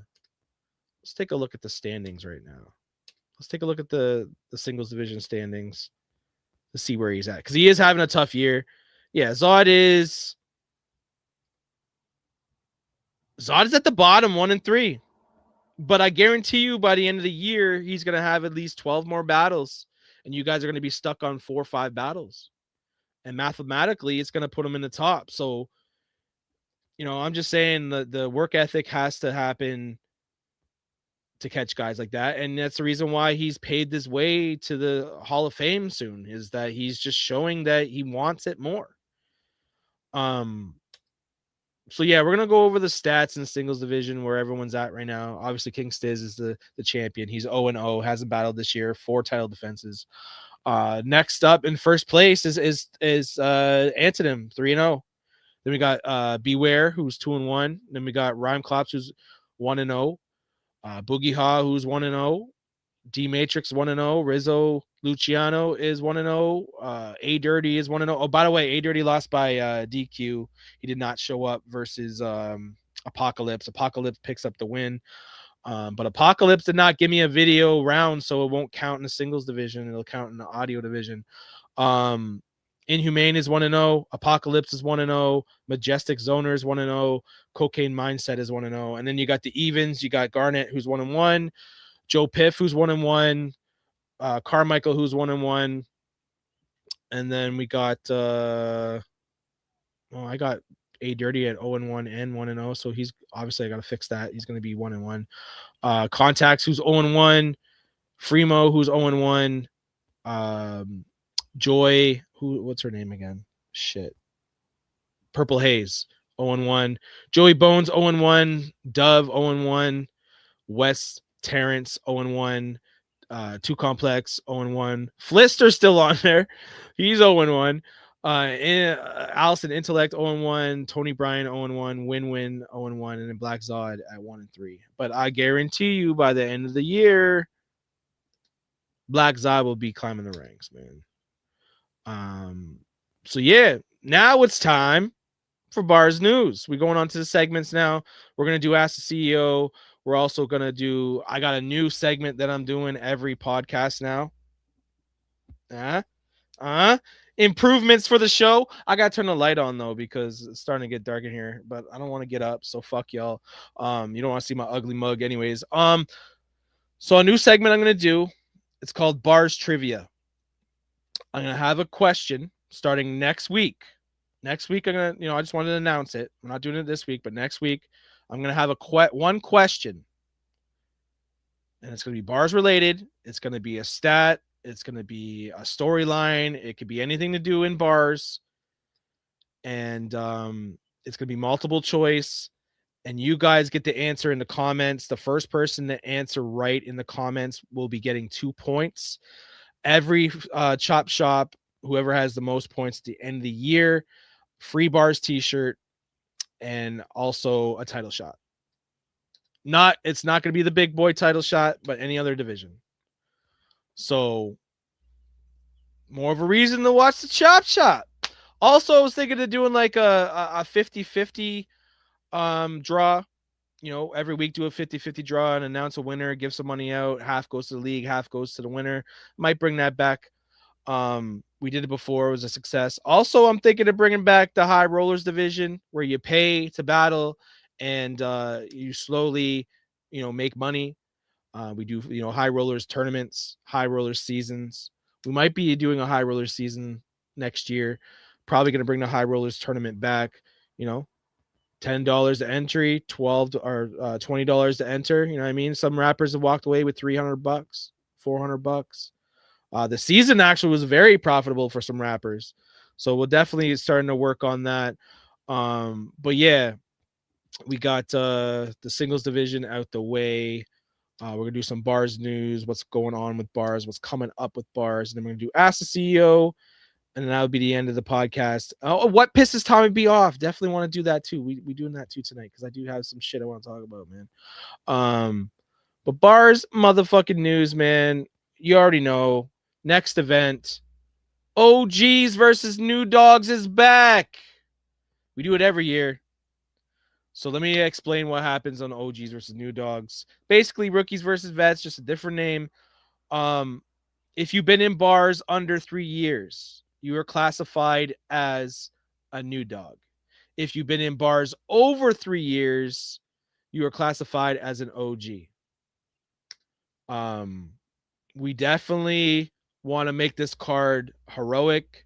standings right now. Let's take a look at the singles division standings to see where he's at, because he is having a tough year. Yeah, Zod is at the bottom, 1-3. But I guarantee you by the end of the year, he's going to have at least 12 more battles, and you guys are going to be stuck on 4 or 5 battles. And mathematically, it's going to put him in the top. So, I'm just saying the work ethic has to happen to catch guys like that. And that's the reason why he's paid his way to the Hall of Fame soon, is that he's just showing that he wants it more. So yeah, we're gonna go over the stats in the singles division where everyone's at right now. Obviously, King Stiz is the champion. He's 0-0, hasn't battled this year, 4 title defenses. Next up in first place is Antonym, 3-0. Then we got B.A.R.Z, who's 2-1. Then we got Rhyme Clops, who's 1-0. Boogie Ha, who's 1-0. D Matrix 1-0. Rizzo Luciano is 1-0. A Dirty is 1-0. Oh, by the way, A Dirty lost by DQ. He did not show up versus Apocalypse. Apocalypse picks up the win. But Apocalypse did not give me a video round, so it won't count in the singles division. It'll count in the audio division. Inhumane is 1-0. Apocalypse is 1-0. Majestic Zoner is 1-0. Cocaine Mindset is 1-0. And then you got the evens. You got Garnet, who's 1-1. Joe Piff, who's 1-1. Carmichael, who's 1-1. And then we got I got A Dirty at 0-1 and 1-0. So he's obviously, I gotta fix that. He's gonna be 1-1. Contacts, who's 0-1. Fremo, who's 0-1. Joy, what's her name again? Shit. Purple Haze, 0-1. Joey Bones 0-1. Dove 0-1. Wes Terrence 0-1. 2 Complex 0-1. Flister's still on there. He's 0-1. Allison Intellect 0-1. Tony Bryan 0-1. Win 0-1. And then Black Zod at 1-3. But I guarantee you by the end of the year, Black Zod will be climbing the ranks, man. So yeah, now it's time for B.A.R.Z news. We're going on to the segments now. We're going to do Ask the CEO. We're also going to do, I got a new segment that I'm doing every podcast now. Improvements for the show. I got to turn the light on though, because it's starting to get dark in here, but I don't want to get up. So fuck y'all. You don't want to see my ugly mug anyways. So a new segment I'm going to do, it's called B.A.R.Z Trivia. I'm going to have a question starting next week. Next week, I'm going to, I just wanted to announce it. I'm not doing it this week, but next week, I'm going to have one question. And it's going to be B.A.R.Z related. It's going to be a stat. It's going to be a storyline. It could be anything to do in B.A.R.Z. And it's going to be multiple choice. And you guys get to answer in the comments. The first person to answer right in the comments will be getting 2 points. Every Chop Shop, whoever has the most points at the end of the year, free B.A.R.Z t-shirt, and also a title shot. It's not going to be the big boy title shot, but any other division. So more of a reason to watch the Chop Shop. Also, I was thinking of doing like a 50-50 draw. Every week do a 50-50 draw and announce a winner, give some money out. Half goes to the league, half goes to the winner. Might bring that back. We did it before. It was a success. Also, I'm thinking of bringing back the High Rollers division, where you pay to battle and you slowly, make money. We do, High Rollers tournaments, High Rollers seasons. We might be doing a High Rollers season next year. Probably going to bring the High Rollers tournament back. $10 to entry, $12 or $20 to enter. You know what I mean? Some rappers have walked away with $300, $400. The season actually was very profitable for some rappers. So we'll definitely starting to work on that. But yeah, we got the singles division out the way. We're going to do some B.A.R.Z news, what's going on with B.A.R.Z, what's coming up with B.A.R.Z. And then we're going to do Ask the CEO. And then that would be the end of the podcast. Oh, what pisses Tommy B off? Definitely want to do that too. We doing that too tonight, because I do have some shit I want to talk about, man. But B.A.R.Z motherfucking news, man. You already know. Next event, OGs versus New Dogs is back. We do it every year. So let me explain what happens on OGs versus New Dogs. Basically, rookies versus vets, just a different name. If you've been in B.A.R.Z under 3 years, you are classified as a new dog. If you've been in B.A.R.Z over 3 years, you are classified as an OG. We definitely want to make this card heroic.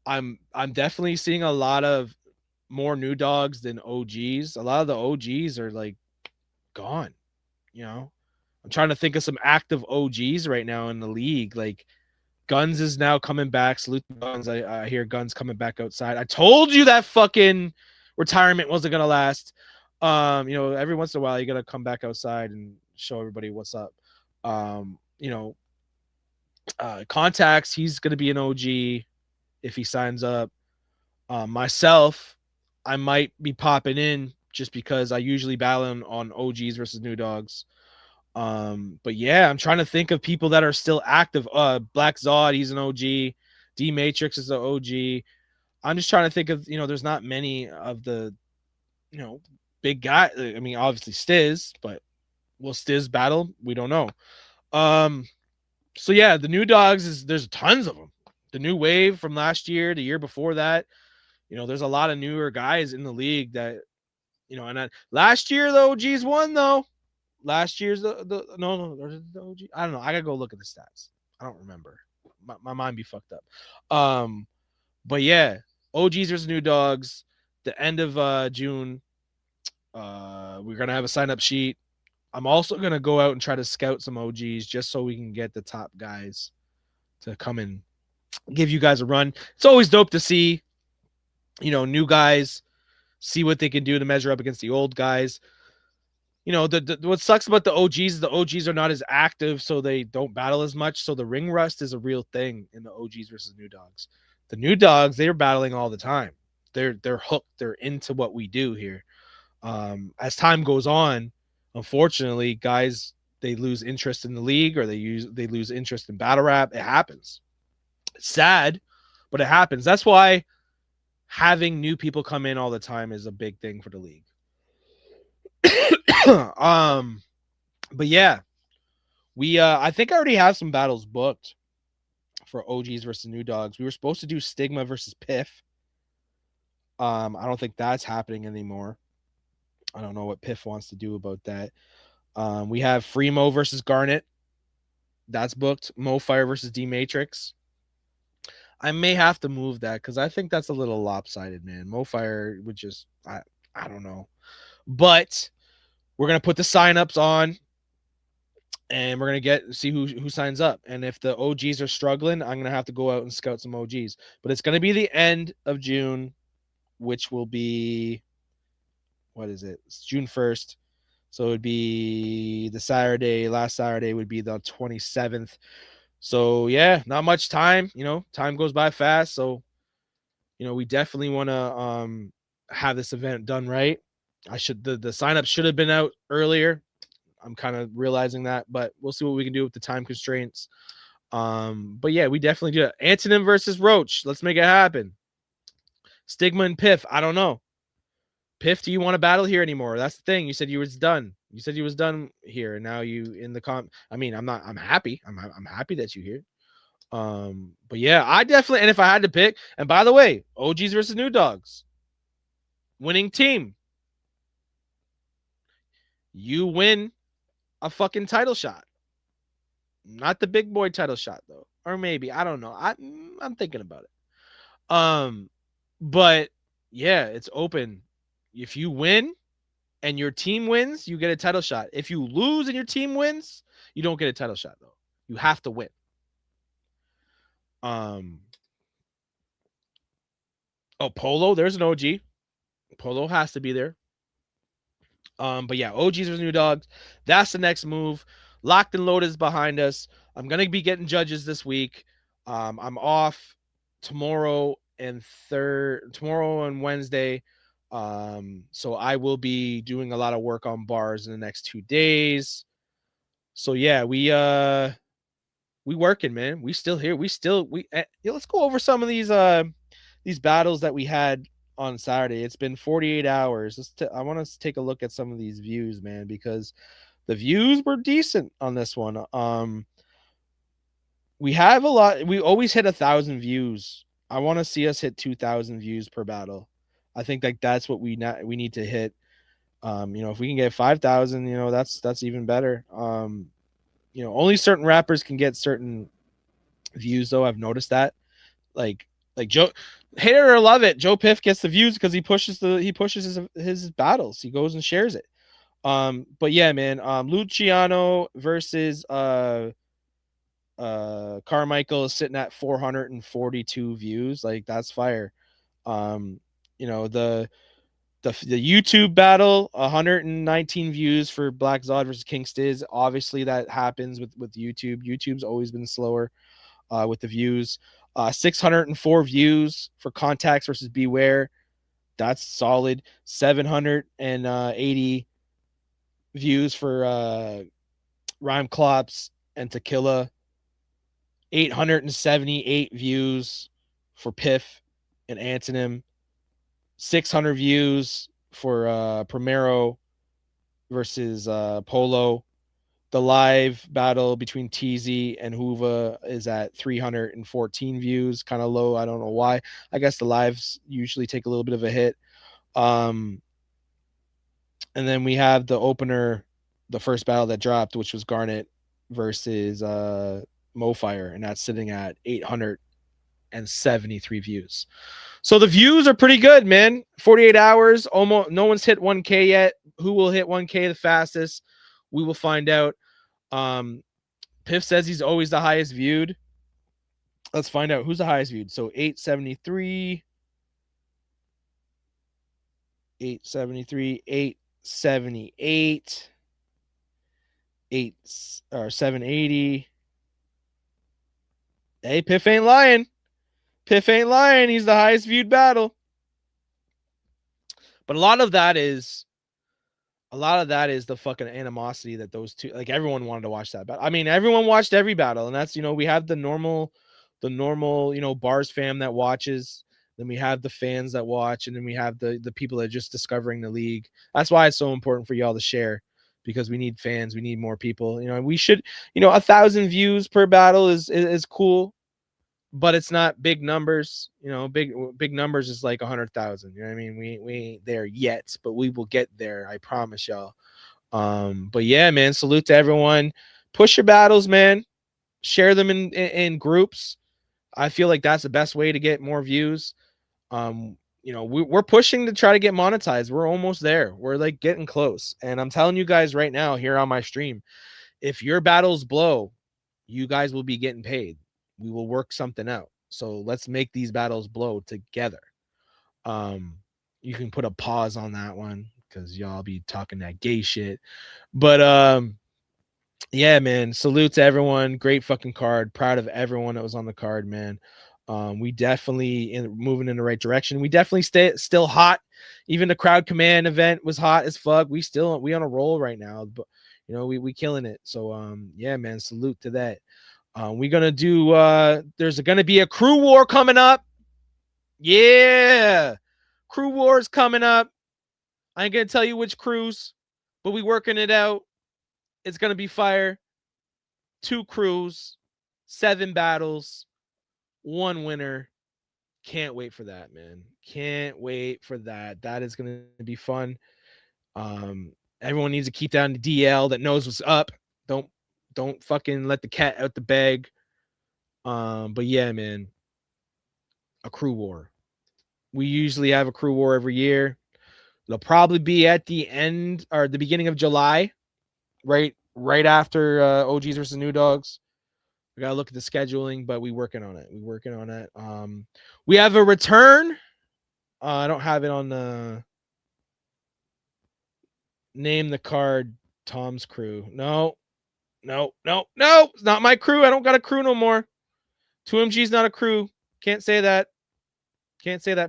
I'm definitely seeing a lot of more new dogs than OGs. A lot of the OGs are like gone. I'm trying to think of some active OGs right now in the league. Like Guns is now coming back. Salute to Guns. I hear Guns coming back outside. I told you that fucking retirement wasn't gonna last. Every once in a while you gotta come back outside and show everybody what's up. Contacts, he's gonna be an OG if he signs up. Myself, I might be popping in just because I usually battle on OGs versus new dogs. But yeah, I'm trying to think of people that are still active. Black Zod, he's an OG. D Matrix is an OG. I'm just trying to think of, there's not many of the, big guy. I mean, obviously Stiz, but will Stiz battle? We don't know. So yeah, the new dogs there's tons of them. The new wave from last year, the year before that, there's a lot of newer guys in the league that, and last year the OGs won though. Last year's the OG. I don't know. I gotta go look at the stats. I don't remember. My mind be fucked up. But yeah, OGs versus new dogs. The end of June. We're gonna have a sign up sheet. I'm also gonna go out and try to scout some OGs just so we can get the top guys to come and give you guys a run. It's always dope to see, new guys, see what they can do to measure up against the old guys. You know, what sucks about the OGs is the OGs are not as active, so they don't battle as much. So the ring rust is a real thing in the OGs versus new dogs. The new dogs, they're battling all the time. They're hooked. They're into what we do here. As time goes on, unfortunately, guys, they lose interest in the league, or they lose interest in battle rap. It happens. It's sad, but it happens. That's why having new people come in all the time is a big thing for the league. But yeah, we I think I already have some battles booked for OGs versus new dogs. We were supposed to do Stigma versus Piff. I don't think that's happening anymore. I don't know what Piff wants to do about that. We have Freemo versus Garnet. That's booked. Mofire versus D Matrix. I may have to move that because I think that's a little lopsided, man. Mofire would just I don't know. But we're gonna put the signups on, and we're gonna see who signs up. And if the OGs are struggling, I'm gonna have to go out and scout some OGs. But it's gonna be the end of June, which will be, what is it? It's June 1st. So it would be the Saturday. Last Saturday would be the 27th. So yeah, not much time. You know, time goes by fast. So, you know, we definitely want to have this event done right. The sign up should have been out earlier. I'm kind of realizing that, but we'll see what we can do with the time constraints. But yeah, we definitely do it. Antonym versus Roach. Let's make it happen. Stigma and Piff. I don't know. Piff, do you want to battle here anymore? That's the thing. You said you was done. You said you was done here, and now you in the I mean, I'm not. I'm happy. I'm happy that you here. But yeah, I definitely. And if I had to pick, and by the way, OGs versus New Dogs, winning team. You win a fucking title shot. Not the big boy title shot though, or maybe I don't know. I'm thinking about it. But yeah, it's open. If you win and your team wins, you get a title shot. If you lose and your team wins, you don't get a title shot though. You have to win. Oh, Polo, there's an OG. Polo has to be there. But yeah, OGs versus New Dogs. That's the next move. Locked and Loaded is behind us. I'm gonna be getting judges this week. I'm off tomorrow and Wednesday. So I will be doing a lot of work on bars in the next 2 days. So yeah, we working, man. We still here. Let's go over some of these battles that we had on Saturday. It's been 48 hours. I want us to take a look at some of these views, man, because the views were decent on this one. We have a lot. We always hit 1,000 views. I want to see us hit 2,000 views per battle. I think like that's what we need to hit. You know, if we can get 5,000, you know, that's even better. You know, only certain rappers can get certain views, though. I've noticed that. Like Joe, hate it or love it, Joe Piff gets the views because he pushes his battles. He goes and shares it. But yeah, man. Luciano versus Carmichael is sitting at 442 views. Like that's fire. You know, the YouTube battle, 119 views for Black Zod versus King Stiz. Obviously, that happens with YouTube. YouTube's always been slower with the views. 604 views for Contacts versus Beware. That's solid. 780 views for Rhyme Clops and Tequila. 878 views for Piff and Antonym. 600 views for Primero versus Polo. The live battle between TZ and Hoover is at 314 views, kind of low. I don't know why. I guess the lives usually take a little bit of a hit. And then we have the opener, the first battle that dropped, which was Garnet versus Mofire, and that's sitting at 873 views. So the views are pretty good, man. 48 hours, almost no one's hit 1K yet. Who will hit 1K the fastest? We will find out. Piff says he's always the highest viewed. Let's find out who's the highest viewed. So 873. 873, 878, 780. Hey, Piff ain't lying. Piff ain't lying. He's the highest viewed battle. But a lot of that is the fucking animosity that those two, like, everyone wanted to watch that battle. I mean, everyone watched every battle, and that's, we have the normal, B.A.R.Z fam that watches. Then we have the fans that watch, and then we have the people that are just discovering the league. That's why it's so important for y'all to share, because we need fans. We need more people. We should, 1,000 views per battle is cool, but it's not big numbers. Big numbers is like 100,000. You know what I mean? We ain't there yet, but we will get there. I promise y'all. But yeah, man, salute to everyone. Push your battles, man. Share them in groups. I feel like that's the best way to get more views. We're pushing to try to get monetized. We're almost there. We're like getting close. And I'm telling you guys right now here on my stream, if your battles blow, you guys will be getting paid. We will work something out. So let's make these battles blow together. You can put a pause on that one because y'all be talking that gay shit. But yeah, man, salute to everyone. Great fucking card. Proud of everyone that was on the card, man. We definitely moving in the right direction. We definitely still hot. Even the crowd command event was hot as fuck. We on a roll right now, but we killing it. So yeah, man, salute to that. We're gonna do there's gonna be a crew war coming up. Yeah, crew wars coming up. I ain't gonna tell you which crews, but we working it out. It's gonna be fire. 2 crews, 7 battles, 1 winner. Can't wait for that, man. Can't wait for that. That is gonna be fun. Everyone needs to keep down the DL that knows what's up. Don't fucking let the cat out the bag. But yeah, man. A crew war. We usually have a crew war every year. It'll probably be at the end or the beginning of July, right after OGs versus New Dogs. We gotta look at the scheduling, but we working on it. We have a return. I don't have it on the name the card. Tom's crew. No. It's not my crew. I don't got a crew no more. 2MG's not a crew. Can't say that.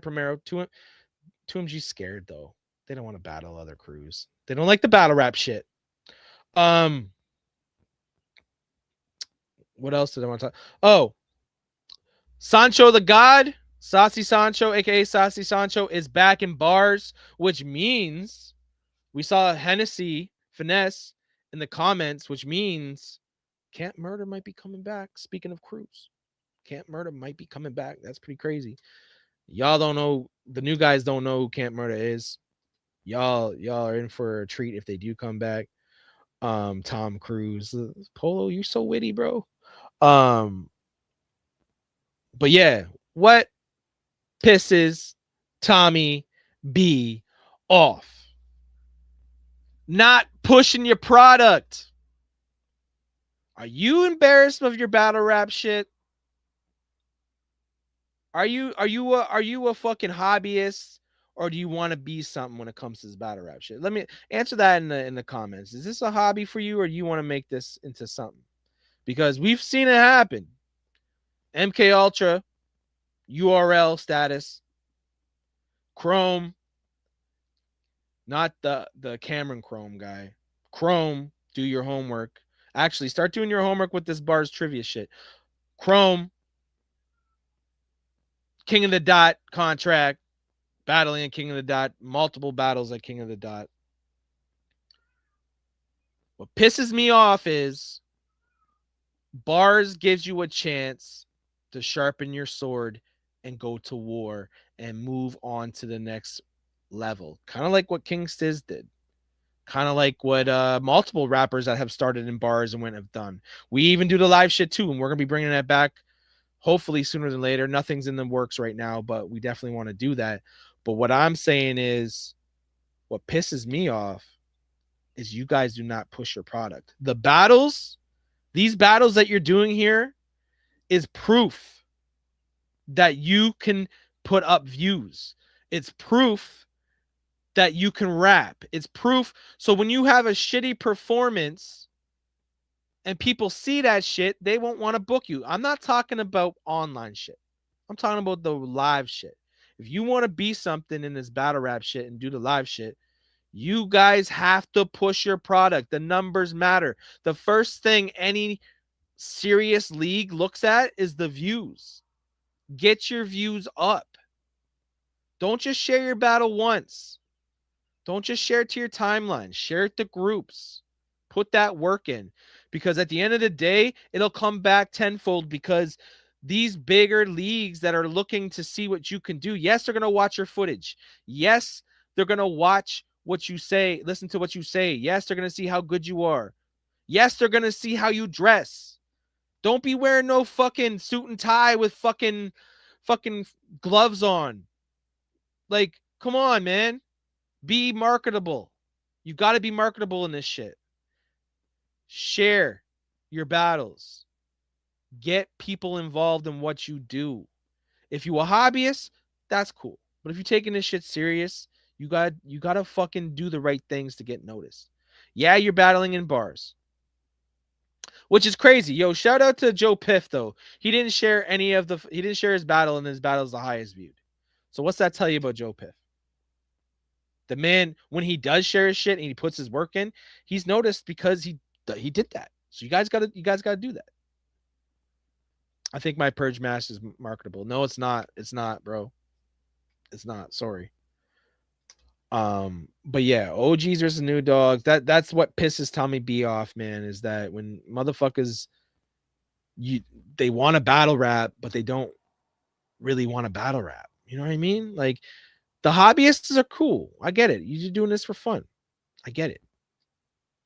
Primero. 2MG's scared though. They don't want to battle other crews. They don't like the battle rap shit. What else did I want to talk? Oh, Sancho the God, Saucy Sancho, aka Saucy Sancho, is back in bars, which means we saw Hennessy Finesse in the comments, which means Camp Murder might be coming back. Speaking of crews, Camp Murder might be coming back. That's pretty crazy. Y'all don't know. The new guys don't know who Camp Murder is. Y'all are in for a treat if they do come back. Tom Cruise, Polo, you're so witty, bro. But yeah, what pisses Tommy B off? Not pushing your product. Are you embarrassed of your battle rap shit? Are you a fucking hobbyist, or do you want to be something when it comes to this battle rap shit? Let me answer that in the comments. Is this a hobby for you, or do you want to make this into something? Because we've seen it happen. MK Ultra, URL status, Chrome, not the Cameron Chrome guy. Chrome, do your homework. Actually, start doing your homework with this B.A.R.Z trivia shit. Chrome, King of the Dot contract, battling at King of the Dot, multiple battles at King of the Dot. What pisses me off is B.A.R.Z gives you a chance to sharpen your sword and go to war and move on to the next level. Kind of like what King Stiz did. Kind of like what multiple rappers that have started in B.A.R.Z and went have done. We even do the live shit too, and we're going to be bringing that back hopefully sooner than later. Nothing's in the works right now, but we definitely want to do that. But what I'm saying is, what pisses me off is you guys do not push your product. The battles, these battles that you're doing here is proof that you can put up views. It's proof that you can rap. It's proof. So when you have a shitty performance and people see that shit, they won't want to book you. I'm not talking about online shit. I'm talking about the live shit. If you want to be something in this battle rap shit and do the live shit, you guys have to push your product. The numbers matter. The first thing any serious league looks at is the views. Get your views up. Don't just share your battle once. Don't just share it to your timeline. Share it to groups. Put that work in. Because at the end of the day, it'll come back tenfold, because these bigger leagues that are looking to see what you can do, yes, they're going to watch your footage. Yes, they're going to watch what you say, listen to what you say. Yes, they're going to see how good you are. Yes, they're going to see how you dress. Don't be wearing no fucking suit and tie with fucking gloves on. Like, come on, man. Be marketable. You got to be marketable in this shit. Share your battles. Get people involved in what you do. If you a hobbyist, that's cool. But if you're taking this shit serious, you got to fucking do the right things to get noticed. Yeah, you're battling in bars, which is crazy. Yo, shout out to Joe Piff though. He didn't share his battle, and his battle is the highest viewed. So what's that tell you about Joe Piff? The man, when he does share his shit and he puts his work in, he's noticed because he did that. So you guys gotta do that. I think my purge mask is marketable. No, it's not. It's not, bro. It's not. Sorry. But yeah, OGs versus new dogs. That's what pisses Tommy B off, man, is that when motherfuckers they want to battle rap, but they don't really want to battle rap. You know what I mean? Like, the hobbyists are cool. I get it. You're doing this for fun. I get it.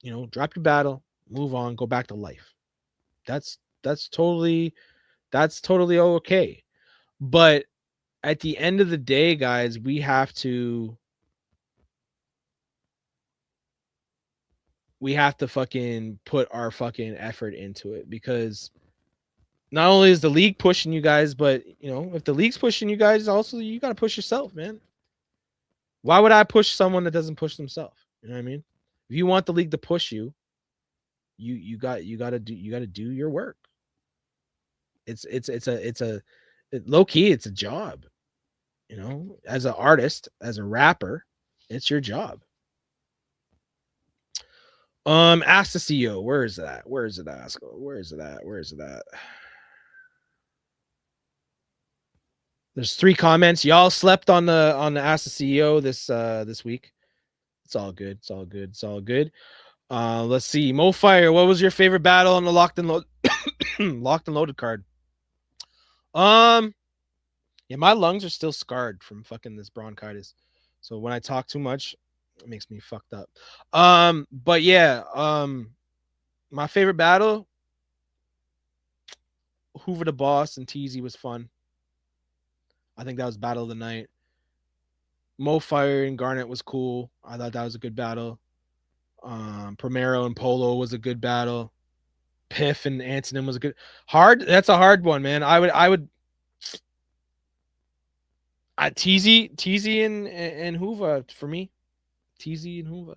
You know, drop your battle, move on, go back to life. That's totally okay. But at the end of the day, guys, we have to fucking put our fucking effort into it, because not only is the league pushing you guys, but you know, if the league's pushing you guys, also you got to push yourself, man. Why would I push someone that doesn't push themselves? You know what I mean? If you want the league to push you, you got to do your work. It's low key, it's a job. You know, as an artist, as a rapper, it's your job. Ask the CEO. Where is that? Where is it? Ask. Where is it at? Where is it at? There's 3 comments. Y'all slept on the Ask the CEO this week. It's all good. It's all good. It's all good. Let's see. Mo Fire, what was your favorite battle on the locked and loaded card? Yeah, my lungs are still scarred from fucking this bronchitis. So when I talk too much, it makes me fucked up. But yeah, my favorite battle, Hoover the Boss and Teasy, was fun. I think that was battle of the night. Mo Fire and Garnet was cool. I thought that was a good battle. Primero and Polo was a good battle. Piff and Antonin was a good That's a hard one, man. I would Teasy and Hoover for me. Teasy and Hoover.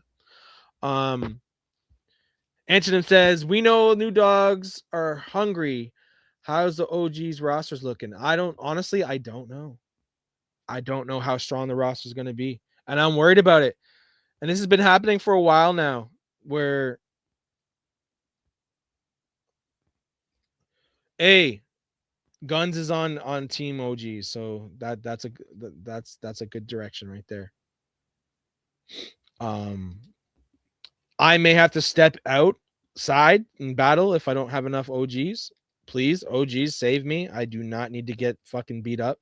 Antonin says, we know new dogs are hungry. How's the OG's rosters looking? I don't know. I don't know how strong the roster is going to be, and I'm worried about it. And this has been happening for a while now, where Guns is on Team OG, so that's a good direction right there. I may have to step outside and battle if I don't have enough OGs. Please, OGs, save me. I do not need to get fucking beat up.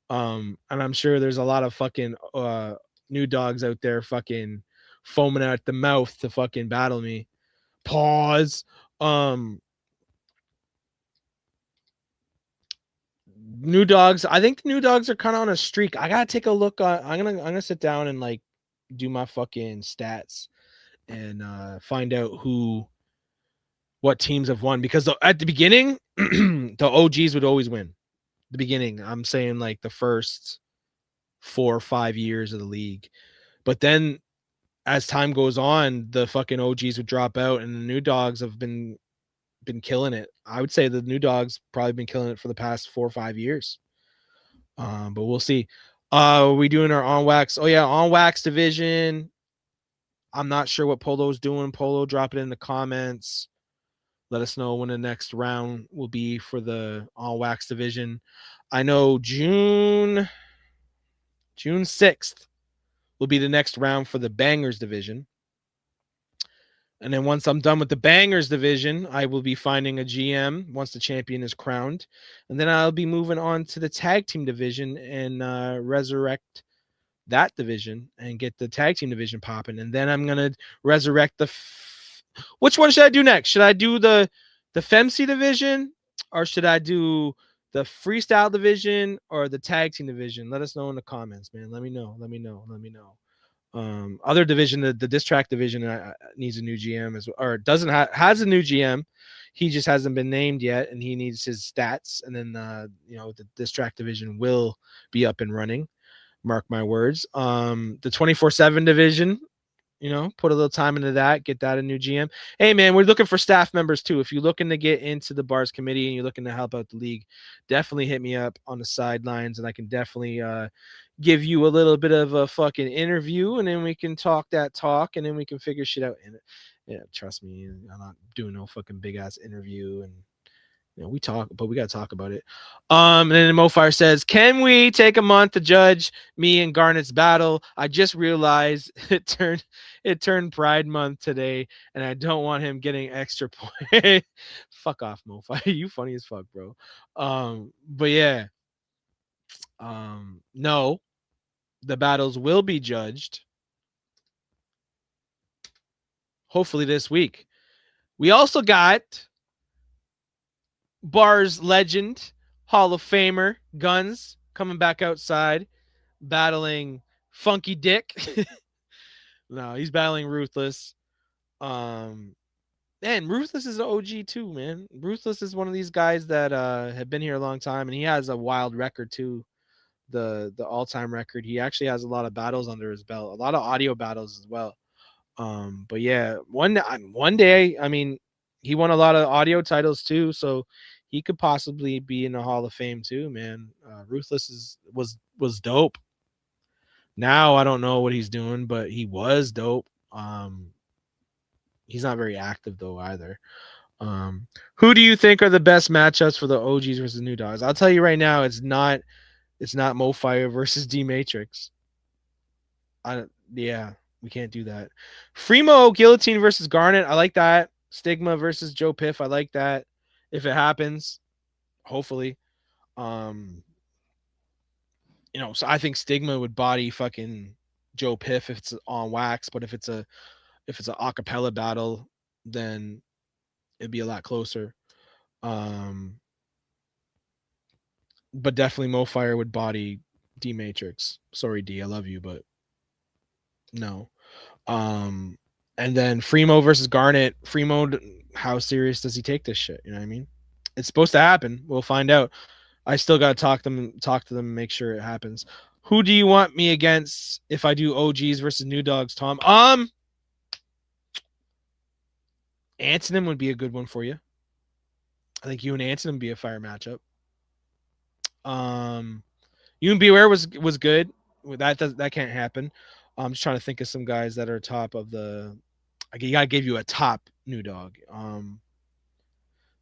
And I'm sure there's a lot of fucking new dogs out there fucking foaming at the mouth to fucking battle me. Pause. New dogs. I think the new dogs are kind of on a streak. I gotta take a look. I'm gonna sit down and like do my fucking stats and find out what teams have won, because at the beginning the OGs would always win. The beginning, I'm saying like the first 4 or 5 years of the league. But then as time goes on, the fucking OGs would drop out, and the new dogs have been killing it. I would say the new dogs probably been killing it for the past 4 or 5 years. But we'll see. Are we doing our on wax? Oh yeah, on wax division. I'm not sure what Polo's doing. Polo, drop it in the comments. Let us know when the next round will be for the on wax division. I know June 6th will be the next round for the bangers division. And then once I'm done with the bangers division, I will be finding a GM once the champion is crowned. And then I'll be moving on to the tag team division and resurrect that division and get the tag team division popping. And then I'm going to resurrect which one should I do next? Should I do the FEMC division, or should I do the freestyle division or the tag team division? Let us know in the comments, man. Let me know. Other division, the diss track division needs a new GM or doesn't has a new GM. He just hasn't been named yet, and he needs his stats. And then the diss track division will be up and running. Mark my words. The 24/7 division, put a little time into that, get that a new GM. Hey man, we're looking for staff members too. If you're looking to get into the B.A.R.Z committee and you're looking to help out the league, definitely hit me up on the sidelines, and I can definitely give you a little bit of a fucking interview, and then we can talk that talk, and then we can figure shit out in it. Yeah, trust me, I'm not doing no fucking big ass interview, and we talk, but we gotta talk about it. And then Mofire says, "Can we take a month to judge me and Garnet's battle? I just realized it turned Pride Month today, and I don't want him getting extra point." Fuck off, Mofire. You funny as fuck, bro. But yeah. No, the battles will be judged hopefully this week. We also got B.A.R.Z legend, Hall of Famer, Guns coming back outside, battling Funky Dick. No, he's battling Ruthless. Man, Ruthless is an OG too, man. Ruthless is one of these guys that have been here a long time, and he has a wild record too. The all-time record. He actually has a lot of battles under his belt, a lot of audio battles as well. But yeah, one day, I mean, he won a lot of audio titles too, so he could possibly be in the Hall of Fame too, man. Ruthless was dope. Now I don't know what he's doing, but he was dope. He's not very active though either. Who do you think are the best matchups for the OGs versus New Dogs? I'll tell you right now, it's not Mofire versus D Matrix. Yeah, we can't do that. Fremo Guillotine versus Garnet. I like that. Stigma versus Joe Piff. I like that. If it happens, hopefully. So I think Stigma would body fucking Joe Piff if it's on wax, but if it's a acapella battle, then it'd be a lot closer. But definitely Mofire would body D Matrix. Sorry, D, I love you, but no. And then Fremo versus Garnet. Fremo, how serious does he take this shit? You know what I mean? It's supposed to happen. We'll find out. I still gotta talk to them, and make sure it happens. Who do you want me against if I do OGs versus New Dogs, Tom? Antonym would be a good one for you. I think you and Antonym would be a fire matchup. You and B.A.R.Z was good. That can't happen. I'm just trying to think of some guys that are top of the. I gotta give you a top New Dog.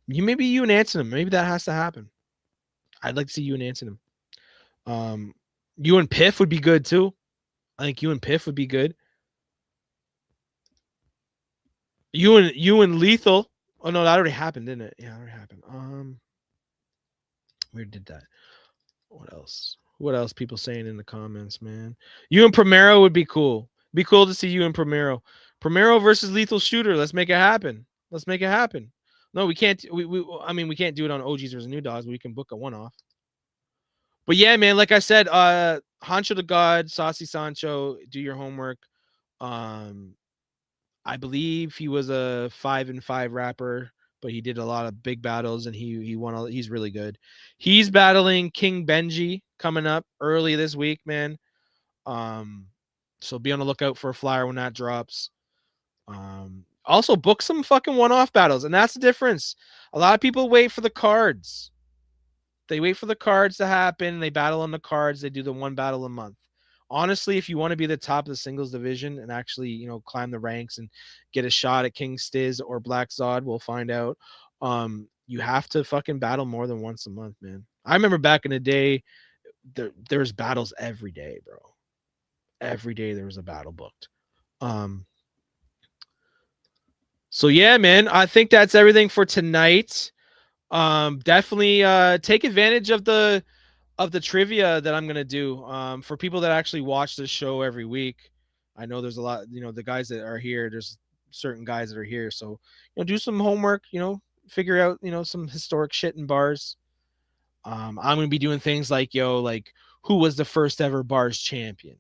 You and Antonym. Maybe that has to happen. I'd like to see you and Antonym. You and Piff would be good too. I think you and Piff would be good. You and Lethal. Oh no, that already happened, didn't it? Yeah, that already happened. Where did that? What else? What else people saying in the comments, man? You and Primero would be cool. Be cool to see you and Primero. Primero versus Lethal Shooter. Let's make it happen. No, we can't. We can't do it on OGs versus New Dogs. We can book a one-off. But yeah, man, like I said, Hancho the God, Saucy Sancho, do your homework. I believe he was a 5-5 rapper, but he did a lot of big battles and he won. He's really good. He's battling King Benji coming up early this week, man. So be on the lookout for a flyer when that drops. Also book some fucking one-off battles, and that's the difference. A lot of people wait for the cards. They wait for the cards to happen. They battle on the cards. They do the one battle a month. Honestly, if you want to be the top of the singles division and actually, climb the ranks and get a shot at King Stiz or Black Zod, we'll find out. You have to fucking battle more than once a month, man. I remember back in the day, there was battles every day, bro. Every day there was a battle booked. So yeah, man, I think that's everything for tonight. Definitely take advantage of the trivia that I'm gonna do. For people that actually watch this show every week. I know there's a lot, the guys that are here, there's certain guys that are here. So, do some homework, figure out, some historic shit in bars. I'm gonna be doing things like, who was the first ever bars champion?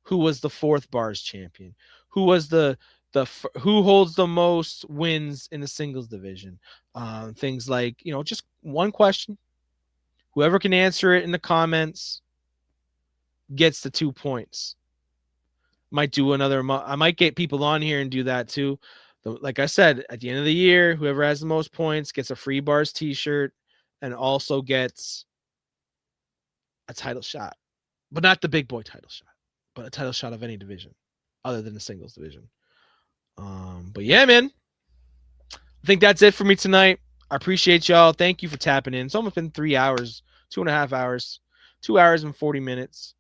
Who was the fourth bars champion? Who was who holds the most wins in the singles division? Things like, just one question. Whoever can answer it in the comments gets the 2 points. Might do another. I might get people on here and do that too. Like I said, at the end of the year, whoever has the most points gets a free bars t-shirt and also gets a title shot, but not the big boy title shot, but a title shot of any division other than the singles division. But yeah, man, I think that's it for me tonight. I appreciate y'all. Thank you for tapping in. It's almost been 3 hours, 2.5 hours, 2 hours and 40 minutes.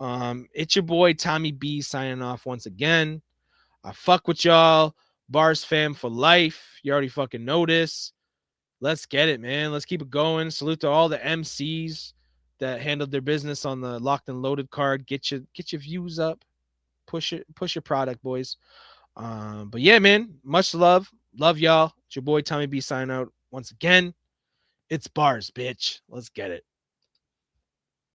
It's your boy Tommy B signing off once again. I fuck with y'all. B.A.R.Z fam for life. You already fucking know this. Let's get it, man. Let's keep it going. Salute to all the MCs that handled their business on the Locked and Loaded card. Get your views up. Push your product, boys. But yeah, man, much love. Love y'all. It's your boy Tommy B signing out once again. It's B.A.R.Z, bitch. Let's get it.